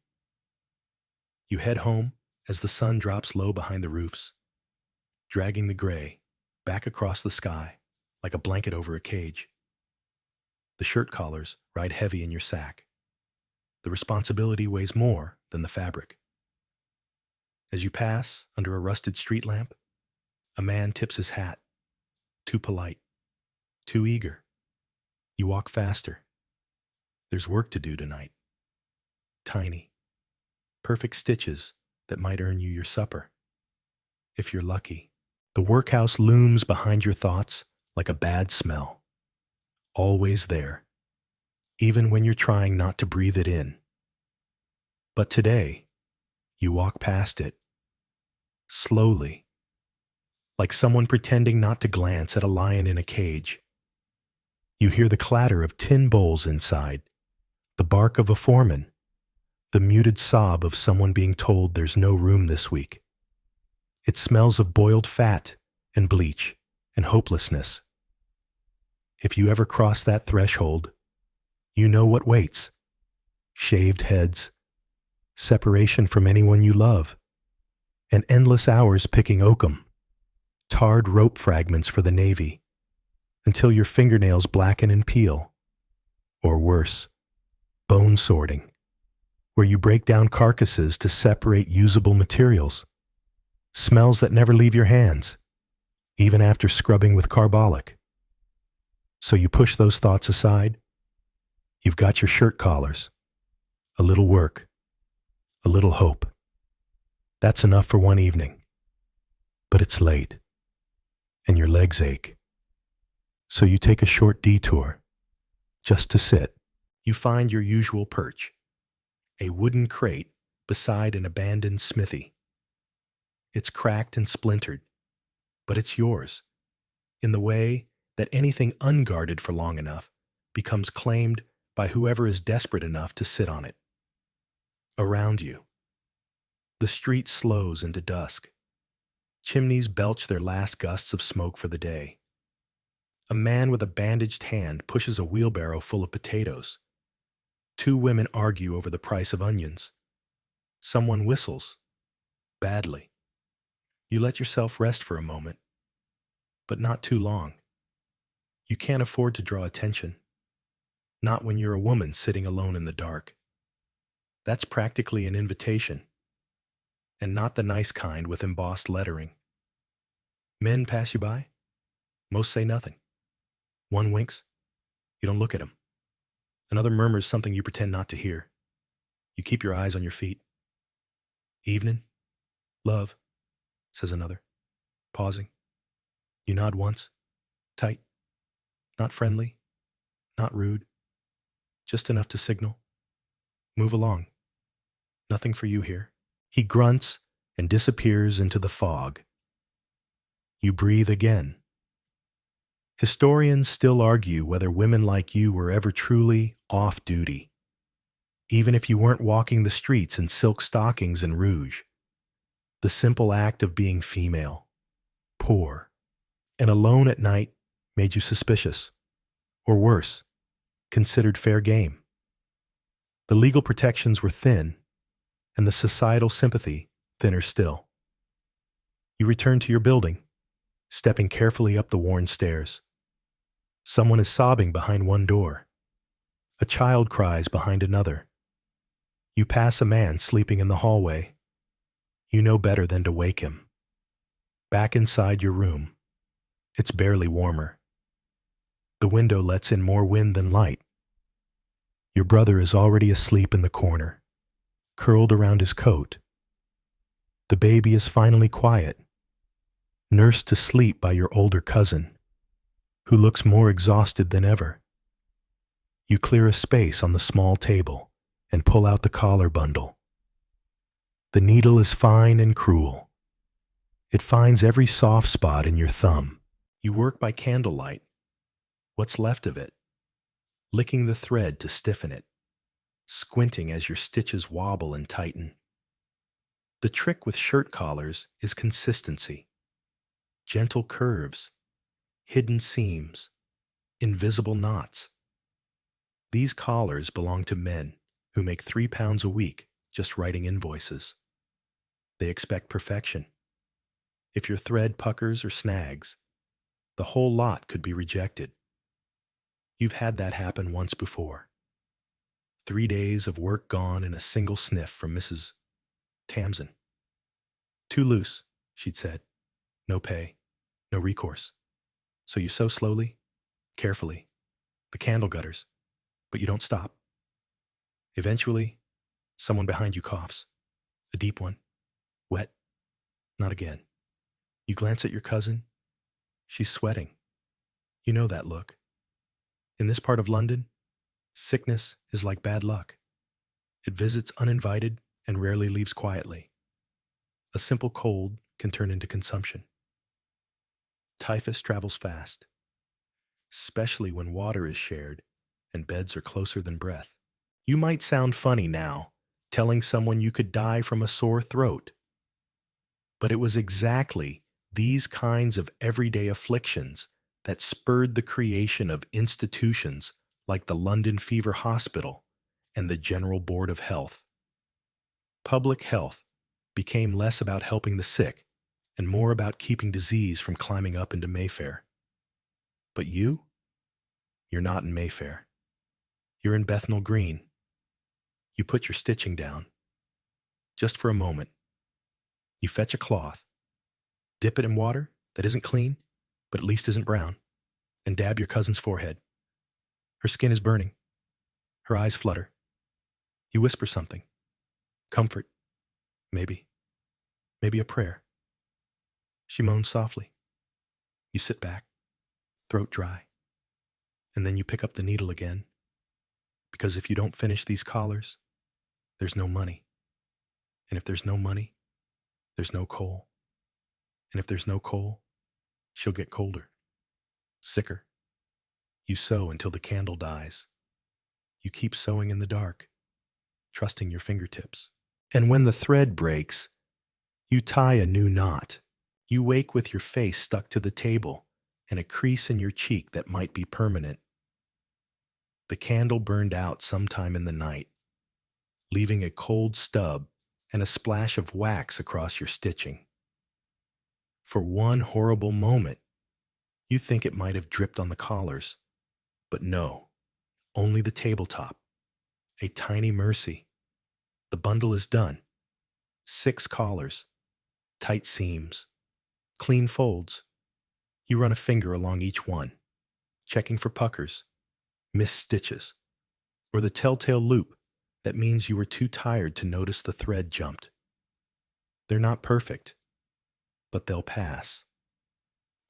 You head home as the sun drops low behind the roofs, dragging the gray back across the sky like a blanket over a cage. The shirt collars ride heavy in your sack. The responsibility weighs more than the fabric. As you pass under a rusted street lamp, a man tips his hat. Too polite. Too eager. You walk faster. There's work to do tonight. Tiny. Perfect stitches that might earn you your supper. If you're lucky. The workhouse looms behind your thoughts like a bad smell. Always there. Even when you're trying not to breathe it in. But today, you walk past it. Slowly. Like someone pretending not to glance at a lion in a cage. You hear the clatter of tin bowls inside, the bark of a foreman, the muted sob of someone being told there's no room this week. It smells of boiled fat and bleach and hopelessness. If you ever cross that threshold, you know what waits. Shaved heads, separation from anyone you love, and endless hours picking oakum, tarred rope fragments for the Navy, until your fingernails blacken and peel. Or worse, bone sorting, where you break down carcasses to separate usable materials. Smells that never leave your hands, even after scrubbing with carbolic. So you push those thoughts aside. You've got your shirt collars, a little work, a little hope. That's enough for one evening. But it's late, and your legs ache. So you take a short detour, just to sit. You find your usual perch, a wooden crate beside an abandoned smithy. It's cracked and splintered, but it's yours, in the way that anything unguarded for long enough becomes claimed by whoever is desperate enough to sit on it. Around you, the street slows into dusk. Chimneys belch their last gusts of smoke for the day. A man with a bandaged hand pushes a wheelbarrow full of potatoes. Two women argue over the price of onions. Someone whistles. Badly. You let yourself rest for a moment, but not too long. You can't afford to draw attention. Not when you're a woman sitting alone in the dark. That's practically an invitation, and not the nice kind with embossed lettering. Men pass you by. Most say nothing. One winks. You don't look at him. Another murmurs something you pretend not to hear. You keep your eyes on your feet. Evening? Love, says another, pausing. You nod once. Tight. Not friendly. Not rude. Just enough to signal. Move along. Nothing for you here. He grunts and disappears into the fog. You breathe again. Historians still argue whether women like you were ever truly off duty, even if you weren't walking the streets in silk stockings and rouge. The simple act of being female, poor, and alone at night made you suspicious, or worse, considered fair game. The legal protections were thin, and the societal sympathy thinner still. You return to your building, stepping carefully up the worn stairs. Someone is sobbing behind one door. A child cries behind another. You pass a man sleeping in the hallway. You know better than to wake him. Back inside your room, it's barely warmer. The window lets in more wind than light. Your brother is already asleep in the corner, curled around his coat. The baby is finally quiet, nursed to sleep by your older cousin, who looks more exhausted than ever. You clear a space on the small table and pull out the collar bundle. The needle is fine and cruel. It finds every soft spot in your thumb. You work by candlelight, what's left of it, licking the thread to stiffen it, squinting as your stitches wobble and tighten. The trick with shirt collars is consistency. Gentle curves, hidden seams, invisible knots. These collars belong to men who make £3 a week just writing invoices. They expect perfection. If your thread puckers or snags, the whole lot could be rejected. You've had that happen once before. 3 days of work gone in a single sniff from Mrs. Tamsin. Too loose, she'd said. No pay, no recourse. So you sew slowly, carefully, the candle gutters, but you don't stop. Eventually, someone behind you coughs. A deep one. Wet. Not again. You glance at your cousin. She's sweating. You know that look. In this part of London, sickness is like bad luck. It visits uninvited and rarely leaves quietly. A simple cold can turn into consumption. Typhus travels fast, especially when water is shared and beds are closer than breath. You might sound funny now, telling someone you could die from a sore throat. But it was exactly these kinds of everyday afflictions that spurred the creation of institutions like the London Fever Hospital and the General Board of Health. Public health became less about helping the sick and more about keeping disease from climbing up into Mayfair. But you're not in Mayfair. You're in Bethnal Green. You put your stitching down. Just for a moment. You fetch a cloth, dip it in water that isn't clean, but at least isn't brown, and dab your cousin's forehead. Her skin is burning. Her eyes flutter. You whisper something. Comfort. Maybe. Maybe a prayer. She moans softly. You sit back, throat dry, and then you pick up the needle again, because if you don't finish these collars, there's no money. And if there's no money, there's no coal. And if there's no coal, she'll get colder, sicker. You sew until the candle dies. You keep sewing in the dark, trusting your fingertips. And when the thread breaks, you tie a new knot. You wake with your face stuck to the table and a crease in your cheek that might be permanent. The candle burned out sometime in the night, leaving a cold stub and a splash of wax across your stitching. For one horrible moment, you think it might have dripped on the collars, but no, only the tabletop. A tiny mercy. The bundle is done. 6 collars, tight seams, clean folds. You run a finger along each one, checking for puckers, missed stitches, or the telltale loop that means you were too tired to notice the thread jumped. They're not perfect, but they'll pass.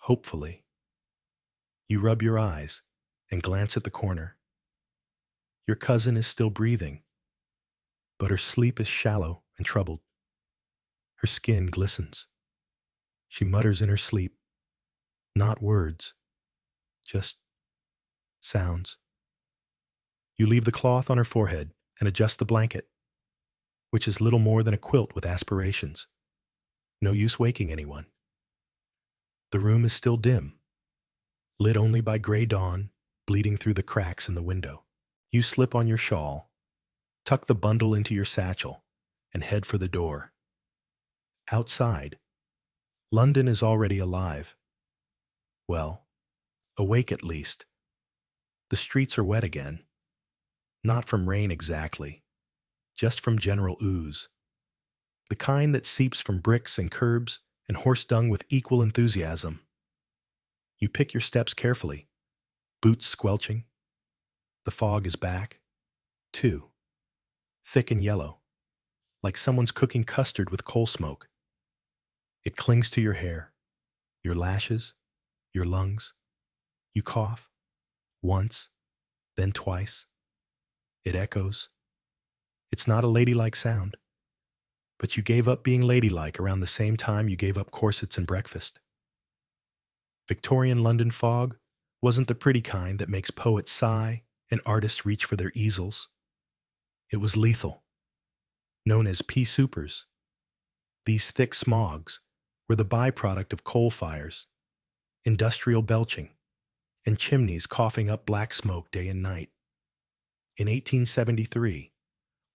Hopefully. You rub your eyes and glance at the corner. Your cousin is still breathing, but her sleep is shallow and troubled. Her skin glistens. She mutters in her sleep, not words, Just sounds. You leave the cloth on her forehead and adjust the blanket, which is little more than a quilt with aspirations. No use waking anyone. The room is still dim, lit only by gray dawn bleeding through the cracks in the window. You slip on your shawl, tuck the bundle into your satchel, and head for the door. Outside, London is already alive. Well, awake at least. The streets are wet again. Not from rain exactly, just from general ooze. The kind that seeps from bricks and curbs and horse dung with equal enthusiasm. You pick your steps carefully, boots squelching. The fog is back, too, thick and yellow, like someone's cooking custard with coal smoke. It clings to your hair, your lashes, your lungs. You cough, once, then twice. It echoes. It's not a ladylike sound, but you gave up being ladylike around the same time you gave up corsets and breakfast. Victorian London fog wasn't the pretty kind that makes poets sigh and artists reach for their easels. It was lethal, known as pea soupers. These thick smogs were the byproduct of coal fires, industrial belching, and chimneys coughing up black smoke day and night. In 1873,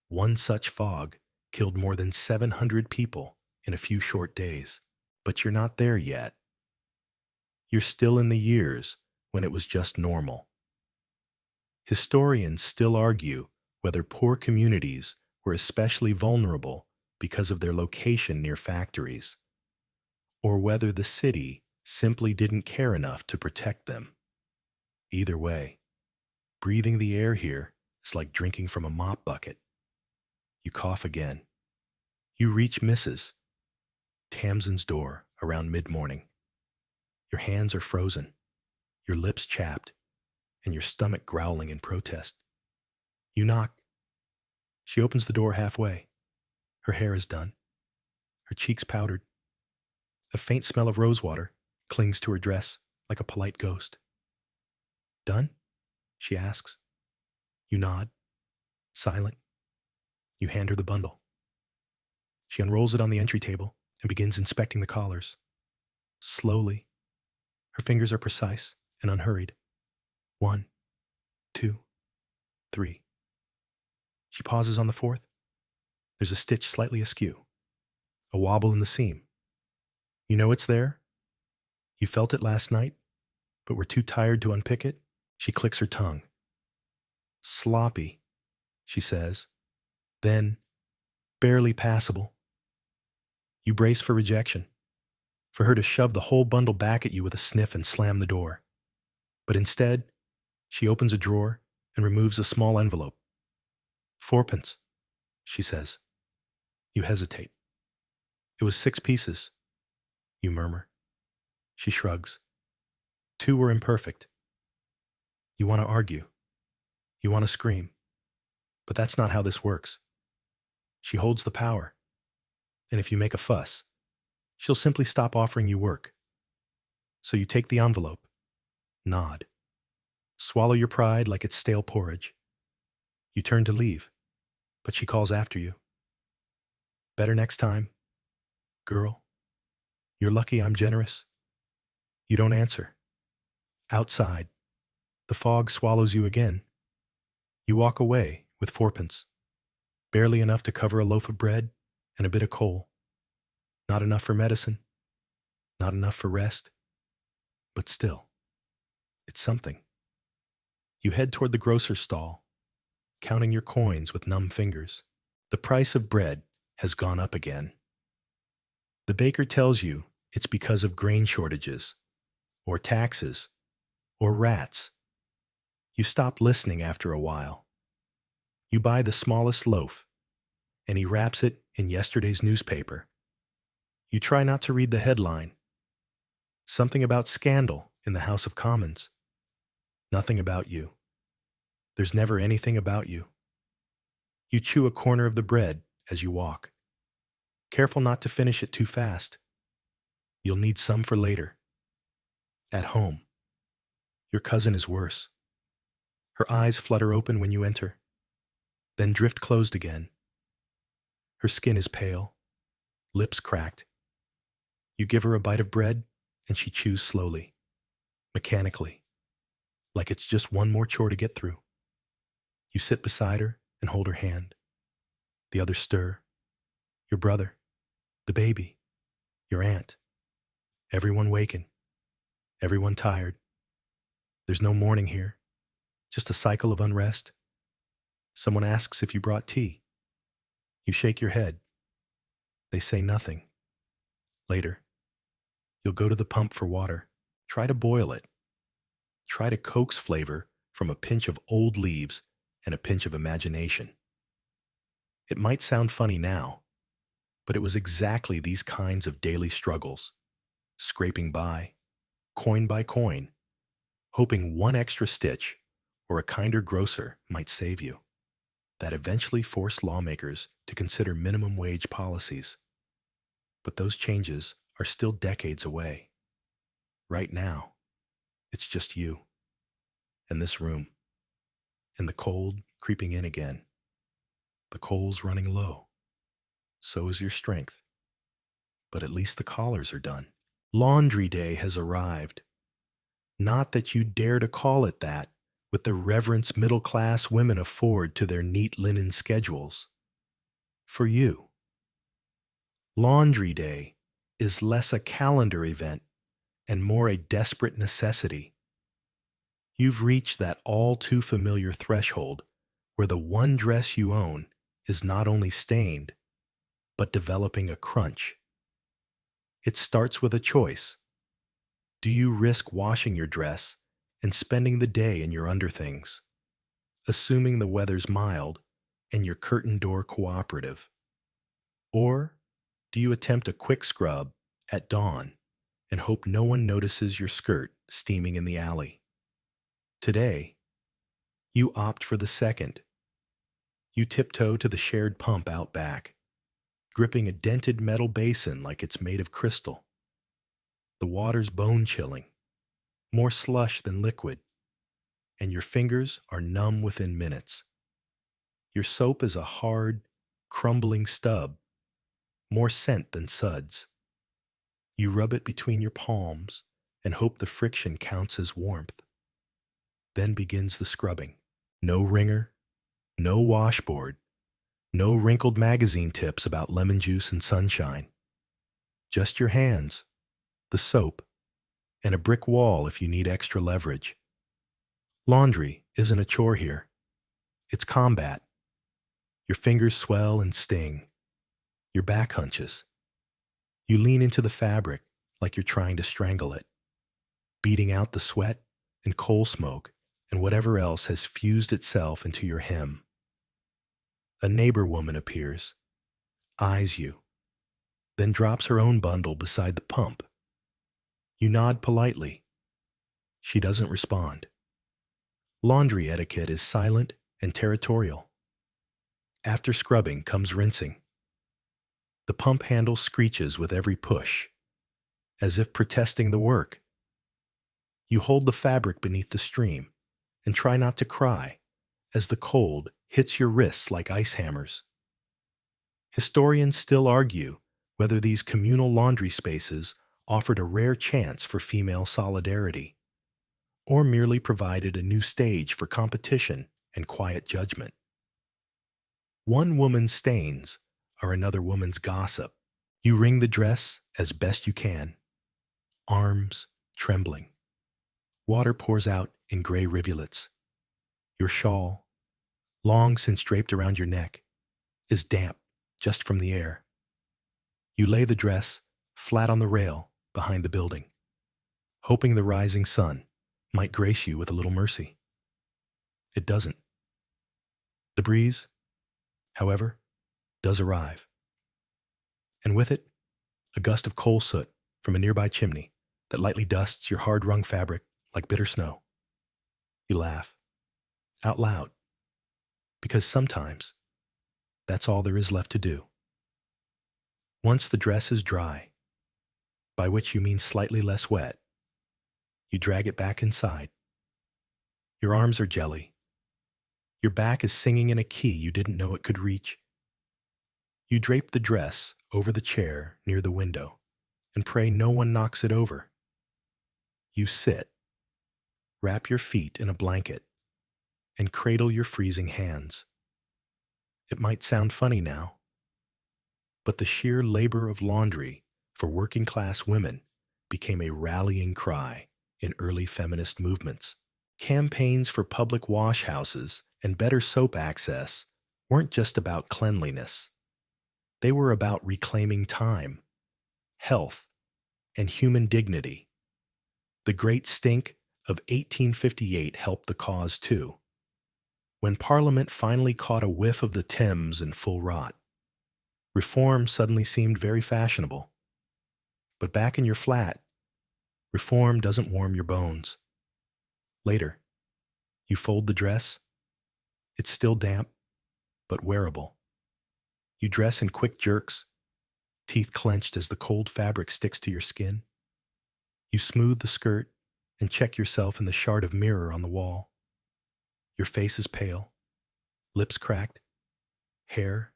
one such fog killed more than 700 people in a few short days. But you're not there yet. You're still in the years when it was just normal. Historians still argue whether poor communities were especially vulnerable because of their location near factories, or whether the city simply didn't care enough to protect them. Either way, breathing the air here is like drinking from a mop bucket. You cough again. You reach Mrs. Tamsin's door around mid-morning. Your hands are frozen, your lips chapped, and your stomach growling in protest. You knock. She opens the door halfway. Her hair is done, her cheeks powdered. A faint smell of rosewater clings to her dress like a polite ghost. Done? She asks. You nod, silent. You hand her the bundle. She unrolls it on the entry table and begins inspecting the collars. Slowly. Her fingers are precise and unhurried. 1, 2, 3. She pauses on the fourth. There's a stitch slightly askew, a wobble in the seam. You know it's there. You felt it last night, but were too tired to unpick it. She clicks her tongue. Sloppy, she says. Then, barely passable. You brace for rejection, for her to shove the whole bundle back at you with a sniff and slam the door. But instead, she opens a drawer and removes a small envelope. 4pence, she says. You hesitate. It was 6 pieces, you murmur. She shrugs. 2 were imperfect. You want to argue. You want to scream. But that's not how this works. She holds the power. And if you make a fuss, she'll simply stop offering you work. So you take the envelope, nod, swallow your pride like it's stale porridge. You turn to leave, but she calls after you. Better next time. Girl, you're lucky I'm generous. You don't answer. Outside, the fog swallows you again. You walk away with 4pence, barely enough to cover a loaf of bread and a bit of coal. Not enough for medicine, not enough for rest, but still, it's something. You head toward the grocer's stall, counting your coins with numb fingers. The price of bread has gone up again. The baker tells you it's because of grain shortages, or taxes, or rats. You stop listening after a while. You buy the smallest loaf, and he wraps it in yesterday's newspaper. You try not to read the headline. Something about scandal in the House of Commons. Nothing about you. There's never anything about you. You chew a corner of the bread as you walk. Careful not to finish it too fast. You'll need some for later. At home. Your cousin is worse. Her eyes flutter open when you enter, then drift closed again. Her skin is pale, lips cracked. You give her a bite of bread, and she chews slowly, mechanically, like it's just one more chore to get through. You sit beside her and hold her hand. The others stir. Your brother, the baby, your aunt. Everyone waking, everyone tired. There's no mourning here, just a cycle of unrest. Someone asks if you brought tea. You shake your head. They say nothing. Later, you'll go to the pump for water. Try to boil it. Try to coax flavor from a pinch of old leaves and a pinch of imagination. It might sound funny now, but it was exactly these kinds of daily struggles, scraping by coin, hoping one extra stitch or a kinder grocer might save you, that eventually forced lawmakers to consider minimum wage policies. But those changes are still decades away. Right now, it's just you and this room, and the cold creeping in again. The coal's running low. So is your strength. But at least the collars are done. Laundry day has arrived. Not that you dare to call it that, with the reverence middle-class women afford to their neat linen schedules. For you, laundry day is less a calendar event and more a desperate necessity. You've reached that all too familiar threshold where the one dress you own is not only stained, but developing a crunch. It starts with a choice. Do you risk washing your dress and spending the day in your underthings, assuming the weather's mild and your curtain door cooperative? Or do you attempt a quick scrub at dawn and hope no one notices your skirt steaming in the alley? Today, you opt for the second. You tiptoe to the shared pump out back, gripping a dented metal basin like it's made of crystal. The water's bone-chilling, more slush than liquid, and your fingers are numb within minutes. Your soap is a hard, crumbling stub, more scent than suds. You rub it between your palms and hope the friction counts as warmth. Then begins the scrubbing. No wringer, no washboard, no wrinkled magazine tips about lemon juice and sunshine. Just your hands, the soap, and a brick wall if you need extra leverage. Laundry isn't a chore here. It's combat. Your fingers swell and sting. Your back hunches. You lean into the fabric like you're trying to strangle it, beating out the sweat and coal smoke and whatever else has fused itself into your hem. A neighbor woman appears, eyes you, then drops her own bundle beside the pump. You nod politely. She doesn't respond. Laundry etiquette is silent and territorial. After scrubbing comes rinsing. The pump handle screeches with every push, as if protesting the work. You hold the fabric beneath the stream and try not to cry as the cold hits your wrists like ice hammers. Historians still argue whether these communal laundry spaces offered a rare chance for female solidarity, or merely provided a new stage for competition and quiet judgment. One woman's stains are another woman's gossip. You wring the dress as best you can, arms trembling. Water pours out in gray rivulets. Your shawl, long since draped around your neck, is damp just from the air. You lay the dress flat on the rail behind the building, hoping the rising sun might grace you with a little mercy. It doesn't. The breeze, however, does arrive. And with it, a gust of coal soot from a nearby chimney that lightly dusts your hard-wrung fabric like bitter snow. You laugh, out loud, because sometimes that's all there is left to do. Once the dress is dry, by which you mean slightly less wet, you drag it back inside Your arms are jelly. Your back is singing in a key you didn't know it could reach. You drape the dress over the chair near the window and pray no one knocks it over. You sit, wrap your feet in a blanket, and cradle your freezing hands. It might sound funny now, but the sheer labor of laundry for working-class women became a rallying cry in early feminist movements. Campaigns for public wash houses and better soap access weren't just about cleanliness. They were about reclaiming time, health, and human dignity. The Great Stink of 1858 helped the cause too. When Parliament finally caught a whiff of the Thames in full rot, reform suddenly seemed very fashionable. But back in your flat, reform doesn't warm your bones. Later, you fold the dress. It's still damp, but wearable. You dress in quick jerks, teeth clenched as the cold fabric sticks to your skin. You smooth the skirt and check yourself in the shard of mirror on the wall. Your face is pale, lips cracked, hair,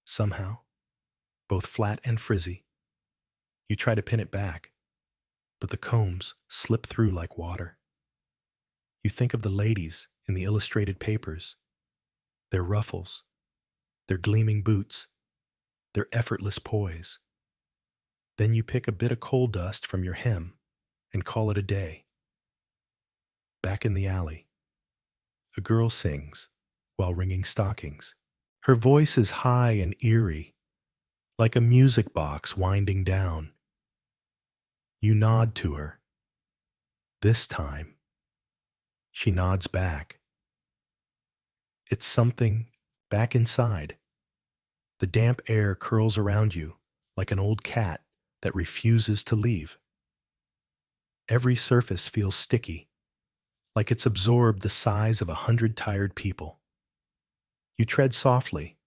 somehow, both flat and frizzy. You try to pin it back, but the combs slip through like water. You think of the ladies in the illustrated papers, their ruffles, their gleaming boots, their effortless poise. Then you pick a bit of coal dust from your hem and call it a day. Back in the alley, a girl sings while ringing stockings. Her voice is high and eerie, like a music box winding down. You nod to her. This time, she nods back. It's something back inside. The damp air curls around you like an old cat that refuses to leave. Every surface feels sticky, like it's absorbed the size of 100 tired people. You tread softly,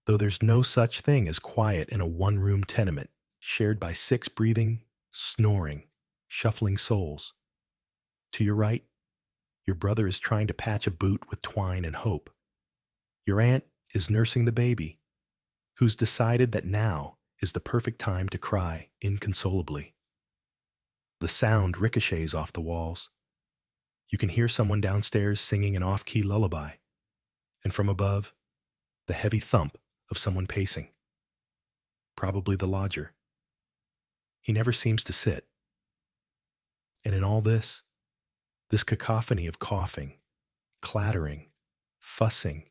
though there's no such thing as quiet in a one-room tenement shared by 6 breathing, snoring, shuffling souls. To your right, your brother is trying to patch a boot with twine and hope. Your aunt is nursing the baby, who's decided that now is the perfect time to cry inconsolably. The sound ricochets off the walls. You can hear someone downstairs singing an off-key lullaby, and from above, the heavy thump of someone pacing. Probably the lodger. He never seems to sit. And in all this cacophony of coughing, clattering, fussing,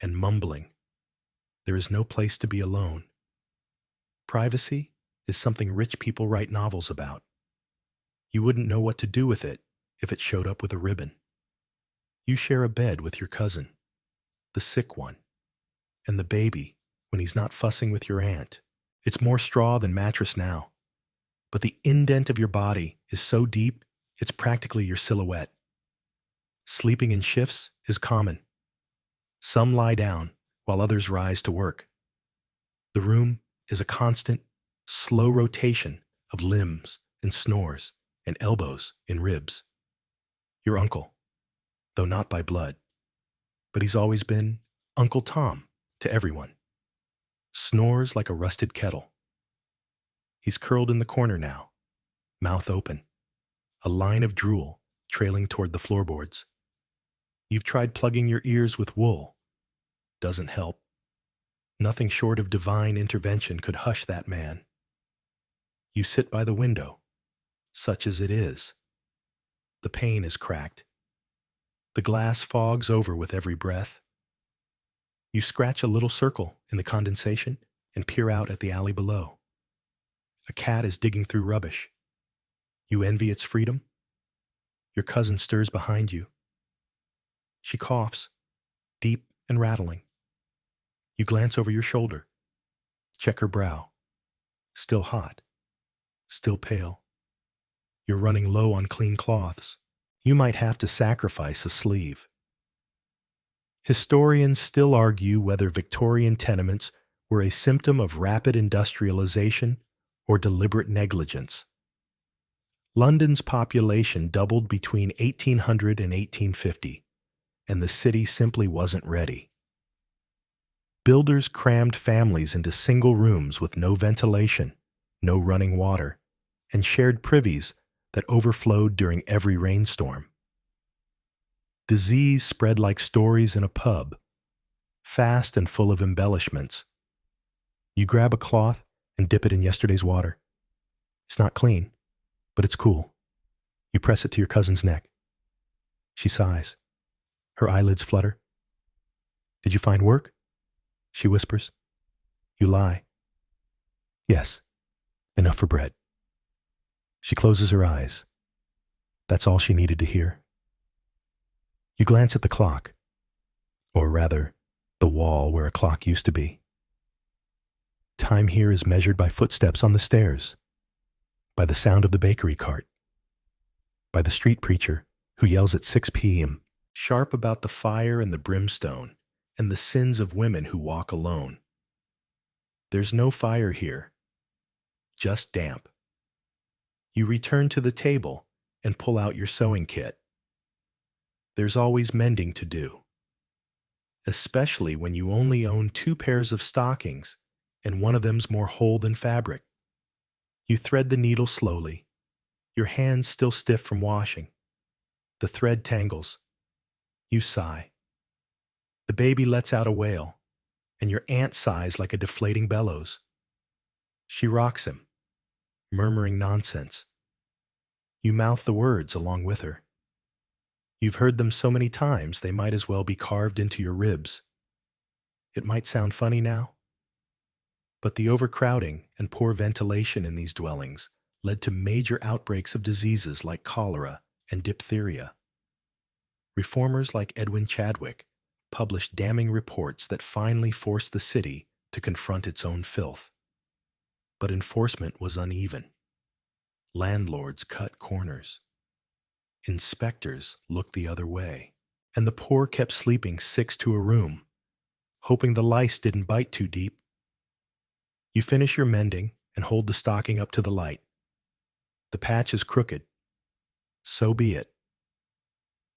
and mumbling, there is no place to be alone. Privacy is something rich people write novels about. You wouldn't know what to do with it if it showed up with a ribbon. You share a bed with your cousin, the sick one, and the baby when he's not fussing with your aunt. It's more straw than mattress now, but the indent of your body is so deep it's practically your silhouette. Sleeping in shifts is common. Some lie down while others rise to work. The room is a constant, slow rotation of limbs and snores and elbows in ribs. Your uncle, though not by blood, but he's always been Uncle Tom to everyone, snores like a rusted kettle. He's curled in the corner now, mouth open, a line of drool trailing toward the floorboards. You've tried plugging your ears with wool. Doesn't help. Nothing short of divine intervention could hush that man. You sit by the window, such as it is. The pane is cracked. The glass fogs over with every breath. You scratch a little circle in the condensation and peer out at the alley below. A cat is digging through rubbish. You envy its freedom. Your cousin stirs behind you. She coughs, deep and rattling. You glance over your shoulder, check her brow. Still hot, still pale. You're running low on clean cloths. You might have to sacrifice a sleeve. Historians still argue whether Victorian tenements were a symptom of rapid industrialization or deliberate negligence. London's population doubled between 1800 and 1850, and the city simply wasn't ready. Builders crammed families into single rooms with no ventilation, no running water, and shared privies that overflowed during every rainstorm. Disease spread like stories in a pub, fast and full of embellishments. You grab a cloth and dip it in yesterday's water. It's not clean, but it's cool. You press it to your cousin's neck. She sighs. Her eyelids flutter. Did you find work? She whispers. You lie. Yes, enough for bread. She closes her eyes. That's all she needed to hear. You glance at the clock, or rather, the wall where a clock used to be. Time here is measured by footsteps on the stairs, by the sound of the bakery cart, by the street preacher who yells at 6 p.m., sharp about the fire and the brimstone and the sins of women who walk alone. There's no fire here, just damp. You return to the table and pull out your sewing kit. There's always mending to do, especially when you only own 2 pairs of stockings and one of them's more whole than fabric. You thread the needle slowly, your hands still stiff from washing. The thread tangles. You sigh. The baby lets out a wail, and your aunt sighs like a deflating bellows. She rocks him, murmuring nonsense. You mouth the words along with her. You've heard them so many times they might as well be carved into your ribs. It might sound funny now, but the overcrowding and poor ventilation in these dwellings led to major outbreaks of diseases like cholera and diphtheria. Reformers like Edwin Chadwick published damning reports that finally forced the city to confront its own filth. But enforcement was uneven. Landlords cut corners. Inspectors looked the other way, and the poor kept sleeping 6 to a room, hoping the lice didn't bite too deep. You finish your mending and hold the stocking up to the light. The patch is crooked. So be it.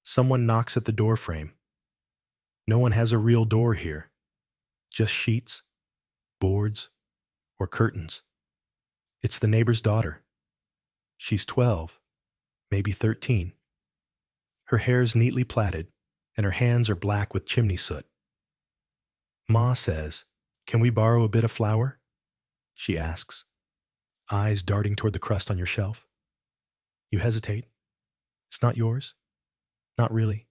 Someone knocks at the door frame. No one has a real door here, just sheets, boards, or curtains. It's the neighbor's daughter. She's 12, maybe 13. Her hair's neatly plaited, and her hands are black with chimney soot. Ma says, "Can we borrow a bit of flour?" She asks, eyes darting toward the crust on your shelf. You hesitate. It's not yours? Not really.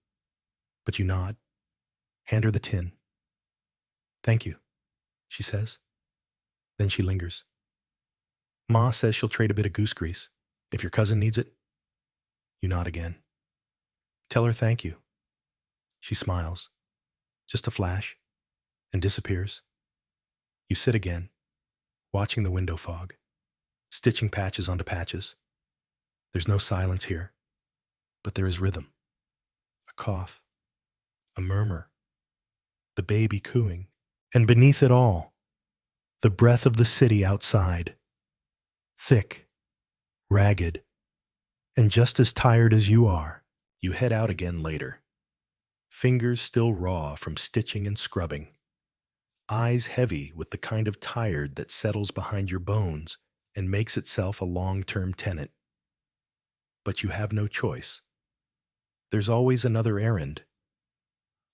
But you nod. Hand her the tin. Thank you, she says. Then she lingers. Ma says she'll trade a bit of goose grease, if your cousin needs it. You nod again. Tell her thank you. She smiles, just a flash, and disappears. You sit again, watching the window fog, stitching patches onto patches. There's no silence here, but there is rhythm. A cough, a murmur, the baby cooing, and beneath it all, the breath of the city outside. Thick, ragged, and just as tired as you are, you head out again later. Fingers still raw from stitching and scrubbing. Eyes heavy with the kind of tired that settles behind your bones and makes itself a long-term tenant. But you have no choice. There's always another errand.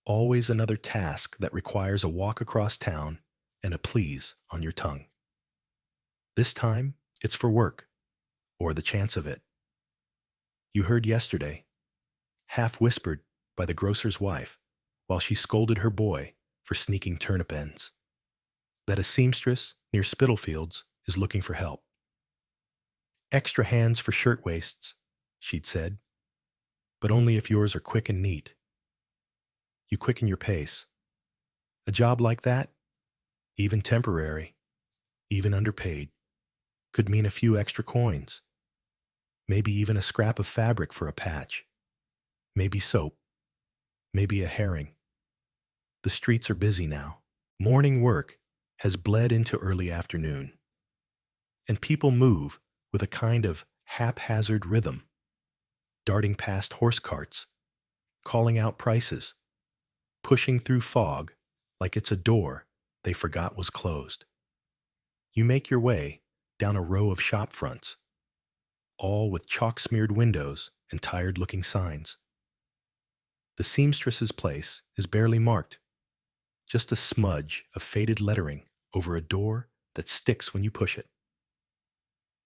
Always another task that requires a walk across town and a please on your tongue. This time, it's for work, or the chance of it. You heard yesterday, half whispered by the grocer's wife while she scolded her boy for sneaking turnip ends, that a seamstress near Spitalfields is looking for help. Extra hands for shirtwaists, she'd said, but only if yours are quick and neat. You quicken your pace. A job like that, even temporary, even underpaid, could mean a few extra coins, maybe even a scrap of fabric for a patch, maybe soap, maybe a herring. The streets are busy now. Morning work has bled into early afternoon, and people move with a kind of haphazard rhythm, darting past horse carts, calling out prices, pushing through fog like it's a door they forgot was closed. You make your way down a row of shop fronts, all with chalk-smeared windows and tired-looking signs. The seamstress's place is barely marked, just a smudge of faded lettering over a door that sticks when you push it.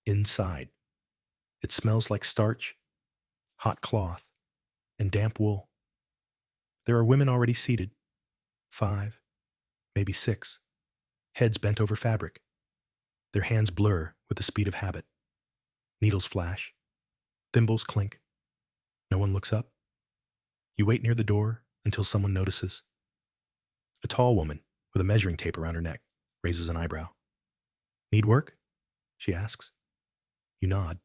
Inside, it smells like starch, hot cloth, and damp wool. There are women already seated, 5, maybe 6, heads bent over fabric. Their hands blur with the speed of habit. Needles flash, thimbles clink. No one looks up. You wait near the door until someone notices. A tall woman with a measuring tape around her neck raises an eyebrow. Need work? She asks. You nod.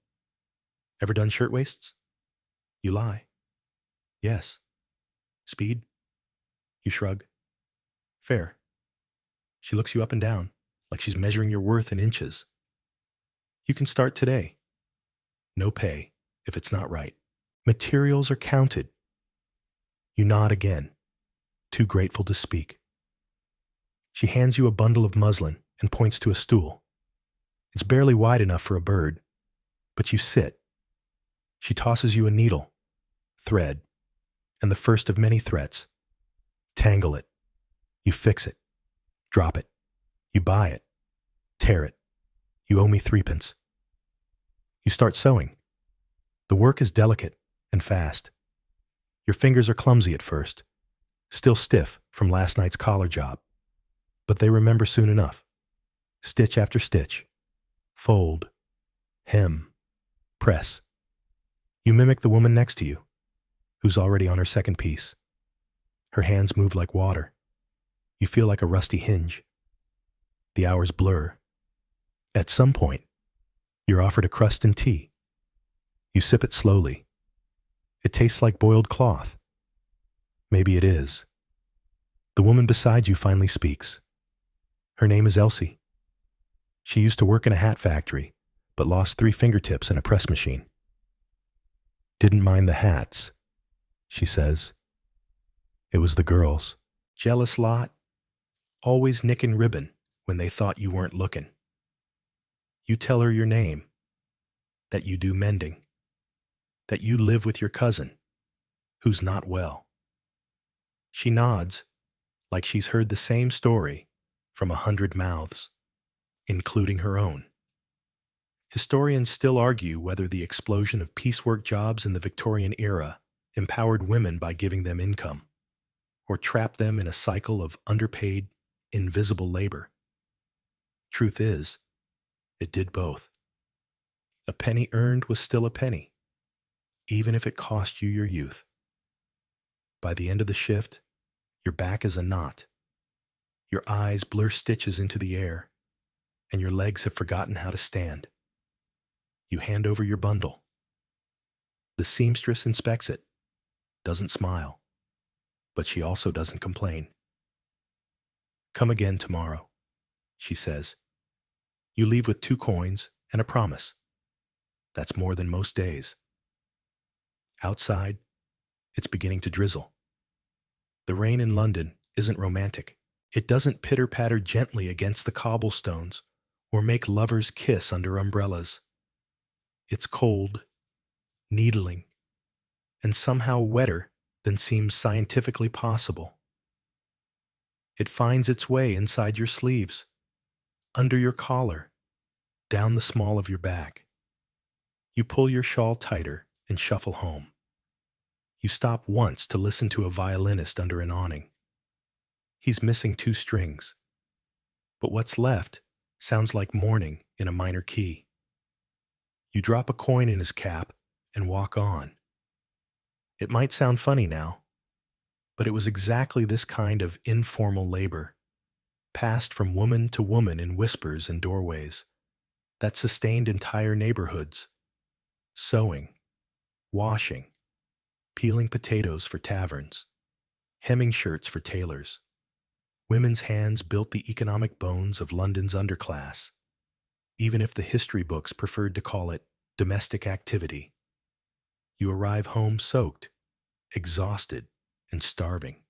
Ever done shirtwaists? You lie. Yes. Speed? You shrug. Fair. She looks you up and down, like she's measuring your worth in inches. You can start today. No pay if it's not right. Materials are counted. You nod again, too grateful to speak. She hands you a bundle of muslin and points to a stool. It's barely wide enough for a bird, but you sit. She tosses you a needle, thread, and the first of many threats. Tangle it. You fix it. Drop it. You buy it. Tear it. You owe me 3p. You start sewing. The work is delicate and fast. Your fingers are clumsy at first, still stiff from last night's collar job, but they remember soon enough. Stitch after stitch. Fold. Hem. Press. You mimic the woman next to you, who's already on her second piece. Her hands move like water. You feel like a rusty hinge. The hours blur. At some point, you're offered a crust and tea. You sip it slowly. It tastes like boiled cloth. Maybe it is. The woman beside you finally speaks. Her name is Elsie. She used to work in a hat factory, but lost 3 fingertips in a press machine. Didn't mind the hats, she says. It was the girls. Jealous lot. Always nicking ribbon when they thought you weren't looking. You tell her your name, that you do mending, that you live with your cousin, who's not well. She nods, like she's heard the same story from 100 mouths, including her own. Historians still argue whether the explosion of piecework jobs in the Victorian era empowered women by giving them income, or trapped them in a cycle of underpaid, invisible labor. Truth is, it did both. A penny earned was still a penny, even if it cost you your youth. By the end of the shift, your back is a knot. Your eyes blur stitches into the air, and your legs have forgotten how to stand. You hand over your bundle. The seamstress inspects it, doesn't smile, but she also doesn't complain. Come again tomorrow, she says. You leave with 2 coins and a promise. That's more than most days. Outside, it's beginning to drizzle. The rain in London isn't romantic. It doesn't pitter-patter gently against the cobblestones or make lovers kiss under umbrellas. It's cold, needling, and somehow wetter than seems scientifically possible. It finds its way inside your sleeves, under your collar, down the small of your back. You pull your shawl tighter and shuffle home. You stop once to listen to a violinist under an awning. He's missing 2 strings, but what's left sounds like mourning in a minor key. You drop a coin in his cap and walk on. It might sound funny now, but it was exactly this kind of informal labor, passed from woman to woman in whispers and doorways, that sustained entire neighborhoods. Sewing, washing, peeling potatoes for taverns, hemming shirts for tailors. Women's hands built the economic bones of London's underclass, even if the history books preferred to call it domestic activity. You arrive home soaked, exhausted, and starving.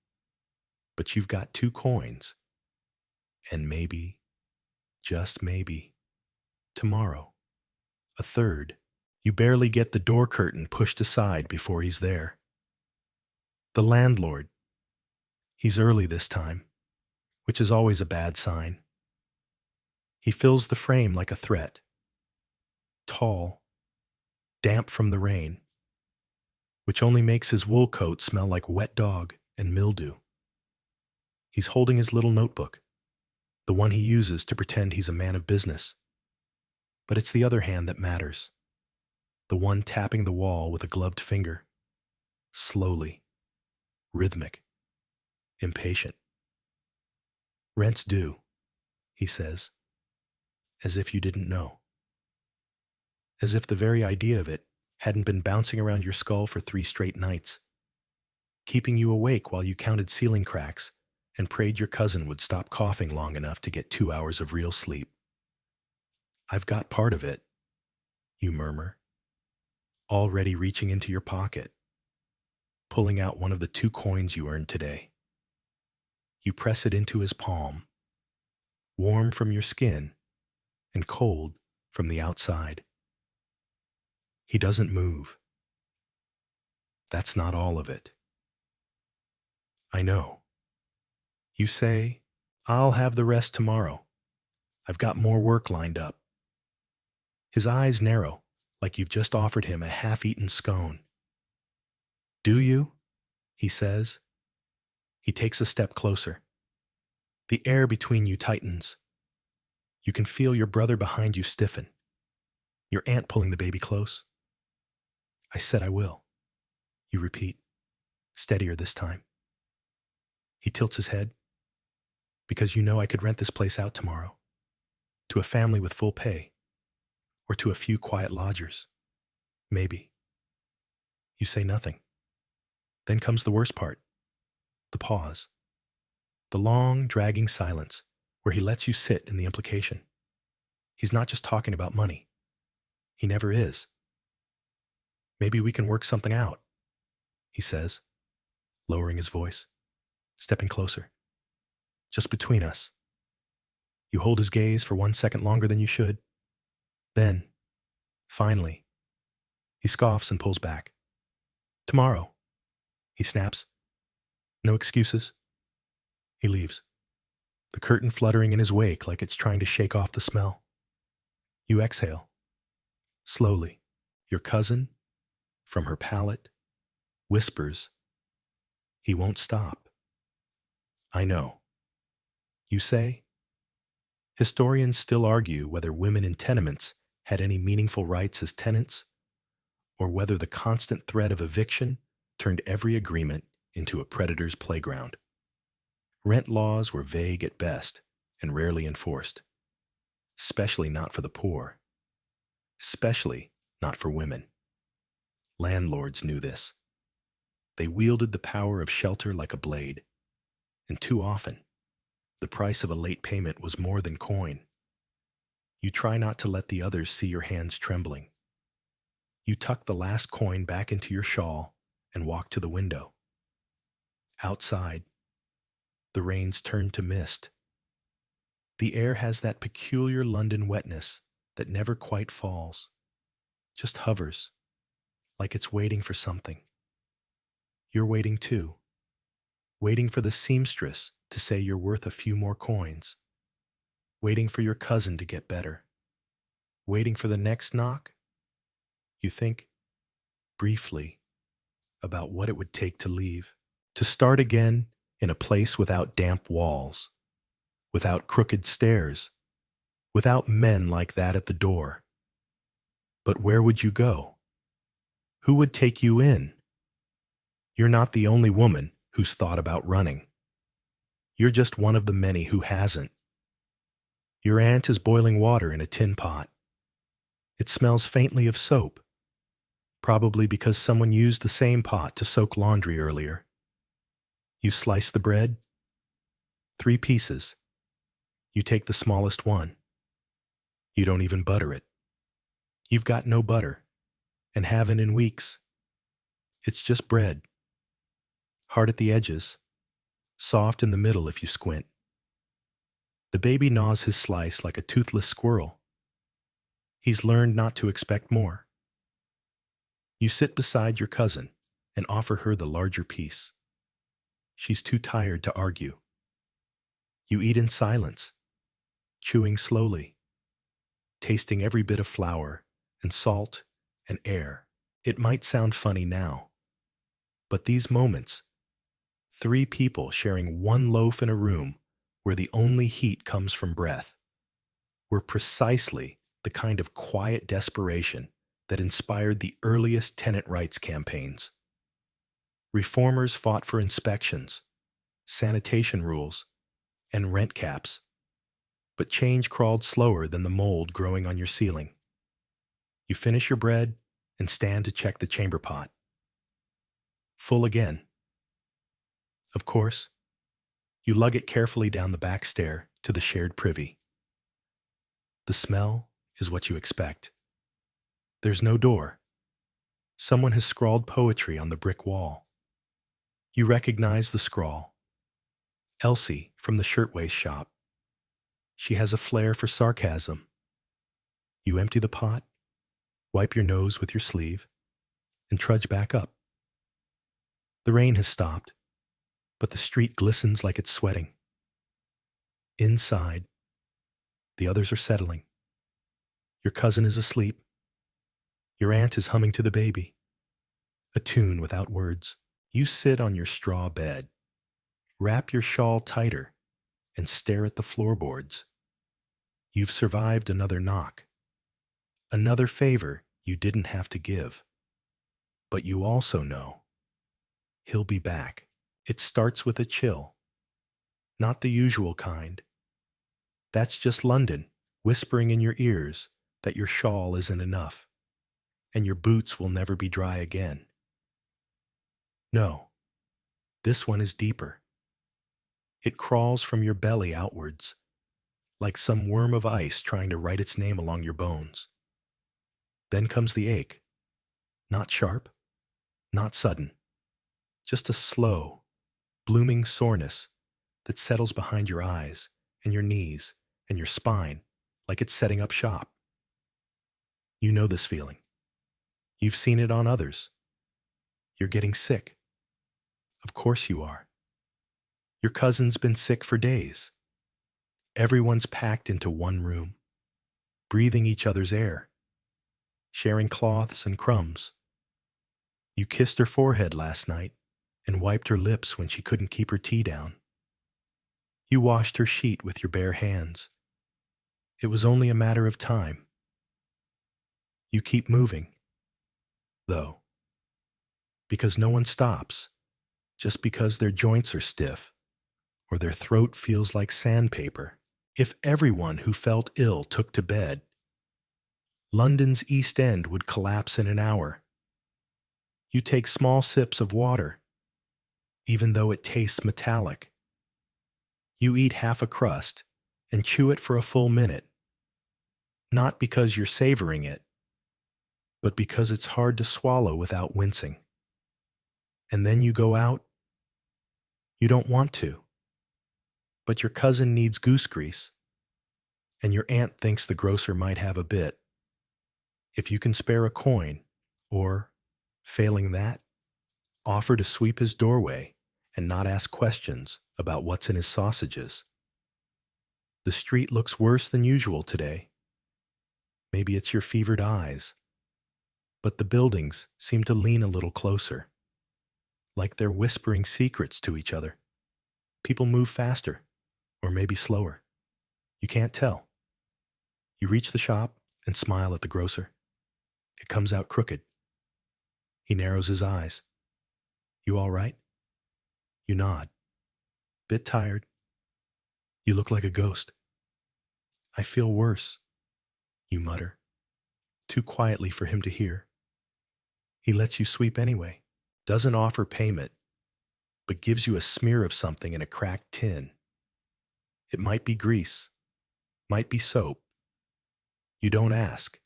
But you've got 2 coins, and maybe, just maybe, tomorrow, a third. You barely get the door curtain pushed aside before he's there. The landlord. He's early this time, which is always a bad sign. He fills the frame like a threat. Tall, damp from the rain, which only makes his wool coat smell like wet dog and mildew. He's holding his little notebook, the one he uses to pretend he's a man of business. But it's the other hand that matters, the one tapping the wall with a gloved finger, slowly, rhythmic, impatient. "Rent's due," he says, as if you didn't know. As if the very idea of it hadn't been bouncing around your skull for 3 straight nights, keeping you awake while you counted ceiling cracks and prayed your cousin would stop coughing long enough to get 2 hours of real sleep. "I've got part of it," you murmur, already reaching into your pocket, pulling out one of the 2 coins you earned today. You press it into his palm, warm from your skin and cold from the outside. He doesn't move. That's not all of it. "I know." You say, "I'll have the rest tomorrow. I've got more work lined up." His eyes narrow, like you've just offered him a half-eaten scone. "Do you?" he says. He takes a step closer. The air between you tightens. You can feel your brother behind you stiffen, your aunt pulling the baby close. "I said I will," you repeat, steadier this time. He tilts his head. "Because you know I could rent this place out tomorrow, to a family with full pay, or to a few quiet lodgers. Maybe." You say nothing. Then comes the worst part, the pause. The long, dragging silence where he lets you sit in the implication. He's not just talking about money. He never is. "Maybe we can work something out," he says, lowering his voice, stepping closer. "Just between us." You hold his gaze for 1 second longer than you should. Then, finally, he scoffs and pulls back. "Tomorrow," he snaps. "No excuses." He leaves, the curtain fluttering in his wake like it's trying to shake off the smell. You exhale. Slowly, your cousin, from her palate, whispers, "He won't stop." "I know." You say. Historians still argue whether women in tenements had any meaningful rights as tenants, or whether the constant threat of eviction turned every agreement into a predator's playground. Rent laws were vague at best and rarely enforced, especially not for the poor, especially not for women. Landlords knew this. They wielded the power of shelter like a blade, and too often, the price of a late payment was more than coin. You try not to let the others see your hands trembling. You tuck the last coin back into your shawl and walk to the window. Outside, the rain's turned to mist. The air has that peculiar London wetness that never quite falls, just hovers, like it's waiting for something. You're waiting too, waiting for the seamstress to say you're worth a few more coins, waiting for your cousin to get better, waiting for the next knock. You think, briefly, about what it would take to leave, to start again in a place without damp walls, without crooked stairs, without men like that at the door. But where would you go? Who would take you in? You're not the only woman who's thought about running. You're just one of the many who hasn't. Your aunt is boiling water in a tin pot. It smells faintly of soap, probably because someone used the same pot to soak laundry earlier. You slice the bread. 3 pieces. You take the smallest one. You don't even butter it. You've got no butter, and haven't in weeks. It's just bread, hard at the edges, soft in the middle if you squint. The baby gnaws his slice like a toothless squirrel. He's learned not to expect more. You sit beside your cousin and offer her the larger piece. She's too tired to argue. You eat in silence, chewing slowly, tasting every bit of flour and salt and air. It might sound funny now, but these moments, three people sharing one loaf in a room where the only heat comes from breath, were precisely the kind of quiet desperation that inspired the earliest tenant rights campaigns. Reformers fought for inspections, sanitation rules, and rent caps, but change crawled slower than the mold growing on your ceiling. You finish your bread and stand to check the chamber pot. Full again. Of course, you lug it carefully down the back stair to the shared privy. The smell is what you expect. There's no door. Someone has scrawled poetry on the brick wall. You recognize the scrawl. Elsie from the shirtwaist shop. She has a flair for sarcasm. You empty the pot, wipe your nose with your sleeve, and trudge back up. The rain has stopped, but the street glistens like it's sweating. Inside, the others are settling. Your cousin is asleep. Your aunt is humming to the baby, a tune without words. You sit on your straw bed, wrap your shawl tighter, and stare at the floorboards. You've survived another knock, another favor you didn't have to give. But you also know he'll be back. It starts with a chill, not the usual kind. That's just London whispering in your ears that your shawl isn't enough, and your boots will never be dry again. No, this one is deeper. It crawls from your belly outwards, like some worm of ice trying to write its name along your bones. Then comes the ache. Not sharp, not sudden, just a slow, blooming soreness that settles behind your eyes and your knees and your spine like it's setting up shop. You know this feeling. You've seen it on others. You're getting sick. Of course you are. Your cousin's been sick for days. Everyone's packed into one room, breathing each other's air, sharing cloths and crumbs. You kissed her forehead last night and wiped her lips when she couldn't keep her tea down. You washed her sheet with your bare hands. It was only a matter of time. You keep moving, though, because no one stops just because their joints are stiff or their throat feels like sandpaper. If everyone who felt ill took to bed, London's East End would collapse in an hour. You take small sips of water, even though it tastes metallic. You eat half a crust and chew it for a full minute, not because you're savoring it, but because it's hard to swallow without wincing. And then you go out. You don't want to, but your cousin needs goose grease, and your aunt thinks the grocer might have a bit. If you can spare a coin, or, failing that, offer to sweep his doorway and not ask questions about what's in his sausages. The street looks worse than usual today. Maybe it's your fevered eyes, but the buildings seem to lean a little closer, like they're whispering secrets to each other. People move faster, or maybe slower. You can't tell. You reach the shop and smile at the grocer. It comes out crooked. He narrows his eyes. You all right? You nod. Bit tired. You look like a ghost. I feel worse, you mutter, too quietly for him to hear. He lets you sweep anyway, doesn't offer payment, but gives you a smear of something in a cracked tin. It might be grease, might be soap. You don't ask.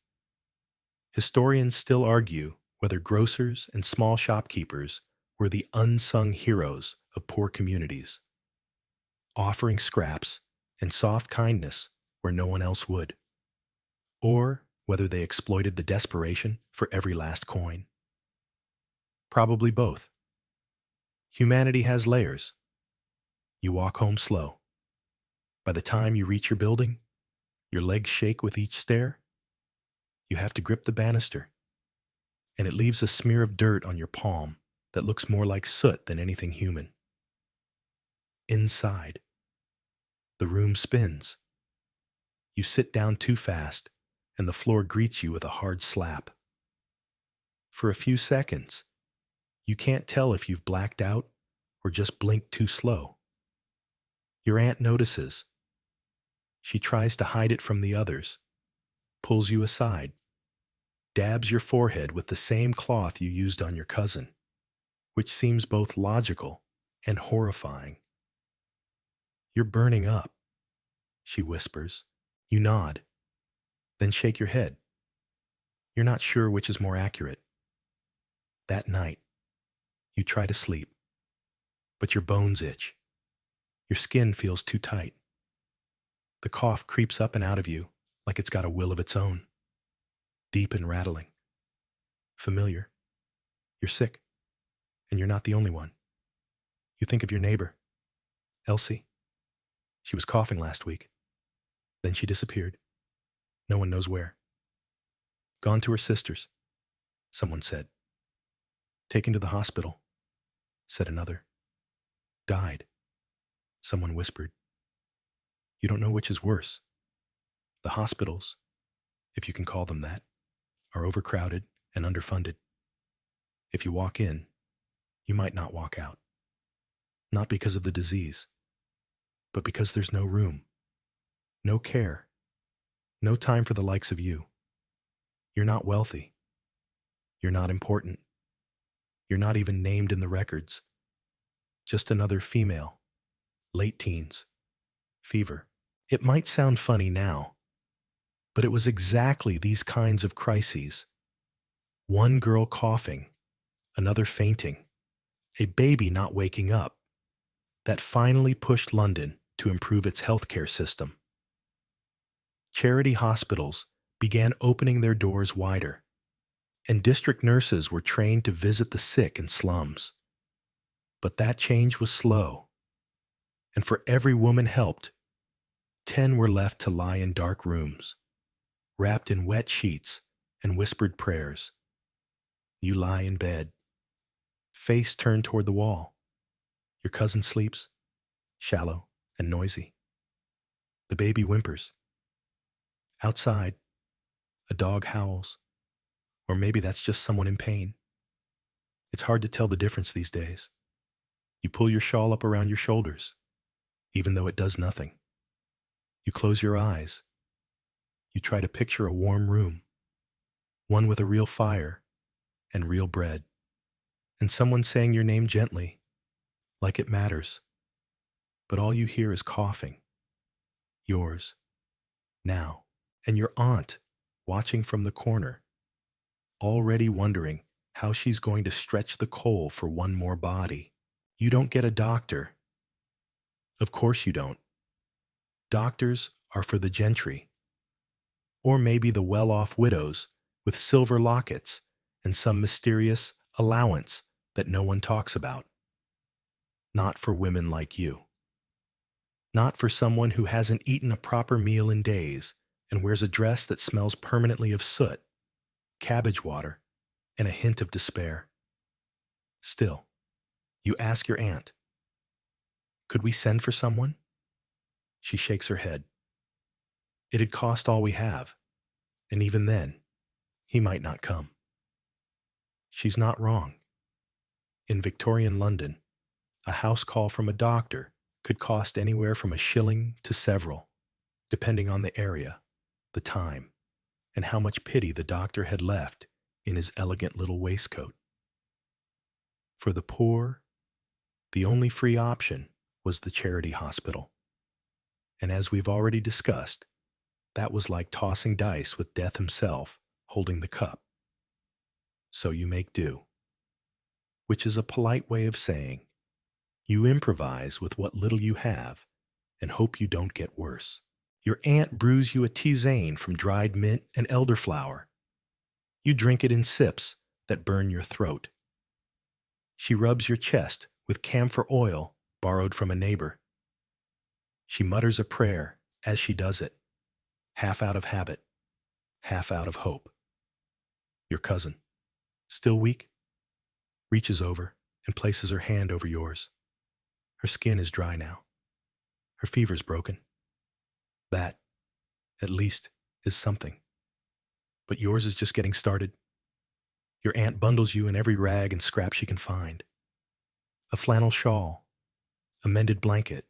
Historians still argue whether grocers and small shopkeepers were the unsung heroes of poor communities, offering scraps and soft kindness where no one else would, or whether they exploited the desperation for every last coin. Probably both. Humanity has layers. You walk home slow. By the time you reach your building, your legs shake with each stair. You have to grip the banister, and it leaves a smear of dirt on your palm that looks more like soot than anything human. Inside, the room spins. You sit down too fast, and the floor greets you with a hard slap. For a few seconds, you can't tell if you've blacked out or just blinked too slow. Your aunt notices. She tries to hide it from the others, pulls you aside, dabs your forehead with the same cloth you used on your cousin, which seems both logical and horrifying. "You're burning up," she whispers. You nod, then shake your head. You're not sure which is more accurate. That night, you try to sleep, but your bones itch. Your skin feels too tight. The cough creeps up and out of you like it's got a will of its own, deep and rattling. Familiar. You're sick, and you're not the only one. You think of your neighbor, Elsie. She was coughing last week. Then she disappeared. No one knows where. Gone to her sister's, someone said. Taken to the hospital, said another. Died, someone whispered. You don't know which is worse. The hospitals, if you can call them that, are overcrowded and underfunded. If you walk in, you might not walk out. Not because of the disease, but because there's no room, no care, no time for the likes of you. You're not wealthy. You're not important. You're not even named in the records. Just another female, late teens, fever. It might sound funny now, but it was exactly these kinds of crises. One girl coughing, another fainting, a baby not waking up, that finally pushed London to improve its healthcare system. Charity hospitals began opening their doors wider, and district nurses were trained to visit the sick in slums. But that change was slow, and for every woman helped, 10 were left to lie in dark rooms, wrapped in wet sheets and whispered prayers. You lie in bed, face turned toward the wall. Your cousin sleeps, shallow and noisy. The baby whimpers. Outside, a dog howls, or maybe that's just someone in pain. It's hard to tell the difference these days. You pull your shawl up around your shoulders, even though it does nothing. You close your eyes. You try to picture a warm room, one with a real fire and real bread, and someone saying your name gently, like it matters. But all you hear is coughing. Yours, now, and your aunt watching from the corner, already wondering how she's going to stretch the coal for one more body. You don't get a doctor. Of course you don't. Doctors are for the gentry, or maybe the well-off widows with silver lockets and some mysterious allowance that no one talks about. Not for women like you. Not for someone who hasn't eaten a proper meal in days and wears a dress that smells permanently of soot, cabbage water, and a hint of despair. Still, you ask your aunt, "Could we send for someone?" She shakes her head. "It'd cost all we have, and even then, he might not come." She's not wrong. In Victorian London, a house call from a doctor could cost anywhere from a shilling to several, depending on the area, the time, and how much pity the doctor had left in his elegant little waistcoat. For the poor, the only free option was the charity hospital. And as we've already discussed, that was like tossing dice with death himself holding the cup. So you make do, which is a polite way of saying you improvise with what little you have and hope you don't get worse. Your aunt brews you a tisane from dried mint and elderflower. You drink it in sips that burn your throat. She rubs your chest with camphor oil borrowed from a neighbor. She mutters a prayer as she does it, half out of habit, half out of hope. Your cousin, still weak, reaches over and places her hand over yours. Her skin is dry now. Her fever's broken. That, at least, is something. But yours is just getting started. Your aunt bundles you in every rag and scrap she can find. A flannel shawl, a mended blanket,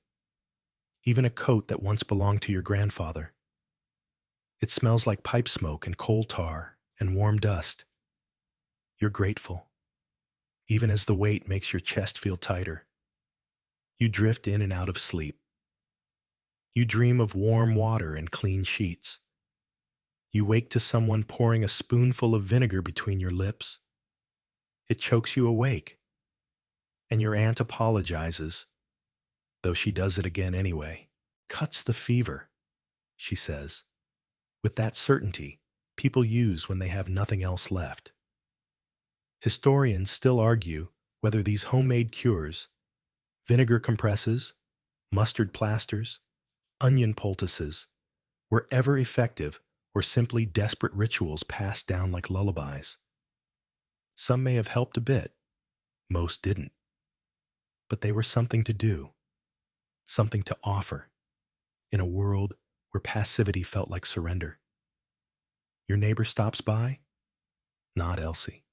even a coat that once belonged to your grandfather. It smells like pipe smoke and coal tar and warm dust. You're grateful, even as the weight makes your chest feel tighter. You drift in and out of sleep. You dream of warm water and clean sheets. You wake to someone pouring a spoonful of vinegar between your lips. It chokes you awake. And your aunt apologizes, though she does it again anyway. Cuts the fever, she says, with that certainty people use when they have nothing else left. Historians still argue whether these homemade cures, vinegar compresses, mustard plasters, onion poultices, were ever effective or simply desperate rituals passed down like lullabies. Some may have helped a bit, most didn't. But they were something to do, something to offer, in a world where passivity felt like surrender. Your neighbor stops by? Not Elsie.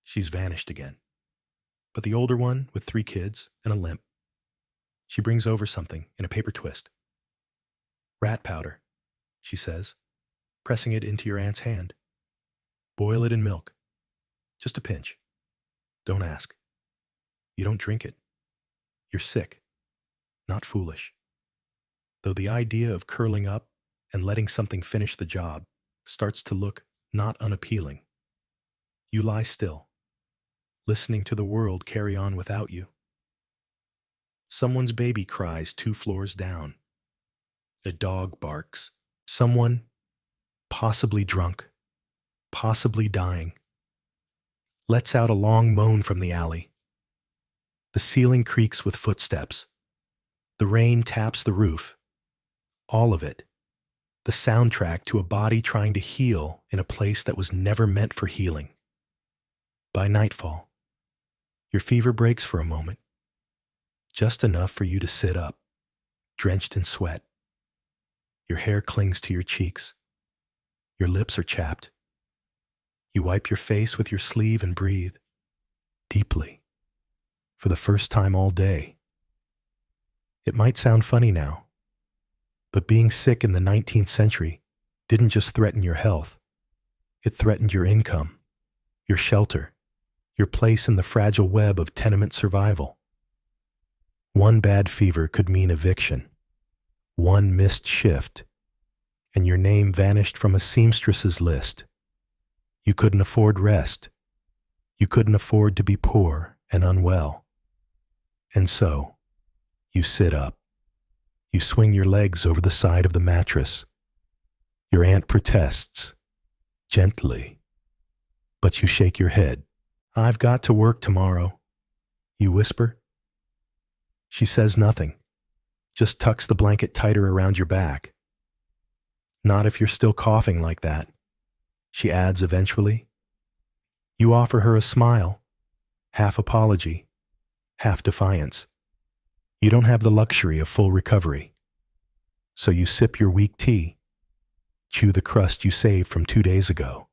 She's vanished again. But the older one, with 3 kids and a limp, she brings over something in a paper twist. Rat powder, she says, pressing it into your aunt's hand. Boil it in milk. Just a pinch. Don't ask. You don't drink it. You're sick, not foolish. Though the idea of curling up and letting something finish the job starts to look not unappealing. You lie still, listening to the world carry on without you. Someone's baby cries 2 floors down. A dog barks. Someone, possibly drunk, possibly dying, lets out a long moan from the alley. The ceiling creaks with footsteps. The rain taps the roof. All of it. The soundtrack to a body trying to heal in a place that was never meant for healing. By nightfall, your fever breaks for a moment. Just enough for you to sit up, drenched in sweat. Your hair clings to your cheeks. Your lips are chapped. You wipe your face with your sleeve and breathe, deeply, for the first time all day. It might sound funny now, but being sick in the 19th century didn't just threaten your health. It threatened your income, your shelter, your place in the fragile web of tenement survival. One bad fever could mean eviction. One missed shift, and your name vanished from a seamstress's list. You couldn't afford rest. You couldn't afford to be poor and unwell. And so, you sit up. You swing your legs over the side of the mattress. Your aunt protests, gently, but you shake your head. "I've got to work tomorrow," you whisper. She says nothing, just tucks the blanket tighter around your back. "Not if you're still coughing like that," she adds eventually. You offer her a smile, half apology, half defiance. You don't have the luxury of full recovery. So you sip your weak tea, chew the crust you saved from 2 days ago,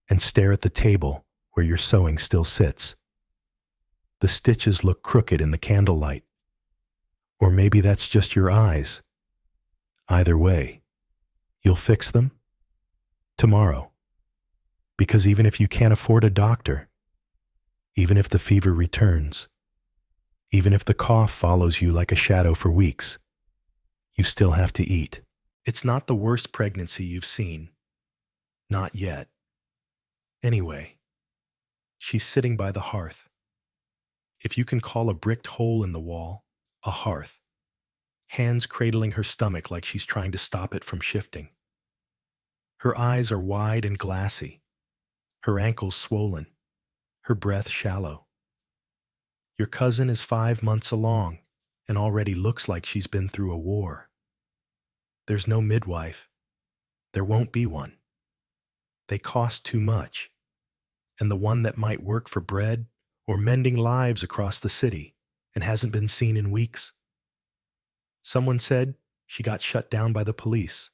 and stare at the table where your sewing still sits. The stitches look crooked in the candlelight. Or maybe that's just your eyes. Either way, you'll fix them tomorrow. Because even if you can't afford a doctor, even if the fever returns, even if the cough follows you like a shadow for weeks, you still have to eat. It's not the worst pregnancy you've seen. Not yet. Anyway, she's sitting by the hearth. If you can call a bricked hole in the wall a hearth, hands cradling her stomach like she's trying to stop it from shifting. Her eyes are wide and glassy, her ankles swollen, her breath shallow. Your cousin is 5 months along and already looks like she's been through a war. There's no midwife. There won't be one. They cost too much. And the one that might work for bread or mending lives across the city and hasn't been seen in weeks. Someone said she got shut down by the police.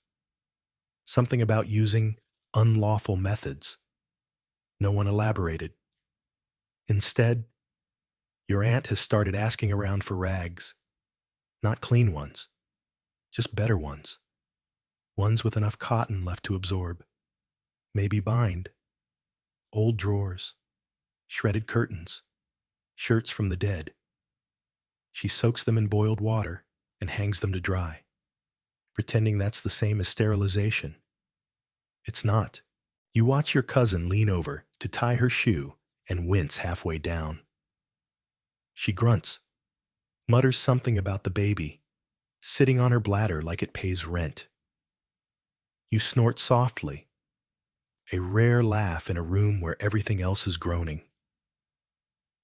Something about using unlawful methods. No one elaborated. Instead, your aunt has started asking around for rags. Not clean ones, just better ones. Ones with enough cotton left to absorb. Maybe bind. Old drawers, shredded curtains, shirts from the dead. She soaks them in boiled water and hangs them to dry, pretending that's the same as sterilization. It's not. You watch your cousin lean over to tie her shoe and wince halfway down. She grunts, mutters something about the baby, sitting on her bladder like it pays rent. You snort softly, a rare laugh in a room where everything else is groaning.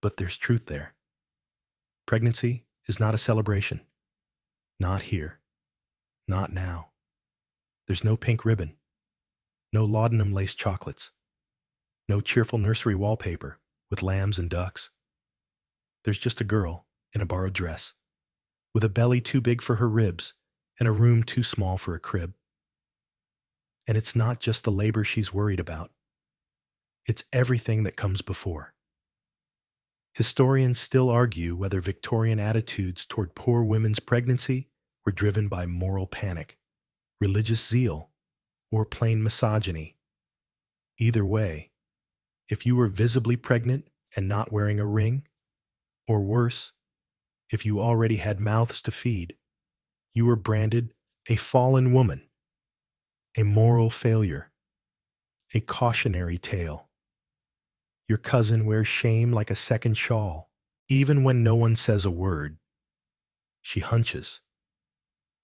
But there's truth there. Pregnancy is not a celebration. Not here. Not now. There's no pink ribbon. No laudanum-laced chocolates. No cheerful nursery wallpaper with lambs and ducks. There's just a girl in a borrowed dress, with a belly too big for her ribs and a room too small for a crib. And it's not just the labor she's worried about. It's everything that comes before. Historians still argue whether Victorian attitudes toward poor women's pregnancy were driven by moral panic, religious zeal, or plain misogyny. Either way, if you were visibly pregnant and not wearing a ring, or worse, if you already had mouths to feed, you were branded a fallen woman, a moral failure, a cautionary tale. Your cousin wears shame like a second shawl, even when no one says a word. She hunches.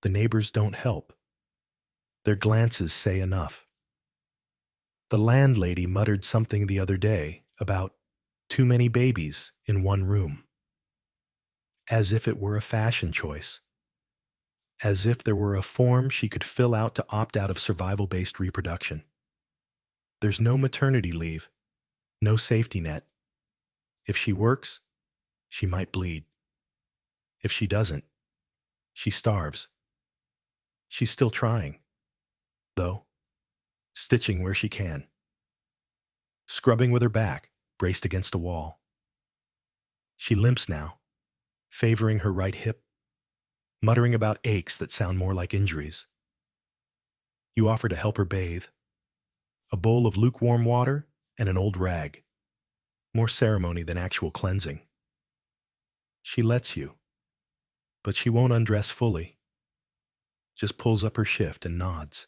The neighbors don't help. Their glances say enough. The landlady muttered something the other day about too many babies in one room. As if it were a fashion choice. As if there were a form she could fill out to opt out of survival-based reproduction. There's no maternity leave, no safety net. If she works, she might bleed. If she doesn't, she starves. She's still trying, though, stitching where she can, scrubbing with her back, braced against a wall. She limps now, favoring her right hip, muttering about aches that sound more like injuries. You offer to help her bathe. A bowl of lukewarm water and an old rag. More ceremony than actual cleansing. She lets you, but she won't undress fully. Just pulls up her shift and nods.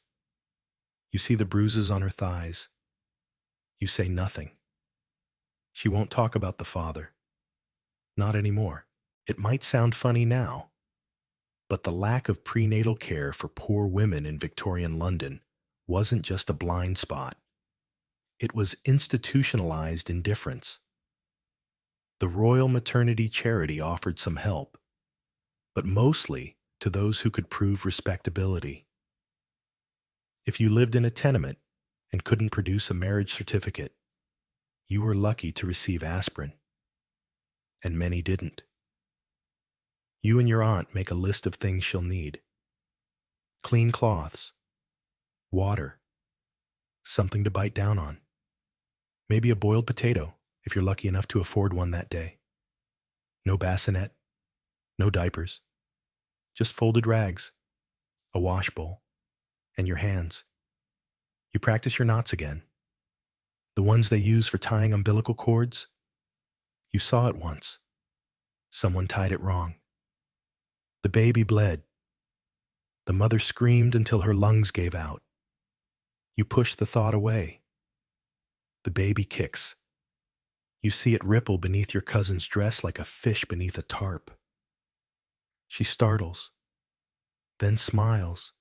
You see the bruises on her thighs. You say nothing. She won't talk about the father. Not anymore. It might sound funny now, but the lack of prenatal care for poor women in Victorian London wasn't just a blind spot. It was institutionalized indifference. The Royal Maternity Charity offered some help, but mostly to those who could prove respectability. If you lived in a tenement and couldn't produce a marriage certificate, you were lucky to receive aspirin, and many didn't. You and your aunt make a list of things she'll need. Clean cloths, water, something to bite down on. Maybe a boiled potato, if you're lucky enough to afford one that day. No bassinet, no diapers, just folded rags, a wash bowl, and your hands. You practice your knots again. The ones they use for tying umbilical cords. You saw it once. Someone tied it wrong. The baby bled. The mother screamed until her lungs gave out. You push the thought away. The baby kicks. You see it ripple beneath your cousin's dress like a fish beneath a tarp. She startles, then smiles,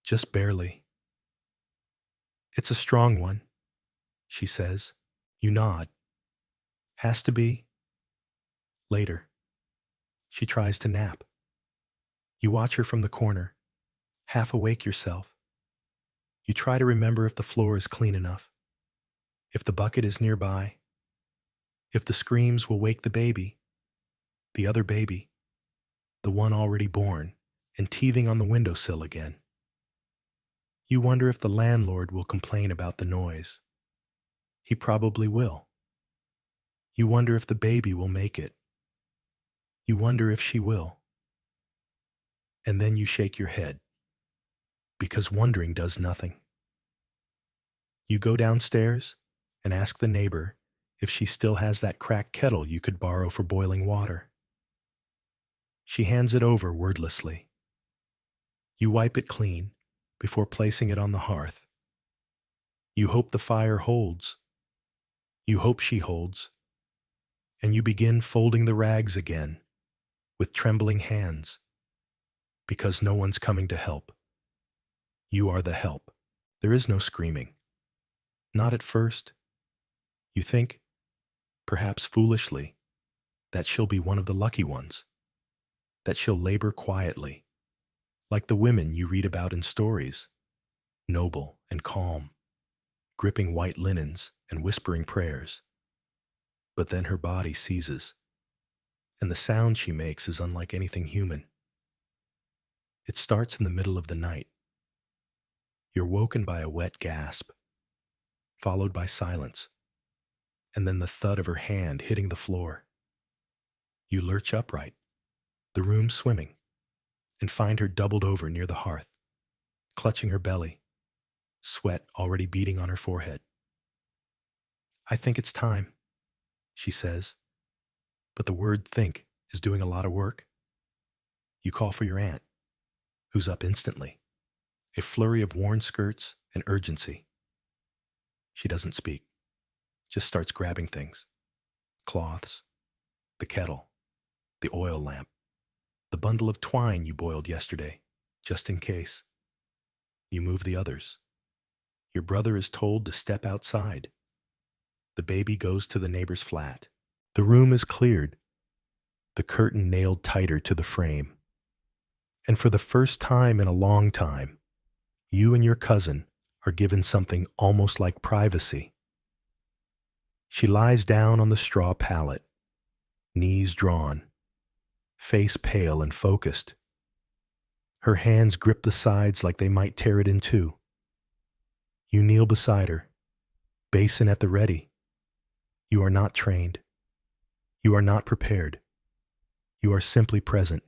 just barely. It's a strong one, she says. You nod. Has to be. Later, she tries to nap. You watch her from the corner, half awake yourself. You try to remember if the floor is clean enough, if the bucket is nearby, if the screams will wake the other baby, the one already born and teething on the windowsill again. You wonder if the landlord will complain about the noise. He probably will. You wonder if the baby will make it. You wonder if she will. And then you shake your head, because wondering does nothing. You go downstairs and ask the neighbor if she still has that cracked kettle you could borrow for boiling water. She hands it over wordlessly. You wipe it clean before placing it on the hearth. You hope the fire holds. You hope she holds. And you begin folding the rags again with trembling hands, because no one's coming to help. You are the help. There is no screaming. Not at first. You think, perhaps foolishly, that she'll be one of the lucky ones, that she'll labor quietly, like the women you read about in stories, noble and calm, gripping white linens and whispering prayers. But then her body seizes, and the sound she makes is unlike anything human. It starts in the middle of the night. You're woken by a wet gasp, followed by silence, and then the thud of her hand hitting the floor. You lurch upright, the room swimming, and find her doubled over near the hearth, clutching her belly, sweat already beading on her forehead. I think it's time, she says, but the word think is doing a lot of work. You call for your aunt, who's up instantly, a flurry of worn skirts and urgency. She doesn't speak, just starts grabbing things. Cloths, the kettle, the oil lamp, the bundle of twine you boiled yesterday, just in case. You move the others. Your brother is told to step outside. The baby goes to the neighbor's flat. The room is cleared, the curtain nailed tighter to the frame. And for the first time in a long time, you and your cousin are given something almost like privacy. She lies down on the straw pallet, knees drawn, face pale and focused. Her hands grip the sides like they might tear it in two. You kneel beside her, basin at the ready. You are not trained. You are not prepared. You are simply present.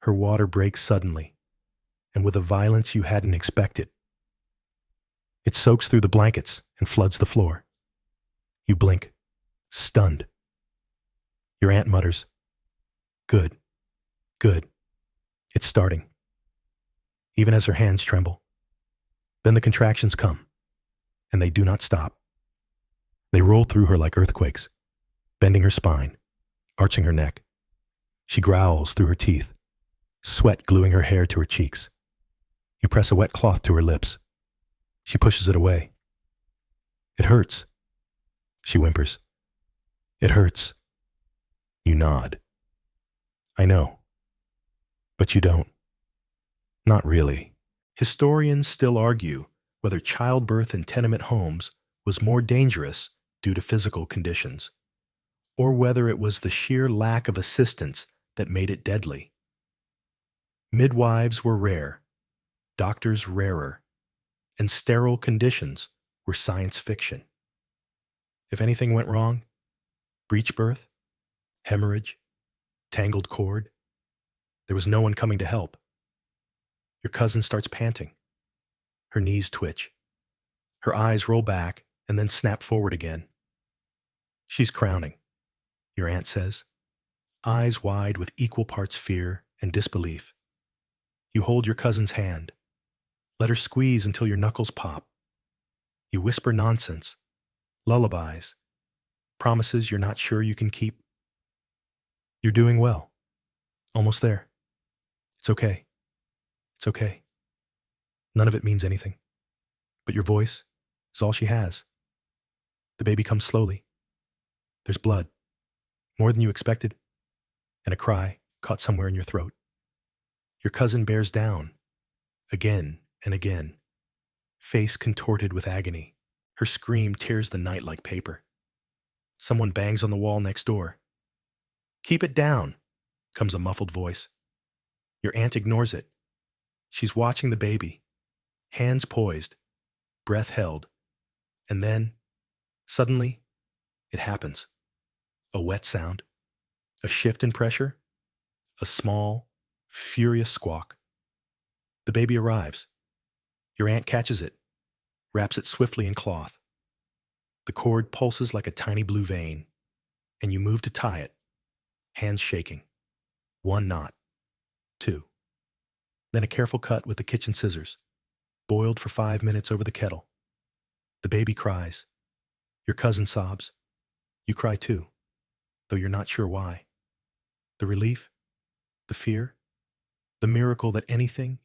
Her water breaks suddenly, and with a violence you hadn't expected. It soaks through the blankets and floods the floor. You blink, stunned. Your aunt mutters, "Good, good. It's starting." Even as her hands tremble. Then the contractions come, and they do not stop. They roll through her like earthquakes, bending her spine, arching her neck. She growls through her teeth, sweat gluing her hair to her cheeks. You press a wet cloth to her lips. She pushes it away. "It hurts," she whimpers. "It hurts." You nod. "I know. But you don't. Not really." Historians still argue whether childbirth in tenement homes was more dangerous due to physical conditions, or whether it was the sheer lack of assistance that made it deadly. Midwives were rare, doctors rarer, and sterile conditions were science fiction. If anything went wrong, breech birth, hemorrhage, tangled cord, there was no one coming to help. Your cousin starts panting. Her knees twitch. Her eyes roll back and then snap forward again. She's crowning, your aunt says, eyes wide with equal parts fear and disbelief. You hold your cousin's hand. Let her squeeze until your knuckles pop. You whisper nonsense, lullabies, promises you're not sure you can keep. You're doing well. Almost there. It's okay. It's okay. None of it means anything. But your voice is all she has. The baby comes slowly. There's blood, more than you expected, and a cry caught somewhere in your throat. Your cousin bears down, again and again, face contorted with agony. Her scream tears the night like paper. Someone bangs on the wall next door. "Keep it down," comes a muffled voice. Your aunt ignores it. She's watching the baby, hands poised, breath held, and then, suddenly, it happens. A wet sound, a shift in pressure, a small, furious squawk. The baby arrives. Your aunt catches it, wraps it swiftly in cloth. The cord pulses like a tiny blue vein, and you move to tie it, hands shaking. One knot, two. Then a careful cut with the kitchen scissors, boiled for 5 minutes over the kettle. The baby cries. Your cousin sobs. You cry too, though you're not sure why. The relief, the fear, the miracle that anything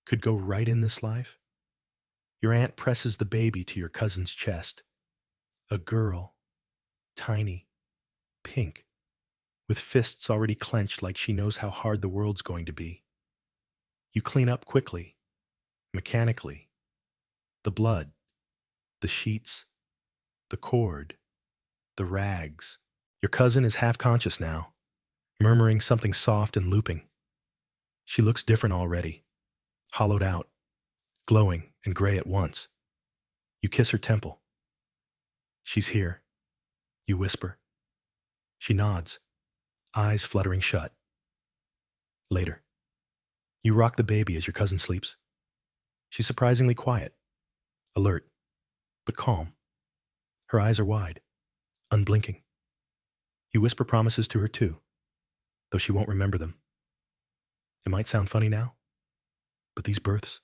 could go right in this life. Your aunt presses the baby to your cousin's chest. A girl, tiny, pink, with fists already clenched like she knows how hard the world's going to be. You clean up quickly, mechanically. The blood, the sheets, the cord, the rags. Your cousin is half conscious now, murmuring something soft and looping. She looks different already, hollowed out, glowing and gray at once. You kiss her temple. "She's here," you whisper. She nods, eyes fluttering shut. Later, you rock the baby as your cousin sleeps. She's surprisingly quiet, alert, but calm. Her eyes are wide, unblinking. You whisper promises to her too, though she won't remember them. It might sound funny now, but these births,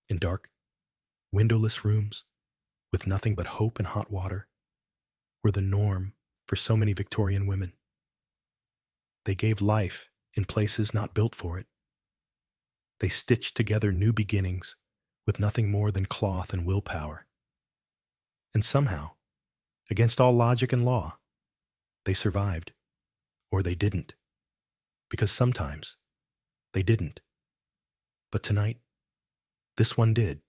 in dark, windowless rooms, with nothing but hope and hot water, were the norm for so many Victorian women. They gave life in places not built for it. They stitched together new beginnings with nothing more than cloth and willpower. And somehow, against all logic and law, they survived, or they didn't, because sometimes they didn't. But tonight, this one did.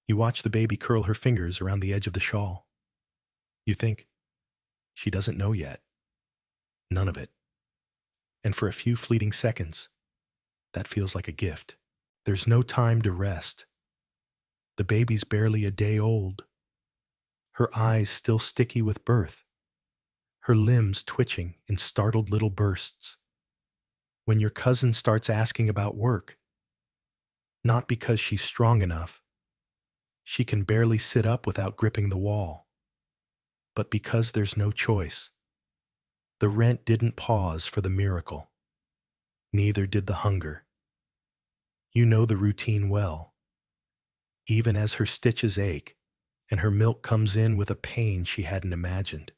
You watch the baby curl her fingers around the edge of the shawl. You think, she doesn't know yet. None of it. And for a few fleeting seconds, that feels like a gift. There's no time to rest. The baby's barely a day old. Her eyes still sticky with birth. Her limbs twitching in startled little bursts. When your cousin starts asking about work, not because she's strong enough, she can barely sit up without gripping the wall, but because there's no choice. The rent didn't pause for the miracle. Neither did the hunger. You know the routine well. Even as her stitches ache and her milk comes in with a pain she hadn't imagined,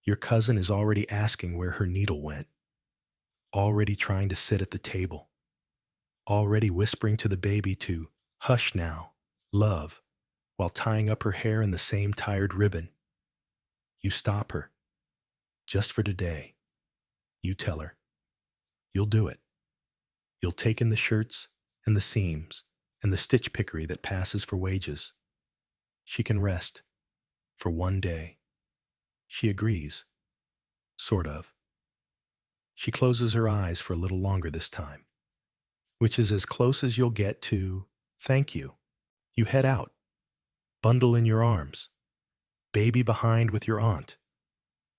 your cousin is already asking where her needle went, already trying to sit at the table, already whispering to the baby to hush now, love, while tying up her hair in the same tired ribbon. You stop her. Just for today. You tell her. You'll do it. You'll take in the shirts and the seams and the stitch pickery that passes for wages. She can rest for one day. She agrees. Sort of. She closes her eyes for a little longer this time, which is as close as you'll get to thank you. You head out, bundle in your arms, baby behind with your aunt,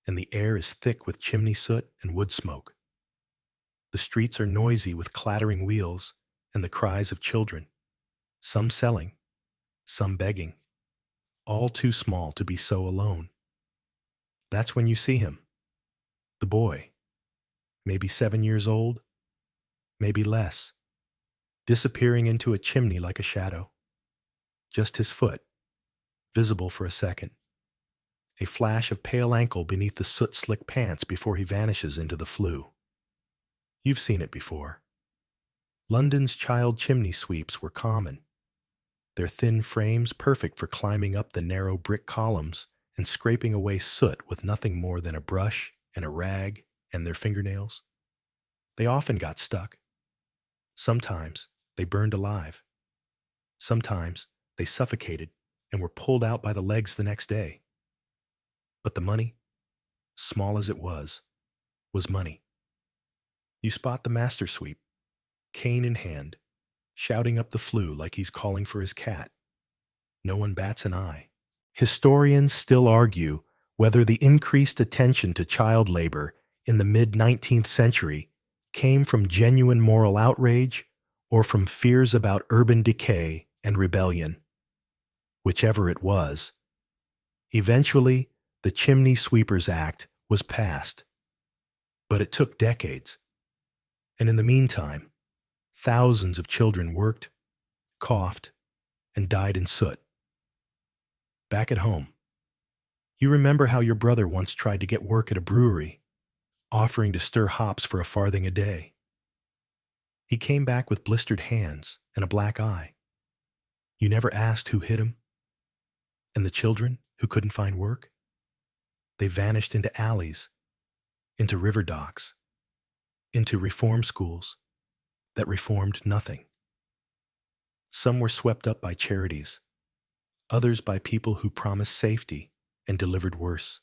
and the air is thick with chimney soot and wood smoke. The streets are noisy with clattering wheels and the cries of children, some selling, some begging, all too small to be so alone. That's when you see him, the boy, maybe 7 years old, maybe less, disappearing into a chimney like a shadow. Just his foot, visible for a second. A flash of pale ankle beneath the soot-slick pants before he vanishes into the flue. You've seen it before. London's child chimney sweeps were common, their thin frames perfect for climbing up the narrow brick columns and scraping away soot with nothing more than a brush and a rag and their fingernails. They often got stuck. Sometimes they burned alive. Sometimes they suffocated and were pulled out by the legs the next day. But the money, small as it was money. You spot the master sweep, cane in hand, shouting up the flue like he's calling for his cat. No one bats an eye. Historians still argue whether the increased attention to child labor in the mid-19th century came from genuine moral outrage or from fears about urban decay and rebellion. Whichever it was, eventually the Chimney Sweepers Act was passed. But it took decades. And in the meantime, thousands of children worked, coughed, and died in soot. Back at home, you remember how your brother once tried to get work at a brewery, offering to stir hops for a farthing a day. He came back with blistered hands and a black eye. You never asked who hit him. And the children who couldn't find work? They vanished into alleys, into river docks, into reform schools that reformed nothing. Some were swept up by charities, others by people who promised safety and delivered worse.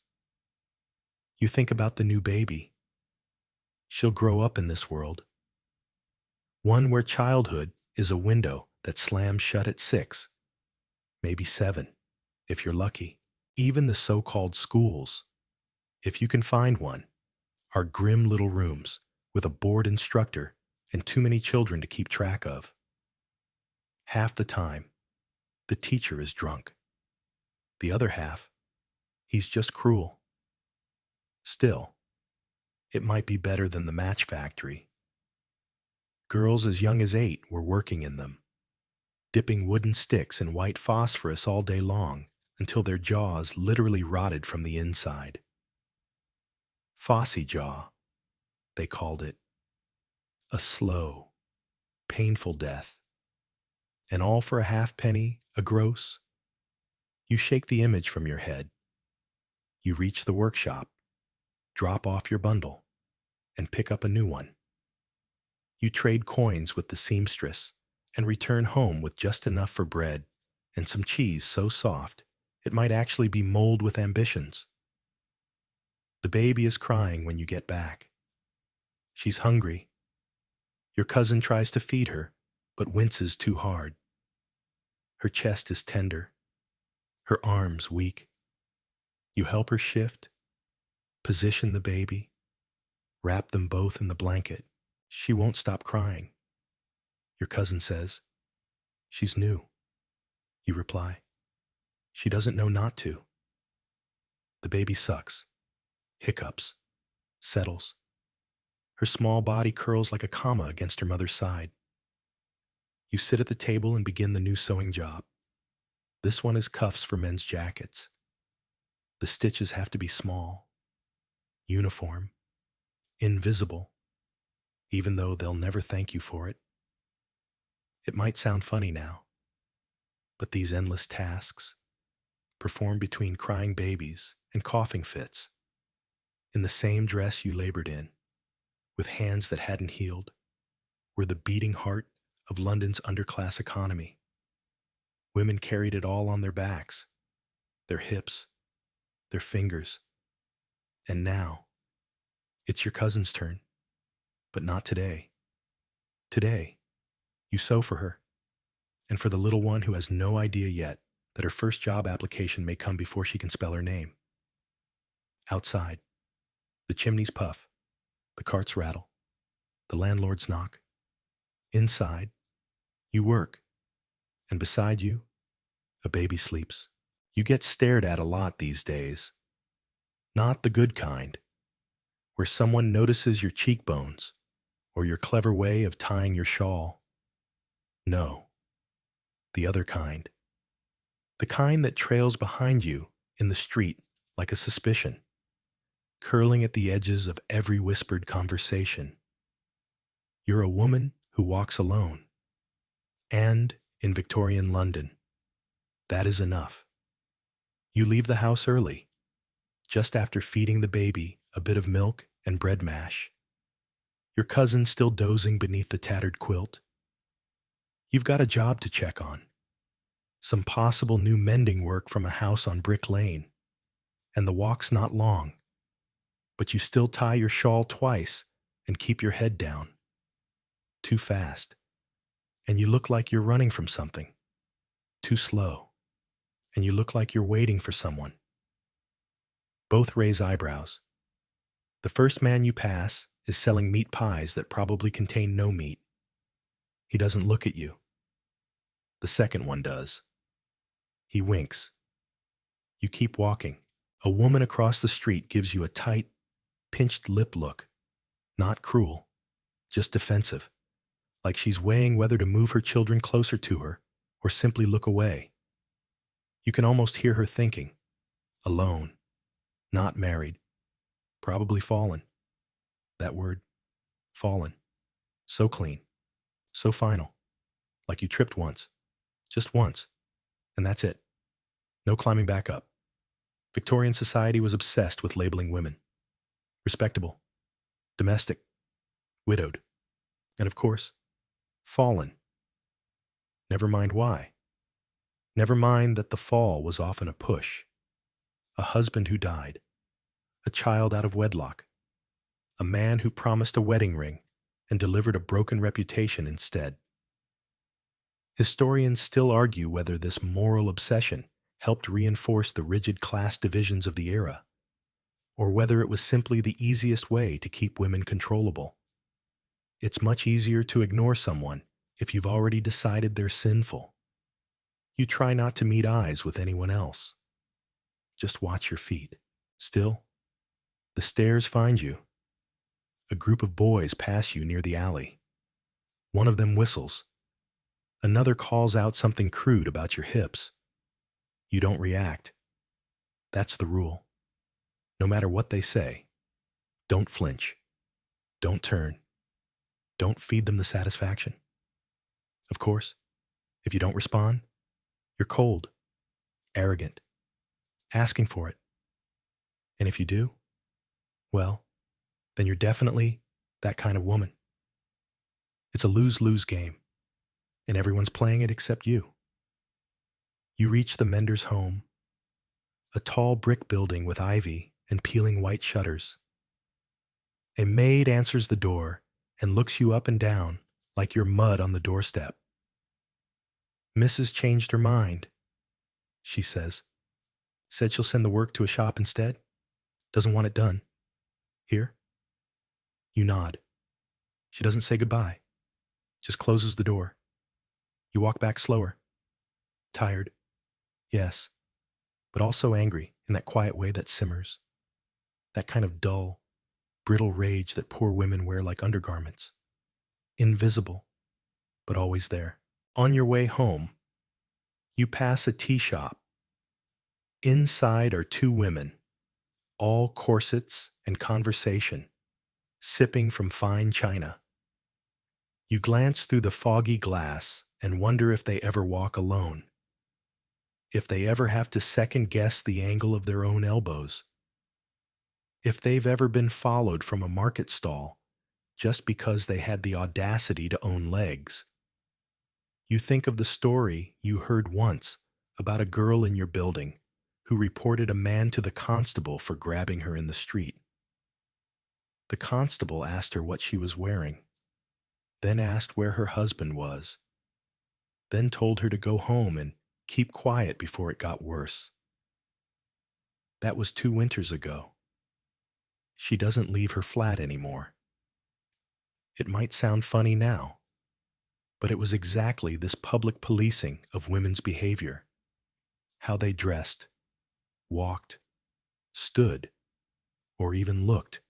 You think about the new baby. She'll grow up in this world. One where childhood is a window that slams shut at 6, maybe 7, if you're lucky. Even the so-called schools, if you can find one, are grim little rooms with a bored instructor and too many children to keep track of. Half the time, the teacher is drunk. The other half, he's just cruel. Still, it might be better than the match factory. Girls as young as 8 were working in them, dipping wooden sticks in white phosphorus all day long until their jaws literally rotted from the inside. Fossy jaw, they called it. A slow, painful death. And all for a halfpenny, a gross. You shake the image from your head. You reach the workshop, drop off your bundle, and pick up a new one. You trade coins with the seamstress and return home with just enough for bread and some cheese so soft it might actually be mold with ambitions. The baby is crying when you get back. She's hungry. Your cousin tries to feed her, but winces too hard. Her chest is tender, her arms weak. You help her shift, position the baby, wrap them both in the blanket. She won't stop crying. Your cousin says, "She's new." You reply, "She doesn't know not to." The baby sucks, hiccups, settles. Her small body curls like a comma against her mother's side. You sit at the table and begin the new sewing job. This one is cuffs for men's jackets. The stitches have to be small, uniform, invisible, even though they'll never thank you for it. It might sound funny now, but these endless tasks, performed between crying babies and coughing fits, in the same dress you labored in, with hands that hadn't healed, were the beating heart of London's underclass economy. Women carried it all on their backs, their hips, their fingers. And now, it's your cousin's turn, but not today. Today, you sew for her, and for the little one who has no idea yet that her first job application may come before she can spell her name. Outside, the chimneys puff, the carts rattle, the landlords knock. Inside, you work, and beside you, a baby sleeps. You get stared at a lot these days. Not the good kind, where someone notices your cheekbones or your clever way of tying your shawl. No, the other kind. The kind that trails behind you in the street like a suspicion, curling at the edges of every whispered conversation. You're a woman who walks alone. And in Victorian London, that is enough. You leave the house early, just after feeding the baby a bit of milk and bread mash. Your cousin still dozing beneath the tattered quilt. You've got a job to check on, some possible new mending work from a house on Brick Lane, and the walk's not long, but you still tie your shawl twice and keep your head down. Too fast, and you look like you're running from something. Too slow, and you look like you're waiting for someone. Both raise eyebrows. The first man you pass is selling meat pies that probably contain no meat. He doesn't look at you. The second one does. He winks. You keep walking. A woman across the street gives you a tight, pinched lip look. Not cruel, just defensive, like she's weighing whether to move her children closer to her or simply look away. You can almost hear her thinking. Alone. Not married. Probably fallen. That word. Fallen. So clean. So final. Like you tripped once. Just once. And that's it. No climbing back up. Victorian society was obsessed with labeling women. Respectable. Domestic. Widowed. And of course, fallen. Never mind why. Never mind that the fall was often a push. A husband who died. A child out of wedlock. A man who promised a wedding ring and delivered a broken reputation instead. Historians still argue whether this moral obsession helped reinforce the rigid class divisions of the era, or whether it was simply the easiest way to keep women controllable. It's much easier to ignore someone if you've already decided they're sinful. You try not to meet eyes with anyone else. Just watch your feet. Still, the stairs find you. A group of boys pass you near the alley. One of them whistles. Another calls out something crude about your hips. You don't react. That's the rule. No matter what they say, don't flinch. Don't turn. Don't feed them the satisfaction. Of course, if you don't respond, you're cold, arrogant, asking for it. And if you do, well, then you're definitely that kind of woman. It's a lose-lose game, and everyone's playing it except you. You reach the mender's home, a tall brick building with ivy and peeling white shutters. A maid answers the door and looks you up and down like you're mud on the doorstep. Mrs. changed her mind, she says. Said she'll send the work to a shop instead. Doesn't want it done. Here? You nod. She doesn't say goodbye, just closes the door. You walk back slower. Tired. Yes, but also angry in that quiet way that simmers. That kind of dull, brittle rage that poor women wear like undergarments. Invisible, but always there. On your way home, you pass a tea shop. Inside are two women, all corsets and conversation, sipping from fine china. You glance through the foggy glass and wonder if they ever walk alone. If they ever have to second-guess the angle of their own elbows. If they've ever been followed from a market stall just because they had the audacity to own legs. You think of the story you heard once about a girl in your building who reported a man to the constable for grabbing her in the street. The constable asked her what she was wearing, then asked where her husband was, then told her to go home and keep quiet before it got worse. That was 2 winters ago. She doesn't leave her flat anymore. It might sound funny now, but it was exactly this public policing of women's behavior, how they dressed, walked, stood, or even looked,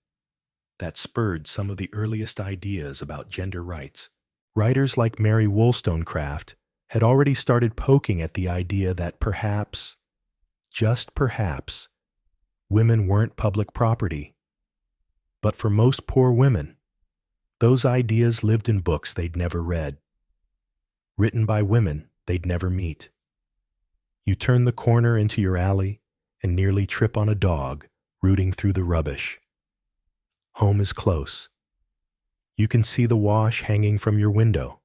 that spurred some of the earliest ideas about gender rights. Writers like Mary Wollstonecraft had already started poking at the idea that perhaps, just perhaps, women weren't public property. But for most poor women, those ideas lived in books they'd never read, written by women they'd never meet. You turn the corner into your alley and nearly trip on a dog rooting through the rubbish. Home is close. You can see the wash hanging from your window.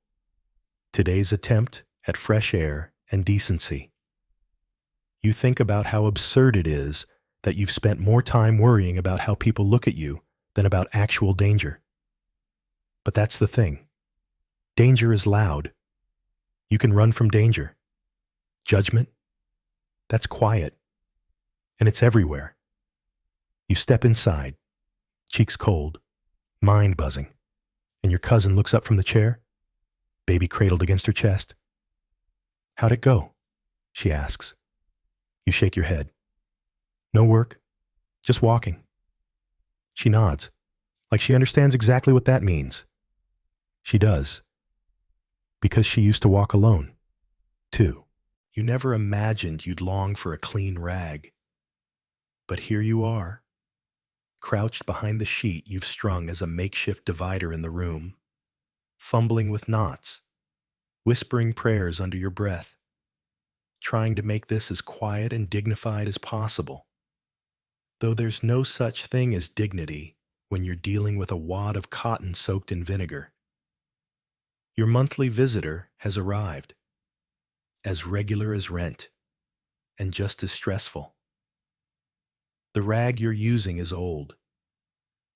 Today's attempt at fresh air and decency. You think about how absurd it is that you've spent more time worrying about how people look at you than about actual danger. But that's the thing. Danger is loud. You can run from danger. Judgment? That's quiet. And it's everywhere. You step inside, cheeks cold, mind buzzing, and your cousin looks up from the chair, baby cradled against her chest. "How'd it go?" she asks. You shake your head. "No work, just walking." She nods, like she understands exactly what that means. She does, because she used to walk alone, too. You never imagined you'd long for a clean rag. But here you are, crouched behind the sheet you've strung as a makeshift divider in the room, fumbling with knots, whispering prayers under your breath, trying to make this as quiet and dignified as possible. Though there's no such thing as dignity when you're dealing with a wad of cotton soaked in vinegar. Your monthly visitor has arrived, as regular as rent, and just as stressful. The rag you're using is old,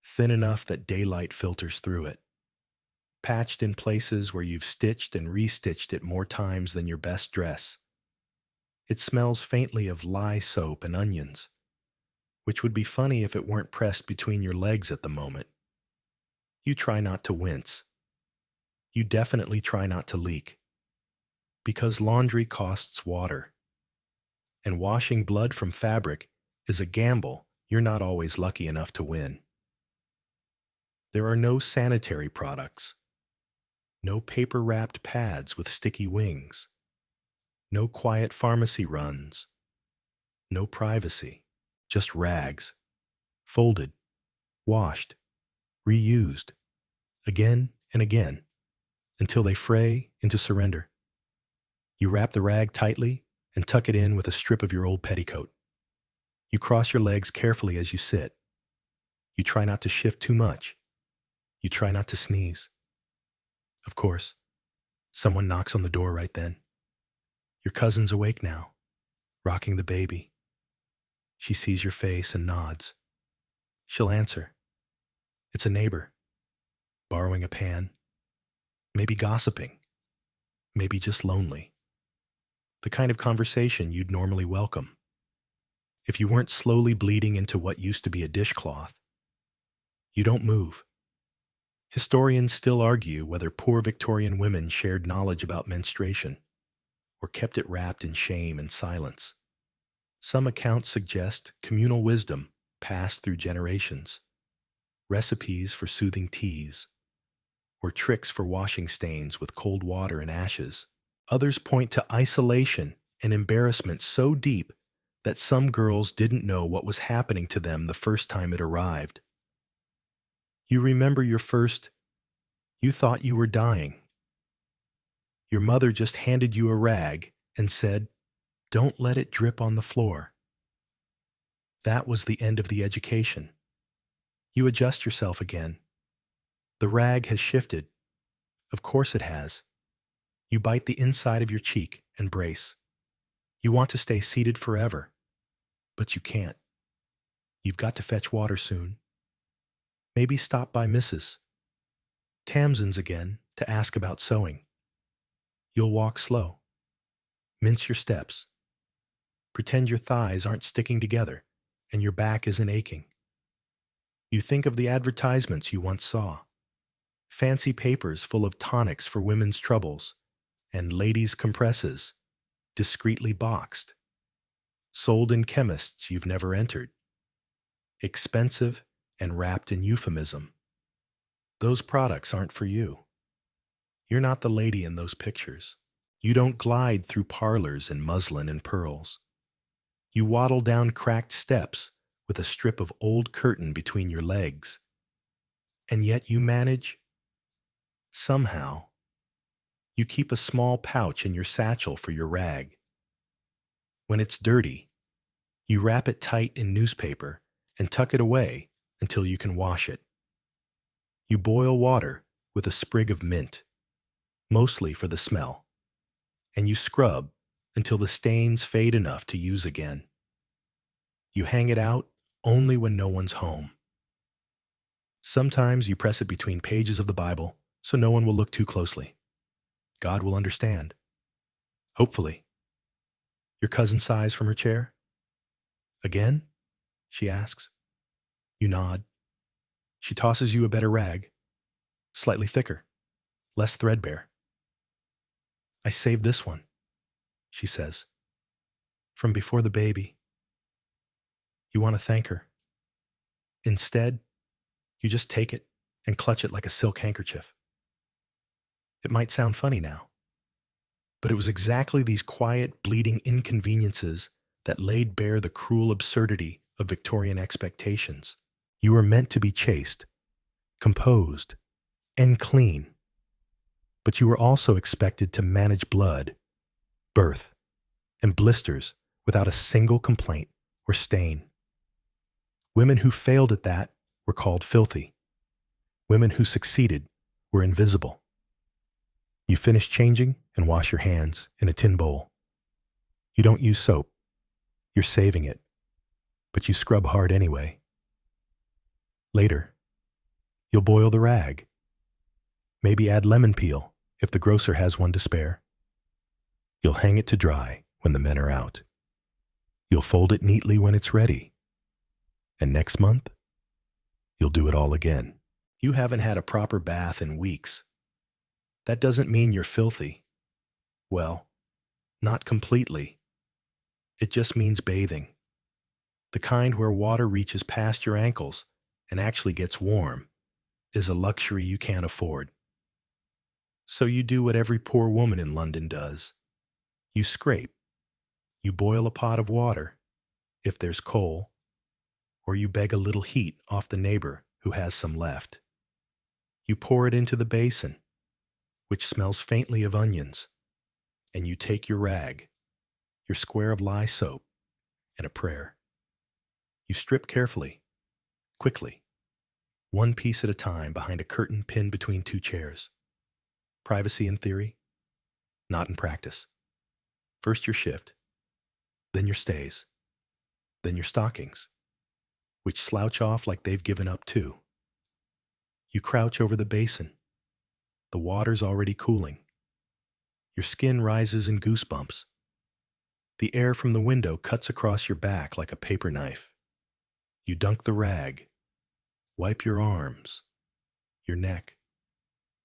thin enough that daylight filters through it, patched in places where you've stitched and restitched it more times than your best dress. It smells faintly of lye soap and onions, which would be funny if it weren't pressed between your legs at the moment. You try not to wince. You definitely try not to leak. Because laundry costs water. And washing blood from fabric is a gamble you're not always lucky enough to win. There are no sanitary products. No paper-wrapped pads with sticky wings. No quiet pharmacy runs. No privacy. Just rags. Folded. Washed. Reused. Again and again. Until they fray into surrender. You wrap the rag tightly and tuck it in with a strip of your old petticoat. You cross your legs carefully as you sit. You try not to shift too much. You try not to sneeze. Of course, someone knocks on the door right then. Your cousin's awake now, rocking the baby. She sees your face and nods. She'll answer. It's a neighbor, borrowing a pan, maybe gossiping, maybe just lonely. The kind of conversation you'd normally welcome. If you weren't slowly bleeding into what used to be a dishcloth. You don't move. Historians still argue whether poor Victorian women shared knowledge about menstruation or kept it wrapped in shame and silence. Some accounts suggest communal wisdom passed through generations, recipes for soothing teas, or tricks for washing stains with cold water and ashes. Others point to isolation and embarrassment so deep that some girls didn't know what was happening to them the first time it arrived. You remember your first, you thought you were dying. Your mother just handed you a rag and said, "Don't let it drip on the floor." That was the end of the education. You adjust yourself again. The rag has shifted. Of course it has. You bite the inside of your cheek and brace. You want to stay seated forever, but you can't. You've got to fetch water soon. Maybe stop by Mrs. Tamsin's again to ask about sewing. You'll walk slow. Mince your steps. Pretend your thighs aren't sticking together and your back isn't aching. You think of the advertisements you once saw. Fancy papers full of tonics for women's troubles and ladies' compresses, discreetly boxed. Sold in chemists you've never entered. Expensive and wrapped in euphemism. Those products aren't for you. You're not the lady in those pictures. You don't glide through parlors in muslin and pearls. You waddle down cracked steps with a strip of old curtain between your legs. And yet you manage, somehow, you keep a small pouch in your satchel for your rag. When it's dirty, you wrap it tight in newspaper and tuck it away until you can wash it. You boil water with a sprig of mint, mostly for the smell, and you scrub until the stains fade enough to use again. You hang it out only when no one's home. Sometimes you press it between pages of the Bible so no one will look too closely. God will understand. Hopefully. Your cousin sighs from her chair. Again? She asks. You nod. She tosses you a better rag, slightly thicker, less threadbare. I saved this one, she says, from before the baby. You want to thank her. Instead, you just take it and clutch it like a silk handkerchief. It might sound funny now, but it was exactly these quiet, bleeding inconveniences that laid bare the cruel absurdity of Victorian expectations. You were meant to be chaste, composed, and clean, but you were also expected to manage blood, birth, and blisters without a single complaint or stain. Women who failed at that were called filthy. Women who succeeded were invisible. You finish changing and wash your hands in a tin bowl. You don't use soap. You're saving it, but you scrub hard anyway. Later, you'll boil the rag. Maybe add lemon peel if the grocer has one to spare. You'll hang it to dry when the men are out. You'll fold it neatly when it's ready. And next month, you'll do it all again. You haven't had a proper bath in weeks. That doesn't mean you're filthy. Well, not completely. It just means bathing. The kind where water reaches past your ankles and actually gets warm is a luxury you can't afford. So you do what every poor woman in London does. You scrape. You boil a pot of water, if there's coal, or you beg a little heat off the neighbor who has some left. You pour it into the basin, which smells faintly of onions, and you take your rag, your square of lye soap, and a prayer. You strip carefully, quickly, one piece at a time behind a curtain pinned between two chairs. Privacy in theory, not in practice. First your shift, then your stays, then your stockings, which slouch off like they've given up too. You crouch over the basin. The water's already cooling. Your skin rises in goosebumps. The air from the window cuts across your back like a paper knife. You dunk the rag, wipe your arms, your neck,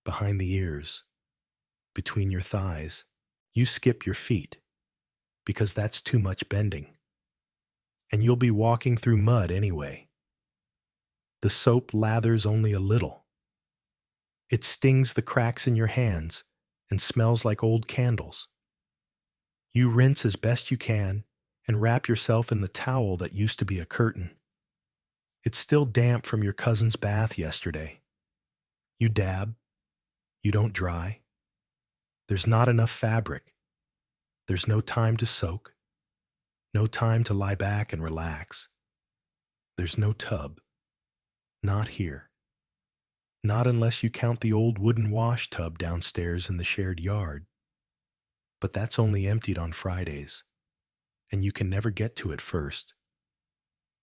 behind the ears, between your thighs. You skip your feet, because that's too much bending. And you'll be walking through mud anyway. The soap lathers only a little. It stings the cracks in your hands and smells like old candles. You rinse as best you can and wrap yourself in the towel that used to be a curtain. It's still damp from your cousin's bath yesterday. You dab. You don't dry. There's not enough fabric. There's no time to soak. No time to lie back and relax. There's no tub. Not here. Not unless you count the old wooden wash tub downstairs in the shared yard. But that's only emptied on Fridays, and you can never get to it first.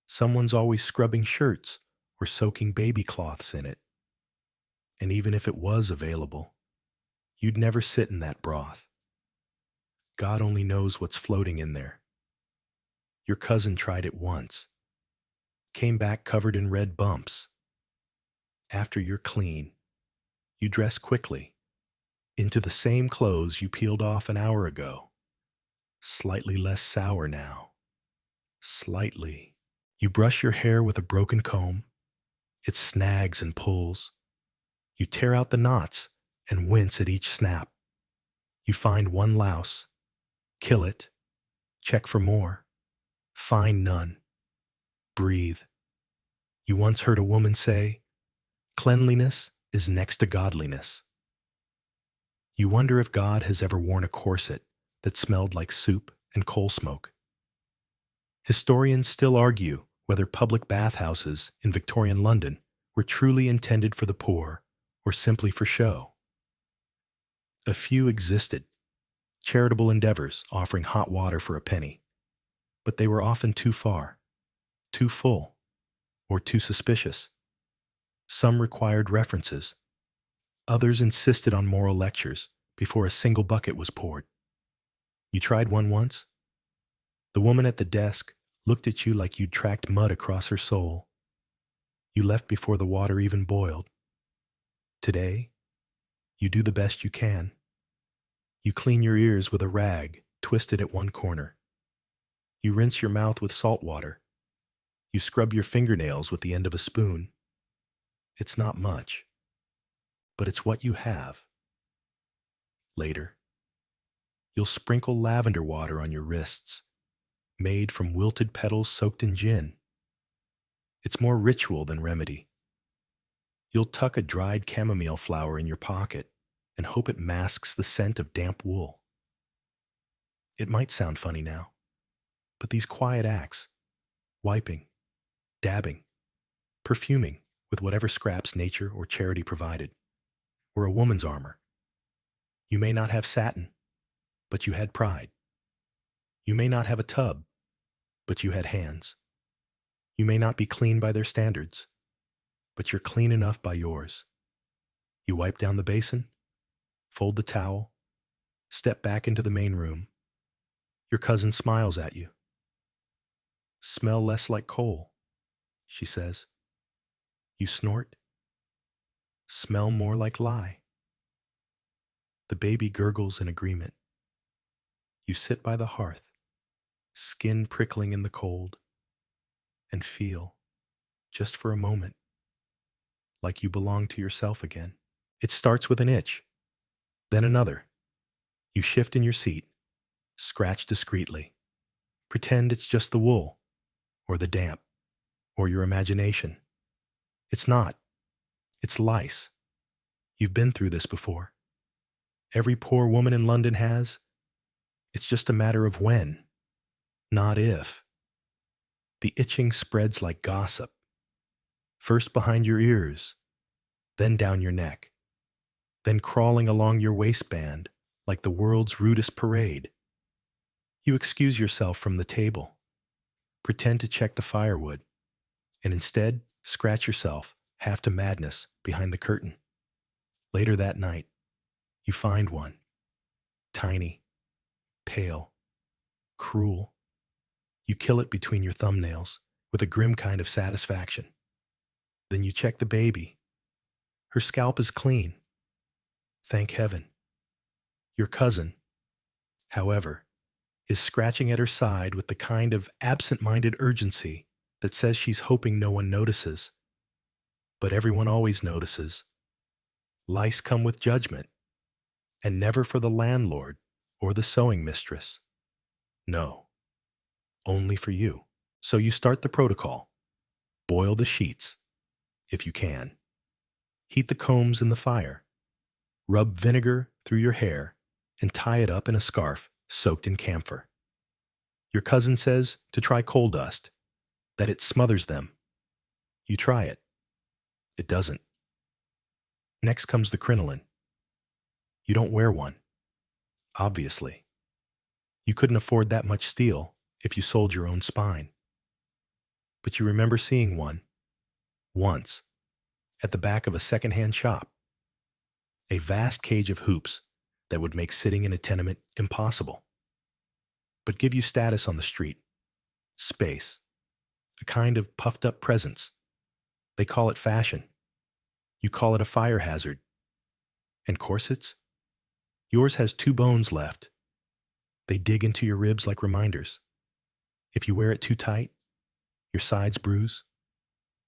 Someone's always scrubbing shirts or soaking baby cloths in it. And even if it was available, you'd never sit in that broth. God only knows what's floating in there. Your cousin tried it once. Came back covered in red bumps. After you're clean, you dress quickly, into the same clothes you peeled off an hour ago. Slightly less sour now. Slightly. You brush your hair with a broken comb. It snags and pulls. You tear out the knots and wince at each snap. You find one louse, kill it, check for more, find none, breathe. You once heard a woman say, "Cleanliness is next to godliness." You wonder if God has ever worn a corset that smelled like soup and coal smoke. Historians still argue whether public bathhouses in Victorian London were truly intended for the poor or simply for show. A few existed, charitable endeavors offering hot water for a penny, but they were often too far, too full, or too suspicious. Some required references. Others insisted on moral lectures before a single bucket was poured. You tried one once? The woman at the desk looked at you like you'd tracked mud across her soul. You left before the water even boiled. Today, you do the best you can. You clean your ears with a rag twisted at one corner. You rinse your mouth with salt water. You scrub your fingernails with the end of a spoon. It's not much, but it's what you have. Later, you'll sprinkle lavender water on your wrists, made from wilted petals soaked in gin. It's more ritual than remedy. You'll tuck a dried chamomile flower in your pocket and hope it masks the scent of damp wool. It might sound funny now, but these quiet acts, wiping, dabbing, perfuming with whatever scraps nature or charity provided, were a woman's armor. You may not have satin, but you had pride. You may not have a tub, but you had hands. You may not be clean by their standards, but you're clean enough by yours. You wipe down the basin, fold the towel, step back into the main room. Your cousin smiles at you. "Smell less like coal," she says. You snort. "Smell more like lye." The baby gurgles in agreement. You sit by the hearth, skin prickling in the cold, and feel, just for a moment, like you belong to yourself again. It starts with an itch, then another. You shift in your seat, scratch discreetly. Pretend it's just the wool, or the damp, or your imagination. It's not. It's lice. You've been through this before. Every poor woman in London has. It's just a matter of when, not if. The itching spreads like gossip. First behind your ears, then down your neck, then crawling along your waistband like the world's rudest parade. You excuse yourself from the table, pretend to check the firewood, and instead scratch yourself half to madness behind the curtain. Later that night, you find one, tiny, pale, cruel. You kill it between your thumbnails with a grim kind of satisfaction. Then you check the baby. Her scalp is clean. Thank heaven. Your cousin, however, is scratching at her side with the kind of absent-minded urgency that says she's hoping no one notices. But everyone always notices. Lice come with judgment, and never for the landlord or the sewing mistress. No, only for you. So you start the protocol. Boil the sheets, if you can. Heat the combs in the fire. Rub vinegar through your hair and tie it up in a scarf soaked in camphor. Your cousin says to try coal dust, that it smothers them. You try it. It doesn't. Next comes the crinoline. You don't wear one, obviously. You couldn't afford that much steel if you sold your own spine. But you remember seeing one, once, at the back of a second-hand shop. A vast cage of hoops that would make sitting in a tenement impossible, but give you status on the street, space, a kind of puffed-up presence. They call it fashion. You call it a fire hazard. And corsets? Yours has 2 bones left. They dig into your ribs like reminders. If you wear it too tight, your sides bruise.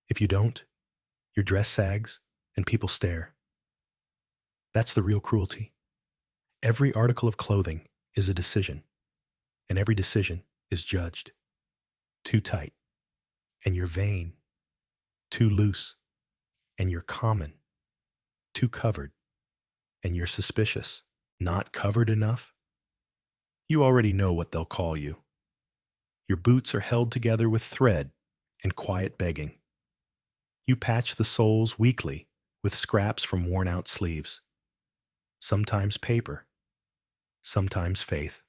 If you don't, your dress sags and people stare. That's the real cruelty. Every article of clothing is a decision, and every decision is judged. Too tight, and you're vain. Too loose, and you're common. Too covered, and you're suspicious. Not covered enough? You already know what they'll call you. Your boots are held together with thread and quiet begging. You patch the soles weakly with scraps from worn-out sleeves. Sometimes paper, sometimes faith.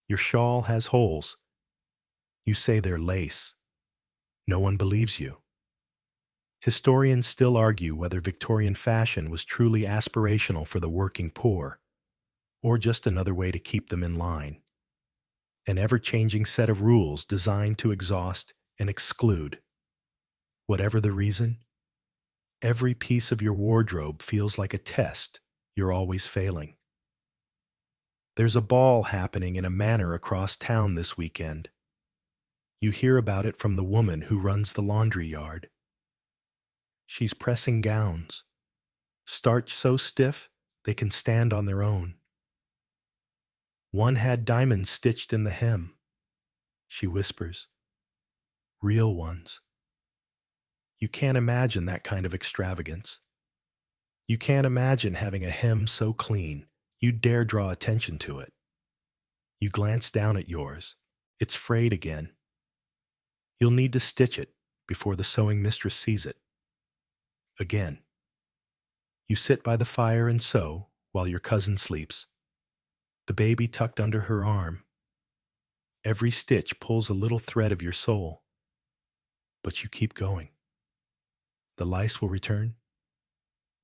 Your shawl has holes. You say they're lace. No one believes you. Historians still argue whether Victorian fashion was truly aspirational for the working poor, or just another way to keep them in line. An ever-changing set of rules designed to exhaust and exclude. Whatever the reason, every piece of your wardrobe feels like a test you're always failing. There's a ball happening in a manor across town this weekend. You hear about it from the woman who runs the laundry yard. She's pressing gowns, starched so stiff they can stand on their own. One had diamonds stitched in the hem, she whispers. Real ones. You can't imagine that kind of extravagance. You can't imagine having a hem so clean you dare draw attention to it. You glance down at yours. It's frayed again. You'll need to stitch it before the sewing mistress sees it. Again. You sit by the fire and sew while your cousin sleeps, the baby tucked under her arm. Every stitch pulls a little thread of your soul, but you keep going. The lice will return.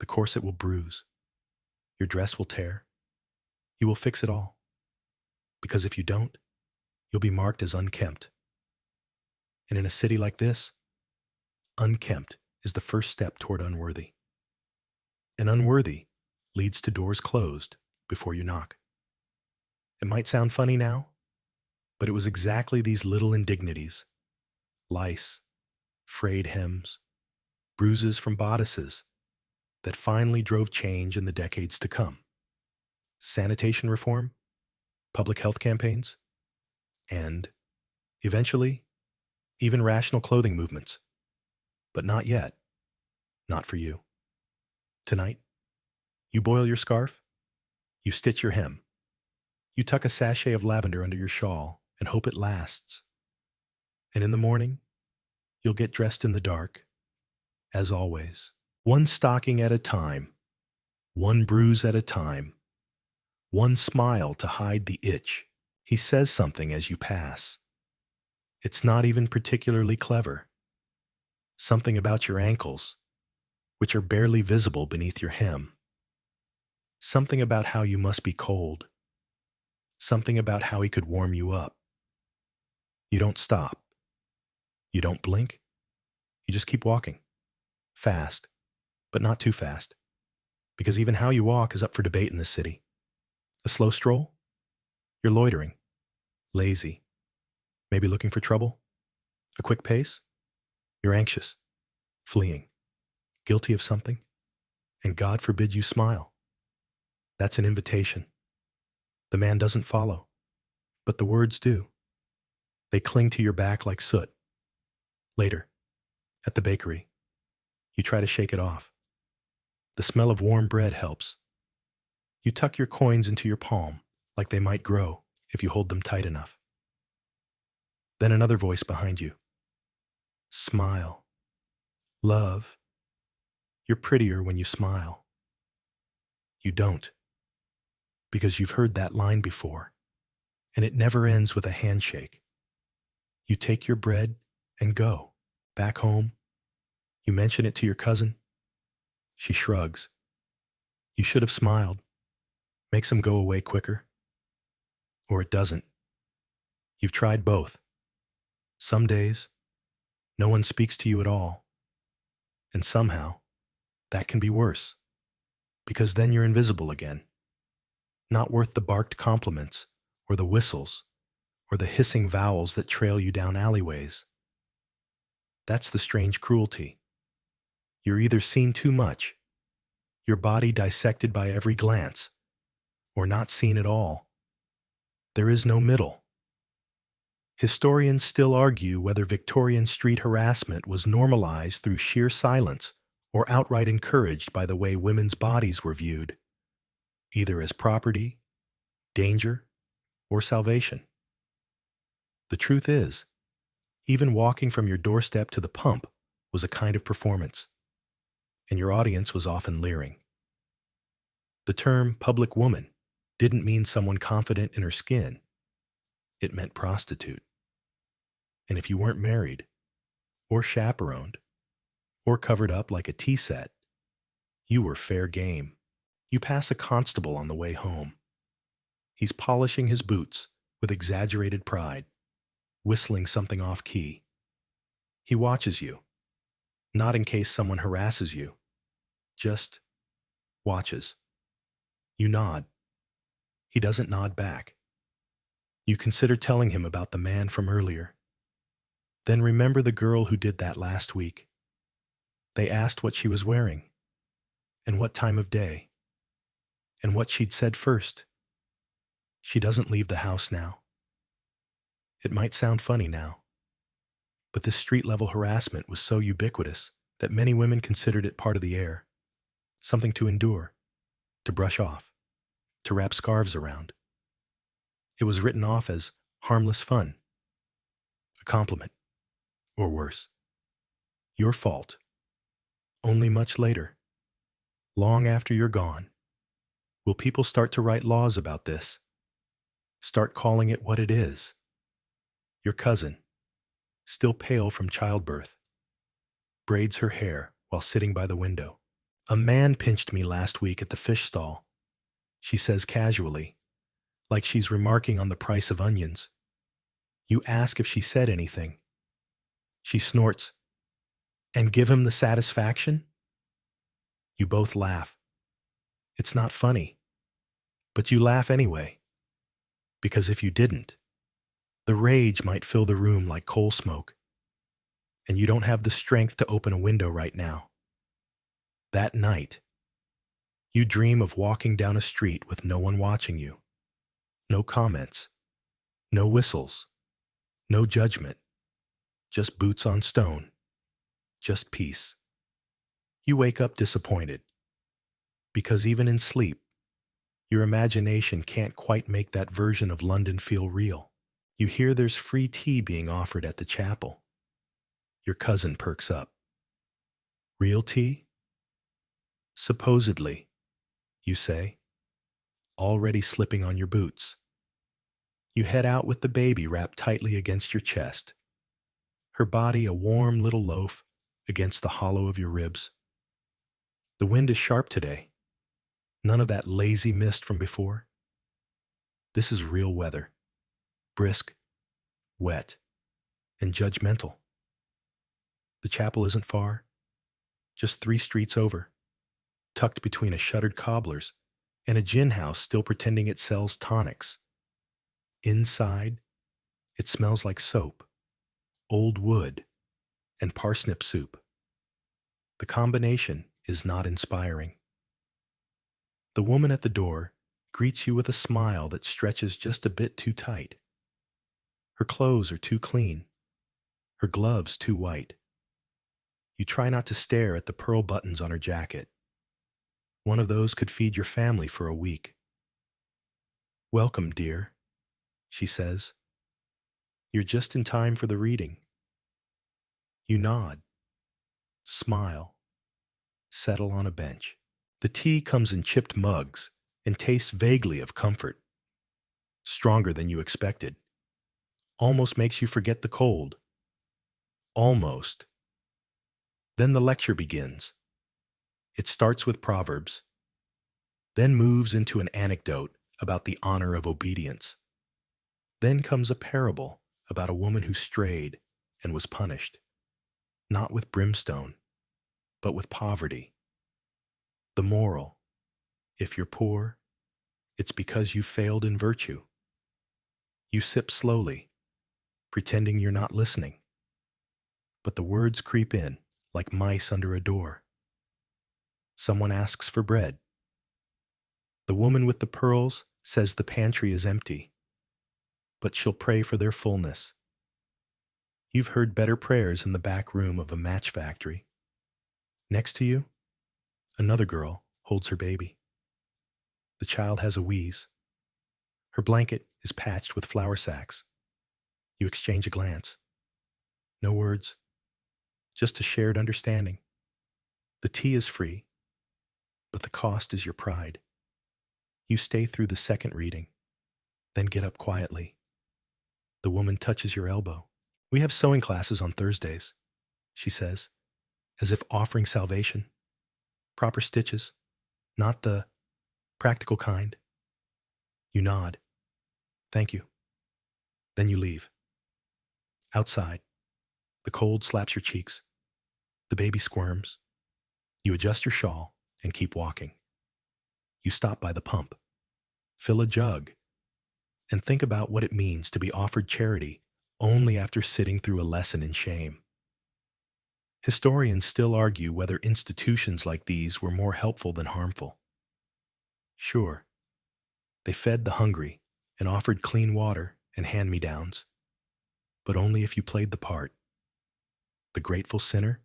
The corset will bruise. Your dress will tear. You will fix it all. Because if you don't, you'll be marked as unkempt. And in a city like this, unkempt is the first step toward unworthy. And unworthy leads to doors closed before you knock. It might sound funny now, but it was exactly these little indignities, lice, frayed hems, bruises from bodices, that finally drove change in the decades to come. Sanitation reform, public health campaigns, and, eventually, even rational clothing movements. But not yet. Not for you. Tonight, you boil your scarf, you stitch your hem, you tuck a sachet of lavender under your shawl and hope it lasts. And in the morning, you'll get dressed in the dark, as always. One stocking at a time, one bruise at a time, one smile to hide the itch. He says something as you pass. It's not even particularly clever. Something about your ankles, which are barely visible beneath your hem. Something about how you must be cold. Something about how he could warm you up. You don't stop. You don't blink. You just keep walking. Fast, but not too fast. Because even how you walk is up for debate in this city. A slow stroll? You're loitering. Lazy. Maybe looking for trouble? A quick pace? You're anxious. Fleeing. Guilty of something? And God forbid you smile. That's an invitation. The man doesn't follow, but the words do. They cling to your back like soot. Later, at the bakery, you try to shake it off. The smell of warm bread helps. You tuck your coins into your palm like they might grow if you hold them tight enough. Then another voice behind you. Smile. Love. You're prettier when you smile. You don't. Because you've heard that line before, and it never ends with a handshake. You take your bread and go. Back home, you mention it to your cousin. She shrugs. You should have smiled. Makes them go away quicker. Or it doesn't. You've tried both. Some days, no one speaks to you at all. And somehow, that can be worse. Because then you're invisible again. Not worth the barked compliments, or the whistles, or the hissing vowels that trail you down alleyways. That's the strange cruelty. You're either seen too much, your body dissected by every glance, or not seen at all. There is no middle. Historians still argue whether Victorian street harassment was normalized through sheer silence or outright encouraged by the way women's bodies were viewed, either as property, danger, or salvation. The truth is, even walking from your doorstep to the pump was a kind of performance, and your audience was often leering. The term public woman didn't mean someone confident in her skin. It meant prostitute. And if you weren't married, or chaperoned, or covered up like a tea set, you were fair game. You pass a constable on the way home. He's polishing his boots with exaggerated pride, whistling something off key. He watches you, not in case someone harasses you, just watches. You nod. He doesn't nod back. You consider telling him about the man from earlier. Then remember the girl who did that last week. They asked what she was wearing, and what time of day, and what she'd said first. She doesn't leave the house now. It might sound funny now, but this street-level harassment was so ubiquitous that many women considered it part of the air, something to endure, to brush off, to wrap scarves around. It was written off as harmless fun, a compliment, or worse. Your fault. Only much later, long after you're gone, will people start to write laws about this, start calling it what it is. Your cousin, still pale from childbirth, braids her hair while sitting by the window. A man pinched me last week at the fish stall, she says casually, like she's remarking on the price of onions. You ask if she said anything. She snorts, and give him the satisfaction? You both laugh. It's not funny, but you laugh anyway, because if you didn't, the rage might fill the room like coal smoke, and you don't have the strength to open a window right now. That night, you dream of walking down a street with no one watching you, no comments, no whistles, no judgment, just boots on stone, just peace. You wake up disappointed, because even in sleep, your imagination can't quite make that version of London feel real. You hear there's free tea being offered at the chapel. Your cousin perks up. Real tea? Supposedly, you say, already slipping on your boots. You head out with the baby wrapped tightly against your chest, her body a warm little loaf against the hollow of your ribs. The wind is sharp today. None of that lazy mist from before. This is real weather. Brisk, wet, and judgmental. The chapel isn't far, just 3 streets over, tucked between a shuttered cobbler's and a gin house still pretending it sells tonics. Inside, it smells like soap, old wood, and parsnip soup. The combination is not inspiring. The woman at the door greets you with a smile that stretches just a bit too tight. Her clothes are too clean, her gloves too white. You try not to stare at the pearl buttons on her jacket. One of those could feed your family for a week. Welcome, dear, she says. You're just in time for the reading. You nod, smile, settle on a bench. The tea comes in chipped mugs and tastes vaguely of comfort. Stronger than you expected. Almost makes you forget the cold. Almost. Then the lecture begins. It starts with Proverbs, then moves into an anecdote about the honor of obedience. Then comes a parable about a woman who strayed and was punished, not with brimstone, but with poverty. The moral: if you're poor, it's because you failed in virtue. You sip slowly, pretending you're not listening, but the words creep in like mice under a door. Someone asks for bread. The woman with the pearls says the pantry is empty, but she'll pray for their fullness. You've heard better prayers in the back room of a match factory. Next to you, another girl holds her baby. The child has a wheeze. Her blanket is patched with flour sacks. You exchange a glance. No words, just a shared understanding. The tea is free, but the cost is your pride. You stay through the second reading, then get up quietly. The woman touches your elbow. We have sewing classes on Thursdays, she says, as if offering salvation. Proper stitches, not the practical kind. You nod. Thank you. Then you leave. Outside, the cold slaps your cheeks. The baby squirms. You adjust your shawl and keep walking. You stop by the pump, fill a jug, and think about what it means to be offered charity only after sitting through a lesson in shame. Historians still argue whether institutions like these were more helpful than harmful. Sure, they fed the hungry and offered clean water and hand-me-downs, but only if you played the part. The grateful sinner,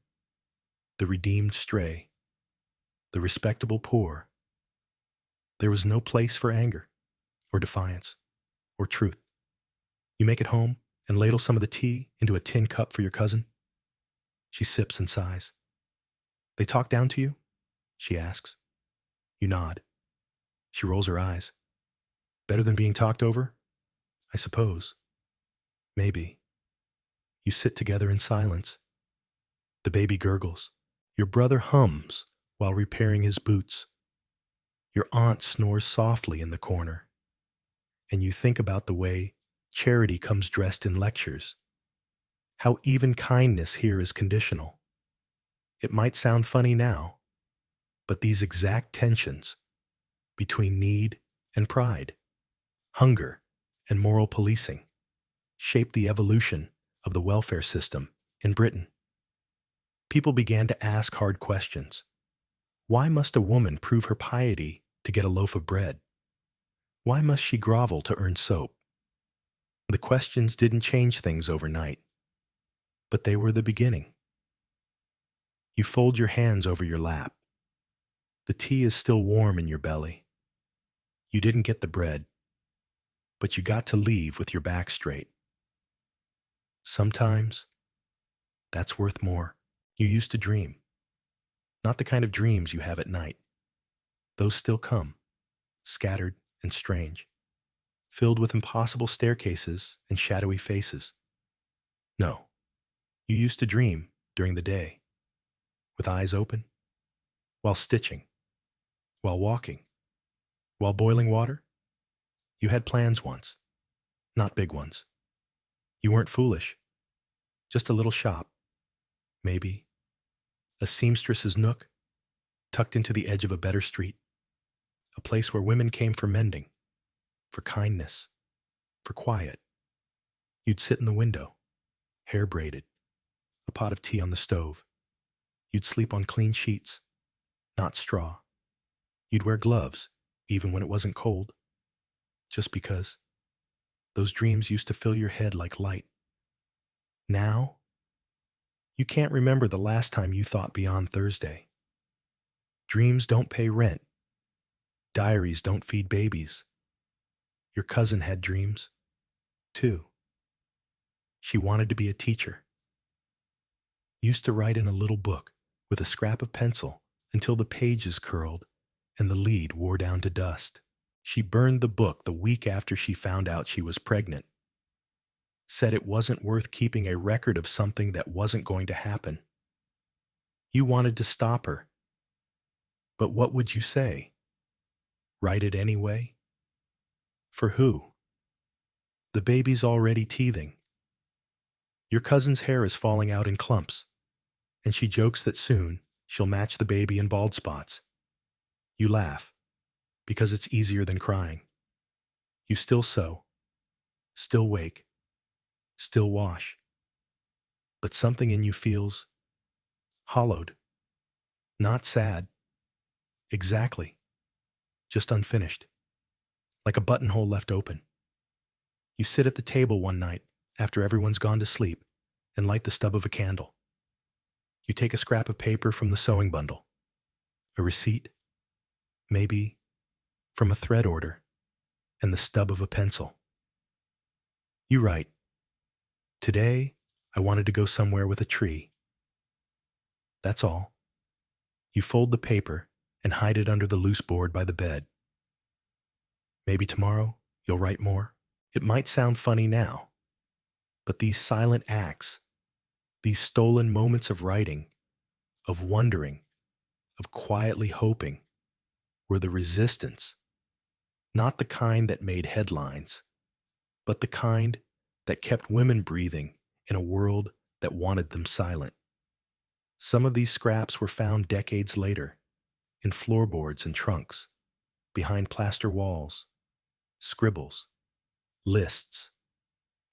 the redeemed stray, the respectable poor. There was no place for anger, or defiance, or truth. You make it home and ladle some of the tea into a tin cup for your cousin. She sips and sighs. They talk down to you? She asks. You nod. She rolls her eyes. Better than being talked over? I suppose. Maybe. You sit together in silence. The baby gurgles. Your brother hums while repairing his boots. Your aunt snores softly in the corner. And you think about the way charity comes dressed in lectures. How even kindness here is conditional. It might sound funny now, but these exact tensions between need and pride, hunger and moral policing, shaped the evolution of the welfare system in Britain. People began to ask hard questions. Why must a woman prove her piety to get a loaf of bread? Why must she grovel to earn soap? The questions didn't change things overnight, but they were the beginning. You fold your hands over your lap. The tea is still warm in your belly. You didn't get the bread, but you got to leave with your back straight. Sometimes, that's worth more. You used to dream. Not the kind of dreams you have at night. Those still come, scattered and strange, filled with impossible staircases and shadowy faces. No, you used to dream during the day, with eyes open, while stitching, while walking, while boiling water. You had plans once, not big ones. You weren't foolish, just a little shop, maybe, a seamstress's nook, tucked into the edge of a better street, a place where women came for mending, for kindness, for quiet. You'd sit in the window, hair braided, a pot of tea on the stove. You'd sleep on clean sheets, not straw. You'd wear gloves, even when it wasn't cold, just because. Those dreams used to fill your head like light. Now, you can't remember the last time you thought beyond Thursday. Dreams don't pay rent. Diaries don't feed babies. Your cousin had dreams, too. She wanted to be a teacher. Used to write in a little book with a scrap of pencil until the pages curled and the lead wore down to dust. She burned the book the week after she found out she was pregnant. Said it wasn't worth keeping a record of something that wasn't going to happen. You wanted to stop her. But what would you say? Write it anyway? For who? The baby's already teething. Your cousin's hair is falling out in clumps, and she jokes that soon she'll match the baby in bald spots. You laugh, because it's easier than crying. You still sew, still wake, still wash. But something in you feels hollowed, not sad, Exactly. Just unfinished. Like a buttonhole left open. You sit at the table one night after everyone's gone to sleep and light the stub of a candle. You take a scrap of paper from the sewing bundle, a receipt, maybe from a thread order, and the stub of a pencil. You write, "Today, I wanted to go somewhere with a tree." That's all. You fold the paper and hide it under the loose board by the bed. Maybe tomorrow you'll write more. It might sound funny now, but these silent acts, these stolen moments of writing, of wondering, of quietly hoping, were the resistance, not the kind that made headlines, but the kind that kept women breathing in a world that wanted them silent. Some of these scraps were found decades later, in floorboards and trunks, behind plaster walls, scribbles, lists,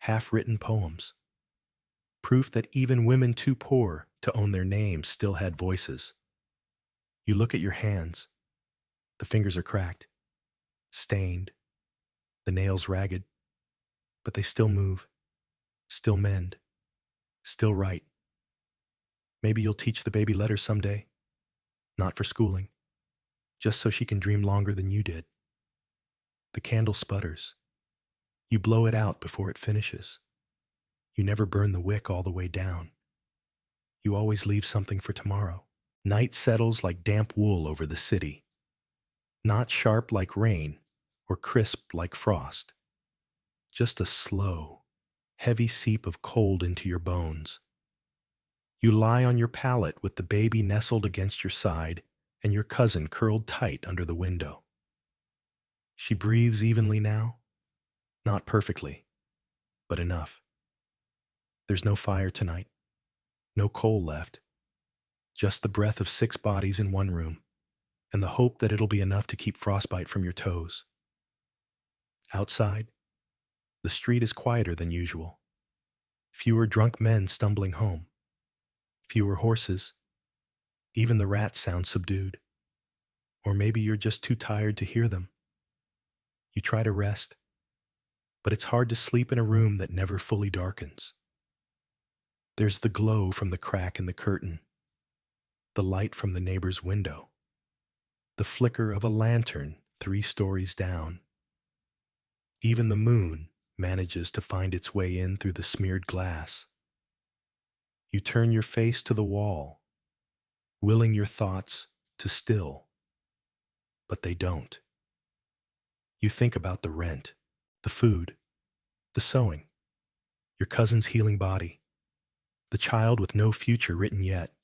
half-written poems, proof that even women too poor to own their names still had voices. You look at your hands. The fingers are cracked, stained, the nails ragged, but they still move, still mend, still write. Maybe you'll teach the baby letters someday, not for schooling, just so she can dream longer than you did. The candle sputters. You blow it out before it finishes. You never burn the wick all the way down. You always leave something for tomorrow. Night settles like damp wool over the city, not sharp like rain or crisp like frost, just a slow, heavy seep of cold into your bones. You lie on your pallet with the baby nestled against your side and your cousin curled tight under the window. She breathes evenly now, not perfectly, but enough. There's no fire tonight, no coal left, just the breath of 6 bodies in one room, and the hope that it'll be enough to keep frostbite from your toes. Outside, the street is quieter than usual. Fewer drunk men stumbling home. Fewer horses. Even the rats sound subdued. Or maybe you're just too tired to hear them. You try to rest, but it's hard to sleep in a room that never fully darkens. There's the glow from the crack in the curtain, the light from the neighbor's window, the flicker of a lantern 3 stories down. Even the moon manages to find its way in through the smeared glass. You turn your face to the wall, willing your thoughts to still, but they don't. You think about the rent, the food, the sewing, your cousin's healing body, the child with no future written yet.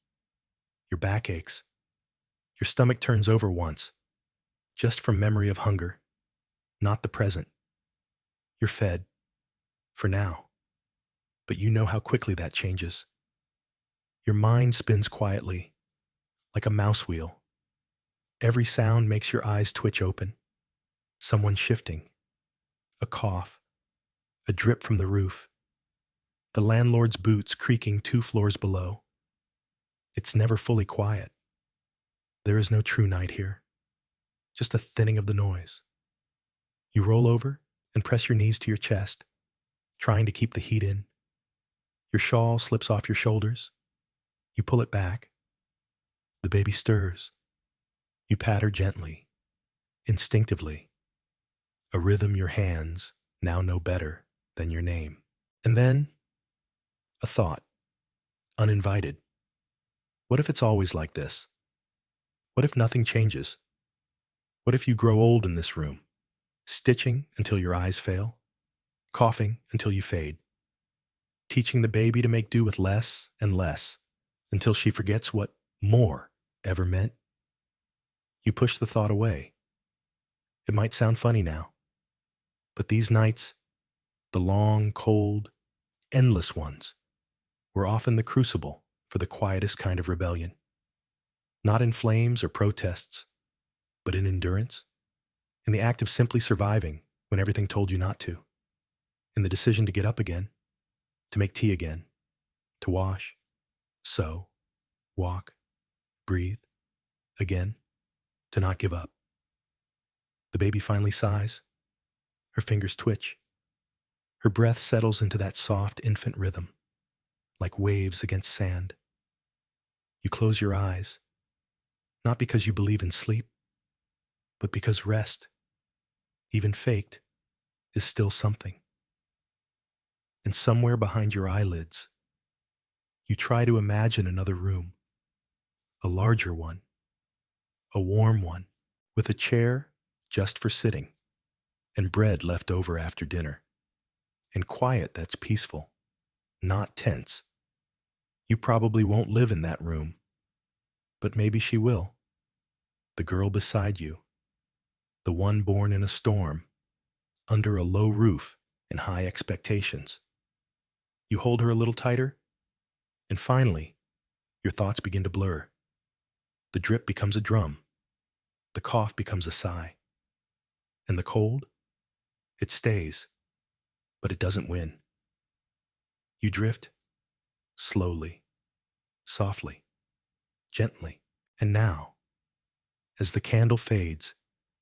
Your back aches. Your stomach turns over once, just from memory of hunger, not the present. You're fed, for now, but you know how quickly that changes. Your mind spins quietly, like a mouse wheel. Every sound makes your eyes twitch open. Someone shifting, a cough, a drip from the roof, the landlord's boots creaking 2 floors below. It's never fully quiet. There is no true night here, just a thinning of the noise. You roll over and press your knees to your chest, trying to keep the heat in. Your shawl slips off your shoulders. You pull it back. The baby stirs. You pat her gently, instinctively, a rhythm your hands now know better than your name. And then, a thought, uninvited. What if it's always like this? What if nothing changes? What if you grow old in this room, stitching until your eyes fail, coughing until you fade, teaching the baby to make do with less and less until she forgets what more ever meant? You push the thought away. It might sound funny now, but these nights, the long, cold, endless ones, were often the crucible for the quietest kind of rebellion. Not in flames or protests, but in endurance, in the act of simply surviving when everything told you not to, in the decision to get up again, to make tea again, to wash, sew, walk, breathe, again. to not give up. The baby finally sighs. Her fingers twitch. Her breath settles into that soft infant rhythm, like waves against sand. You close your eyes, not because you believe in sleep, but because rest, even faked, is still something. And somewhere behind your eyelids, you try to imagine another room, a larger one, a warm one, with a chair just for sitting, and bread left over after dinner, and quiet that's peaceful, not tense. You probably won't live in that room, but maybe she will. The girl beside you, the one born in a storm, under a low roof and high expectations. You hold her a little tighter, and finally, your thoughts begin to blur. The drip becomes a drum, the cough becomes a sigh, and the cold, it stays, but it doesn't win. You drift, slowly, softly, gently, and now, as the candle fades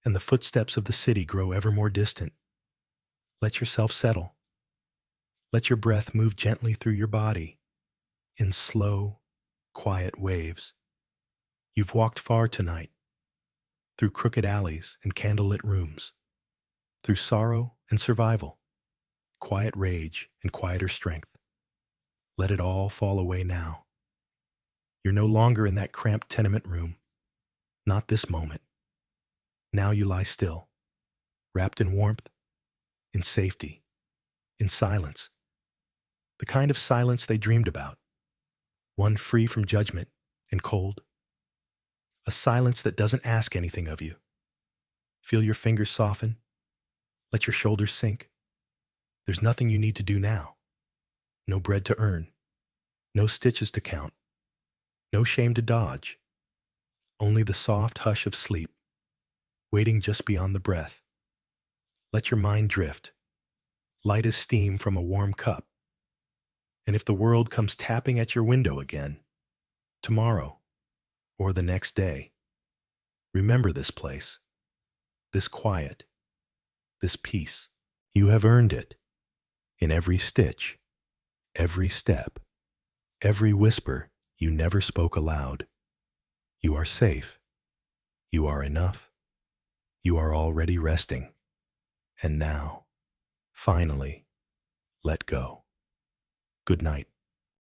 and the footsteps of the city grow ever more distant, let yourself settle. Let your breath move gently through your body in slow, quiet waves. You've walked far tonight, through crooked alleys and candlelit rooms, through sorrow and survival, quiet rage and quieter strength. Let it all fall away now. You're no longer in that cramped tenement room, not this moment. Now you lie still, wrapped in warmth, in safety, in silence. The kind of silence they dreamed about, one free from judgment and cold. A silence that doesn't ask anything of you. Feel your fingers soften. Let your shoulders sink. There's nothing you need to do now. No bread to earn. No stitches to count. No shame to dodge. Only the soft hush of sleep, waiting just beyond the breath. Let your mind drift, light as steam from a warm cup. And if the world comes tapping at your window again, tomorrow or the next day, remember this place, this quiet, this peace. You have earned it in every stitch, every step, every whisper you never spoke aloud. You are safe. You are enough. You are already resting. And now, finally, let go. Good night.